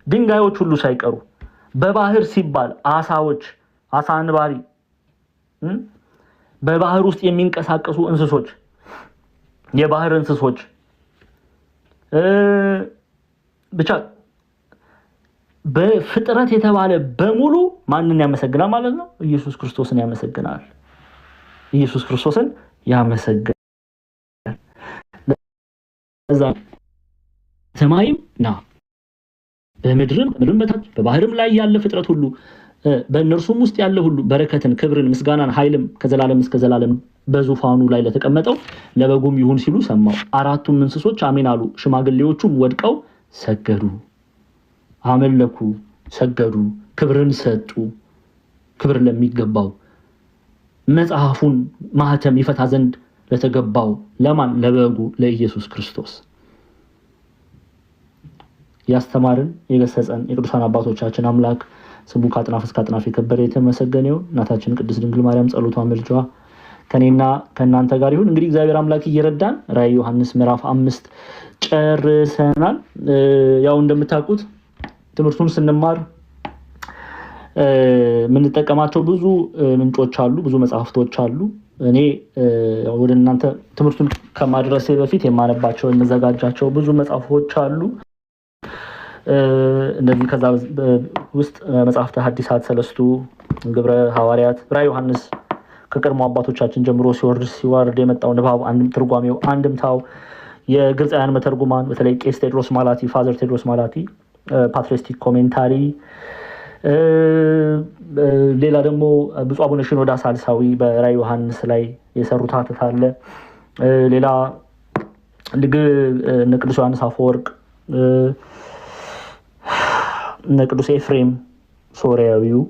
ድንጋዮች ሁሉ ሳይቀሩ፣ በባህር ሲባል አሳዎች፣ አሳ አንባሪ፣ በባህር ውስጥ የሚንቀሳቀሱ እንስሶች፣ የባህር እንስሶች ብቻ በፍጥረት የተባለ በሙሉ ማንን ያመሰግናል ማለት ነው? ኢየሱስ ክርስቶስን ያመሰግናል። ኢየሱስ ክርስቶስን ያመሰግናል። ለዛ ሰማይም ና በምድርም በታች በባህርም ላይ ያለ ፍጥረት ሁሉ በእነርሱም ውስጥ ያለ ሁሉ በረከትን፣ ክብርን፣ ምስጋናን፣ ኃይልም ከዘላለም እስከ ዘላለም በዙፋኑ ላይ ለተቀመጠው ለበጉም ይሁን ሲሉ ሰማው። አራቱም እንስሶች አሜን አሉ። ሽማግሌዎቹም ወድቀው ሰገዱ፣ አመለኩ፣ ሰገዱ፣ ክብርን ሰጡ። ክብር ለሚገባው መጽሐፉን ማህተም ይፈታ ዘንድ ለተገባው ለማን? ለበጉ ለኢየሱስ ክርስቶስ። ያስተማርን የገሰጸን የቅዱሳን አባቶቻችን አምላክ ስሙ ከአጥናፍ እስከ አጥናፍ የከበረ የተመሰገነ ይሁን። እናታችን ቅድስት ድንግል ማርያም ጸሎቷ ምልጃዋ ከኔና ከእናንተ ጋር ይሁን። እንግዲህ እግዚአብሔር አምላክ እየረዳን ራዕይ ዮሐንስ ምዕራፍ 5 ጨርሰናል። ያው እንደምታውቁት ትምህርቱን ስንማር የምንጠቀማቸው ብዙ ምንጮች አሉ፣ ብዙ መጽሐፍቶች አሉ። እኔ ወደ እናንተ ትምህርቱን ከማድረሴ በፊት የማነባቸው የምዘጋጃቸው ብዙ መጽሐፎች አሉ። እንደዚህ ከዛ ውስጥ መጽሐፍተ ሐዲሳት፣ ሰለስቱ፣ ግብረ ሐዋርያት፣ ራዕይ ዮሐንስ ከቀድሞ አባቶቻችን ጀምሮ ሲወርድ የመጣው ንባብ፣ ትርጓሜው፣ አንድምታው፣ የግብፃውያን መተርጉማን በተለይ ቄስ ቴዎድሮስ ማላቲ፣ ፋዘር ቴዎድሮስ ማላቲ ፓትሪስቲክ ኮሜንታሪ፣ ሌላ ደግሞ ብፁዕ አቡነ ሽኖዳ ሳልሳዊ በራዕይ ዮሐንስ ላይ የሰሩት ሀተት አለ። ሌላ እነ ቅዱስ ዮሐንስ አፈወርቅ፣ እነ ቅዱስ ኤፍሬም ሶሪያዊው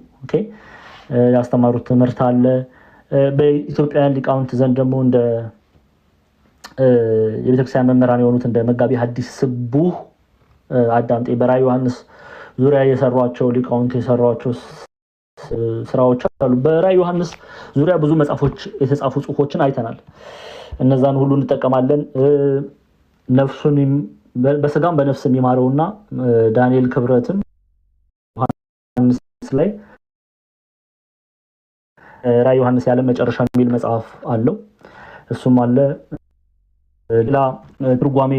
ያስተማሩት ትምህርት አለ። በኢትዮጵያውያን ሊቃውንት ዘንድ ደግሞ እንደ የቤተክርስቲያን መምህራን የሆኑት እንደ መጋቢ ሐዲስ ስቡህ አዳምጤ በራዕይ ዮሐንስ ዙሪያ የሰሯቸው ሊቃውንት የሰሯቸው ስራዎች አሉ። በራዕይ ዮሐንስ ዙሪያ ብዙ መጽሐፎች የተጻፉ ጽሁፎችን አይተናል። እነዛን ሁሉ እንጠቀማለን። ነፍሱን በስጋም በነፍስም ይማረውና ዳንኤል ክብረትም ዮሐንስ ላይ ራዕይ ዮሐንስ ያለ መጨረሻ የሚል መጽሐፍ አለው። እሱም አለ። ሌላ ትርጓሜ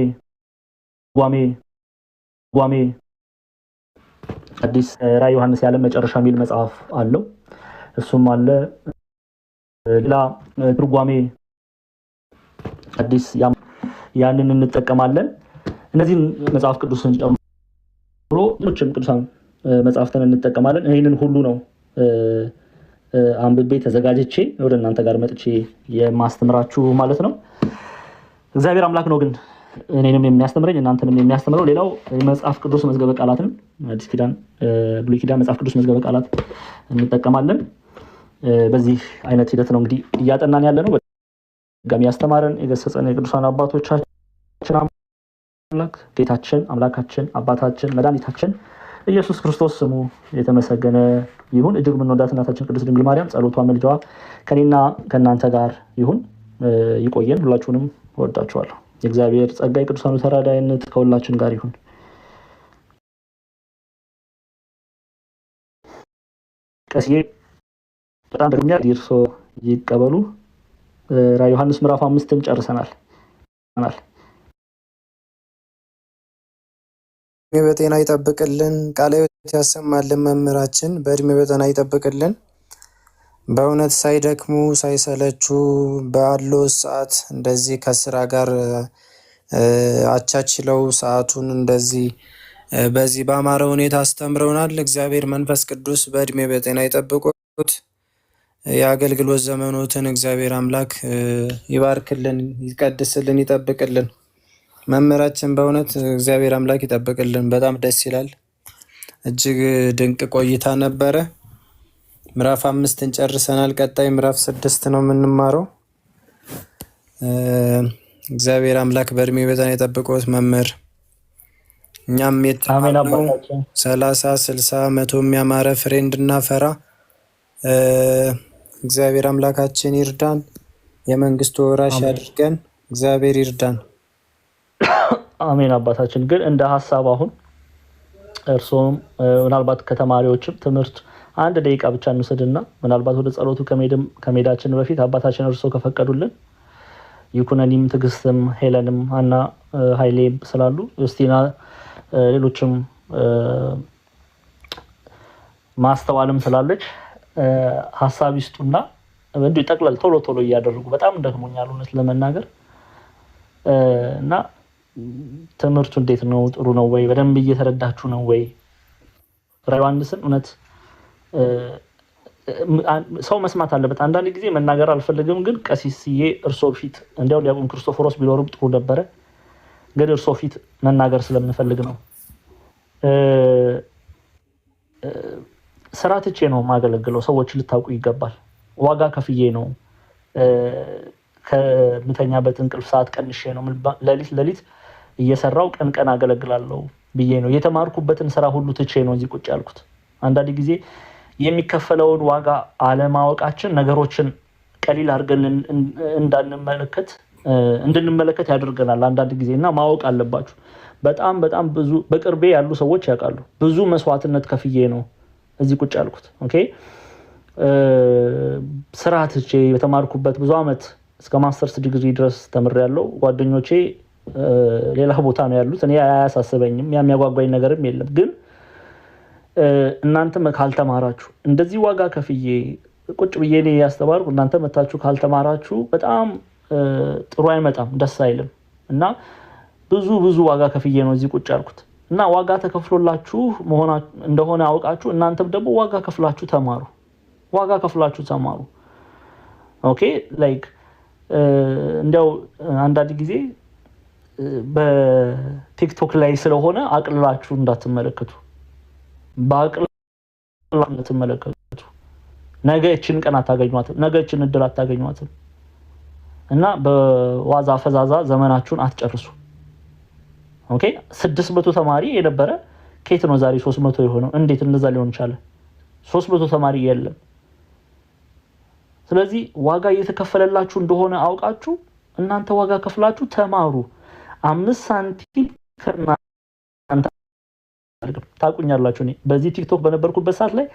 አዲስ ራዕይ ዮሐንስ ያለ መጨረሻ የሚል መጽሐፍ አለው። እሱም አለ። ሌላ ትርጓሜ አዲስ ያንን እንጠቀማለን። እነዚህን መጽሐፍ ቅዱስን ጨምሮ ሌሎችም ቅዱሳን መጽሐፍትን እንጠቀማለን። ይህንን ሁሉ ነው አንብቤ ተዘጋጅቼ ወደ እናንተ ጋር መጥቼ የማስተምራችሁ ማለት ነው። እግዚአብሔር አምላክ ነው ግን እኔንም የሚያስተምረኝ እናንተንም የሚያስተምረው። ሌላው መጽሐፍ ቅዱስ መዝገበ ቃላትን አዲስ ኪዳን፣ ብሉይ ኪዳን መጽሐፍ ቅዱስ መዝገበ ቃላት እንጠቀማለን። በዚህ አይነት ሂደት ነው እንግዲህ እያጠናን ያለ ነው። በድጋሚ ያስተማረን የገሰጸን የቅዱሳን አባቶቻችን አምላክ ጌታችን አምላካችን አባታችን መድኃኒታችን ኢየሱስ ክርስቶስ ስሙ የተመሰገነ ይሁን። እጅግ የምንወዳት እናታችን ቅድስት ድንግል ማርያም ጸሎቷ መልጃዋ ከኔና ከእናንተ ጋር ይሁን። ይቆየን። ሁላችሁንም እወዳችኋለሁ። የእግዚአብሔር ጸጋ የቅዱሳኑ ተራዳይነት ከሁላችን ጋር ይሁን። ቀሲዬ በጣም ደግሞኛ ዲርሶ ይቀበሉ። ራዕየ ዮሐንስ ምዕራፍ 5ን ጨርሰናል። በጤና ይጠብቅልን፣ ቃለ ሕይወት ያሰማልን። መምህራችን በእድሜ በጤና ይጠብቅልን። በእውነት ሳይደክሙ ሳይሰለቹ ባለው ሰዓት እንደዚህ ከስራ ጋር አቻችለው ሰዓቱን እንደዚህ በዚህ በአማረ ሁኔታ አስተምረውናል። እግዚአብሔር መንፈስ ቅዱስ በእድሜ በጤና ይጠብቁት። የአገልግሎት ዘመኖትን እግዚአብሔር አምላክ ይባርክልን፣ ይቀድስልን፣ ይጠብቅልን። መምህራችን በእውነት እግዚአብሔር አምላክ ይጠብቅልን። በጣም ደስ ይላል። እጅግ ድንቅ ቆይታ ነበረ። ምዕራፍ 5ን ጨርሰናል። ቀጣይ ምዕራፍ 6 ነው የምንማረው። እግዚአብሔር አምላክ በእድሜ በጤና የጠብቆት መምህር። እኛም የተማርነው 30፣ 60፣ 100 የሚያማረ ፍሬ እንድናፈራ እግዚአብሔር አምላካችን ይርዳን። የመንግስቱ ወራሽ ያድርገን። እግዚአብሔር ይርዳን። አሜን። አባታችን ግን እንደ ሀሳብ አሁን እርሶም ምናልባት ከተማሪዎችም ትምህርት 1 ደቂቃ ብቻ እንውሰድና ምናልባት ወደ ጸሎቱ ከመሄዳችን በፊት አባታችን እርሶ ከፈቀዱልን ይኩነኒም፣ ትዕግስትም፣ ሄለንም፣ አና ኃይሌም ስላሉ እስቲና ሌሎችም ማስተዋልም ስላለች ሀሳብ ይስጡና እንዲሁ ጠቅለል ቶሎ ቶሎ እያደረጉ በጣም ደክሞኛል እውነት ለመናገር እና ትምህርቱ እንዴት ነው? ጥሩ ነው ወይ? በደንብ እየተረዳችሁ ነው ወይ? ራዕየ ዮሐንስን እውነት ሰው መስማት አለበት። አንዳንድ ጊዜ መናገር አልፈልግም፣ ግን ቀሲስዬ እርሶ ፊት እንዲያው ዲያቆን ክርስቶፎሮስ ቢኖርም ጥሩ ነበረ፣ ግን እርሶ ፊት መናገር ስለምፈልግ ነው። ስራ ትቼ ነው የማገለግለው። ሰዎች ልታውቁ ይገባል። ዋጋ ከፍዬ ነው ከምተኛበት እንቅልፍ ሰዓት ቀንሼ ነው ሌሊት እየሰራው ቀን አገለግላለሁ ብዬ ነው የተማርኩበትን ስራ ሁሉ ትቼ ነው እዚህ ቁጭ ያልኩት። አንዳንድ ጊዜ የሚከፈለውን ዋጋ አለማወቃችን ነገሮችን ቀሊል አድርገን እንድንመለከት ያደርገናል አንዳንድ ጊዜ እና ማወቅ አለባችሁ። በጣም ብዙ በቅርቤ ያሉ ሰዎች ያውቃሉ። ብዙ መስዋዕትነት ከፍዬ ነው እዚህ ቁጭ ያልኩት። ኦኬ ስራ ትቼ የተማርኩበት ብዙ አመት እስከ ማስተርስ ዲግሪ ድረስ ተምሬያለሁ። ጓደኞቼ ሌላ ቦታ ነው ያሉት። እኔ አያሳስበኝም፣ የሚያጓጓኝ ነገርም የለም። ግን እናንተ ካልተማራችሁ እንደዚህ ዋጋ ከፍዬ ቁጭ ብዬ እኔ ያስተማርኩ እናንተ መታችሁ ካልተማራችሁ በጣም ጥሩ አይመጣም፣ ደስ አይልም። እና ብዙ ዋጋ ከፍዬ ነው እዚህ ቁጭ ያልኩት እና ዋጋ ተከፍሎላችሁ እንደሆነ አውቃችሁ እናንተም ደግሞ ዋጋ ከፍላችሁ ተማሩ። ኦኬ ላይክ እንዲያው አንዳንድ ጊዜ በቲክቶክ ላይ ስለሆነ አቅልላችሁ እንዳትመለከቱ፣ በአቅልላችሁ እንዳትመለከቱ። ነገ እችን ቀን አታገኟትም፣ ነገ እችን እድል አታገኟትም እና በዋዛ ፈዛዛ ዘመናችሁን አትጨርሱ። ኦኬ 600 ተማሪ የነበረ ከየት ነው ዛሬ 300 የሆነው? እንዴት እንደዛ ሊሆን ቻለ? 300 ተማሪ የለም። ስለዚህ ዋጋ እየተከፈለላችሁ እንደሆነ አውቃችሁ እናንተ ዋጋ ከፍላችሁ ተማሩ። 5 ሳንቲም ከእናንተ ታቁኛላችሁ። እኔ በዚህ ቲክቶክ በነበርኩበት ሰዓት ላይ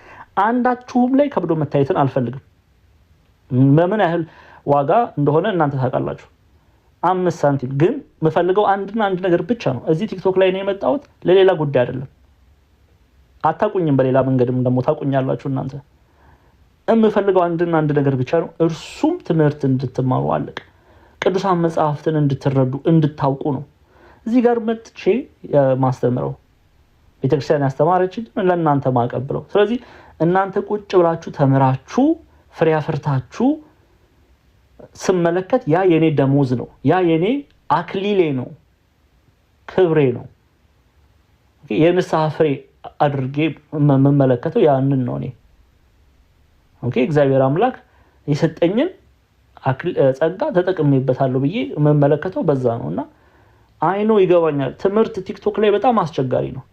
አንዳችሁም ላይ ከብዶ መታየትን አልፈልግም። በምን ያህል ዋጋ እንደሆነ እናንተ ታውቃላችሁ። 5 ሳንቲም ግን የምፈልገው አንድ ነገር ብቻ ነው። እዚህ ቲክቶክ ላይ ነው የመጣሁት ለሌላ ጉዳይ አይደለም። አታቁኝም፣ በሌላ መንገድም ደግሞ ታቁኛላችሁ እናንተ። የምፈልገው አንድ ነገር ብቻ ነው፣ እርሱም ትምህርት እንድትማሩ አለቀ። ቅዱሳን መጽሐፍትን እንድትረዱ እንድታውቁ ነው እዚህ ጋር መጥቼ ማስተምረው። ቤተክርስቲያን ያስተማረችኝ ለእናንተ ማቀብለው። ስለዚህ እናንተ ቁጭ ብላችሁ ተምራችሁ ፍሬ አፍርታችሁ ስመለከት ያ የኔ ደሞዝ ነው፣ ያ የኔ አክሊሌ ነው፣ ክብሬ ነው። የንስሐ ፍሬ አድርጌ መመለከተው ያንን ነው። እኔ እግዚአብሔር አምላክ የሰጠኝን ጸጋ ተጠቅሜበታለሁ ብዬ መመለከተው በዛ ነው። እና አይኖ ይገባኛል። ትምህርት ቲክቶክ ላይ በጣም አስቸጋሪ ነው።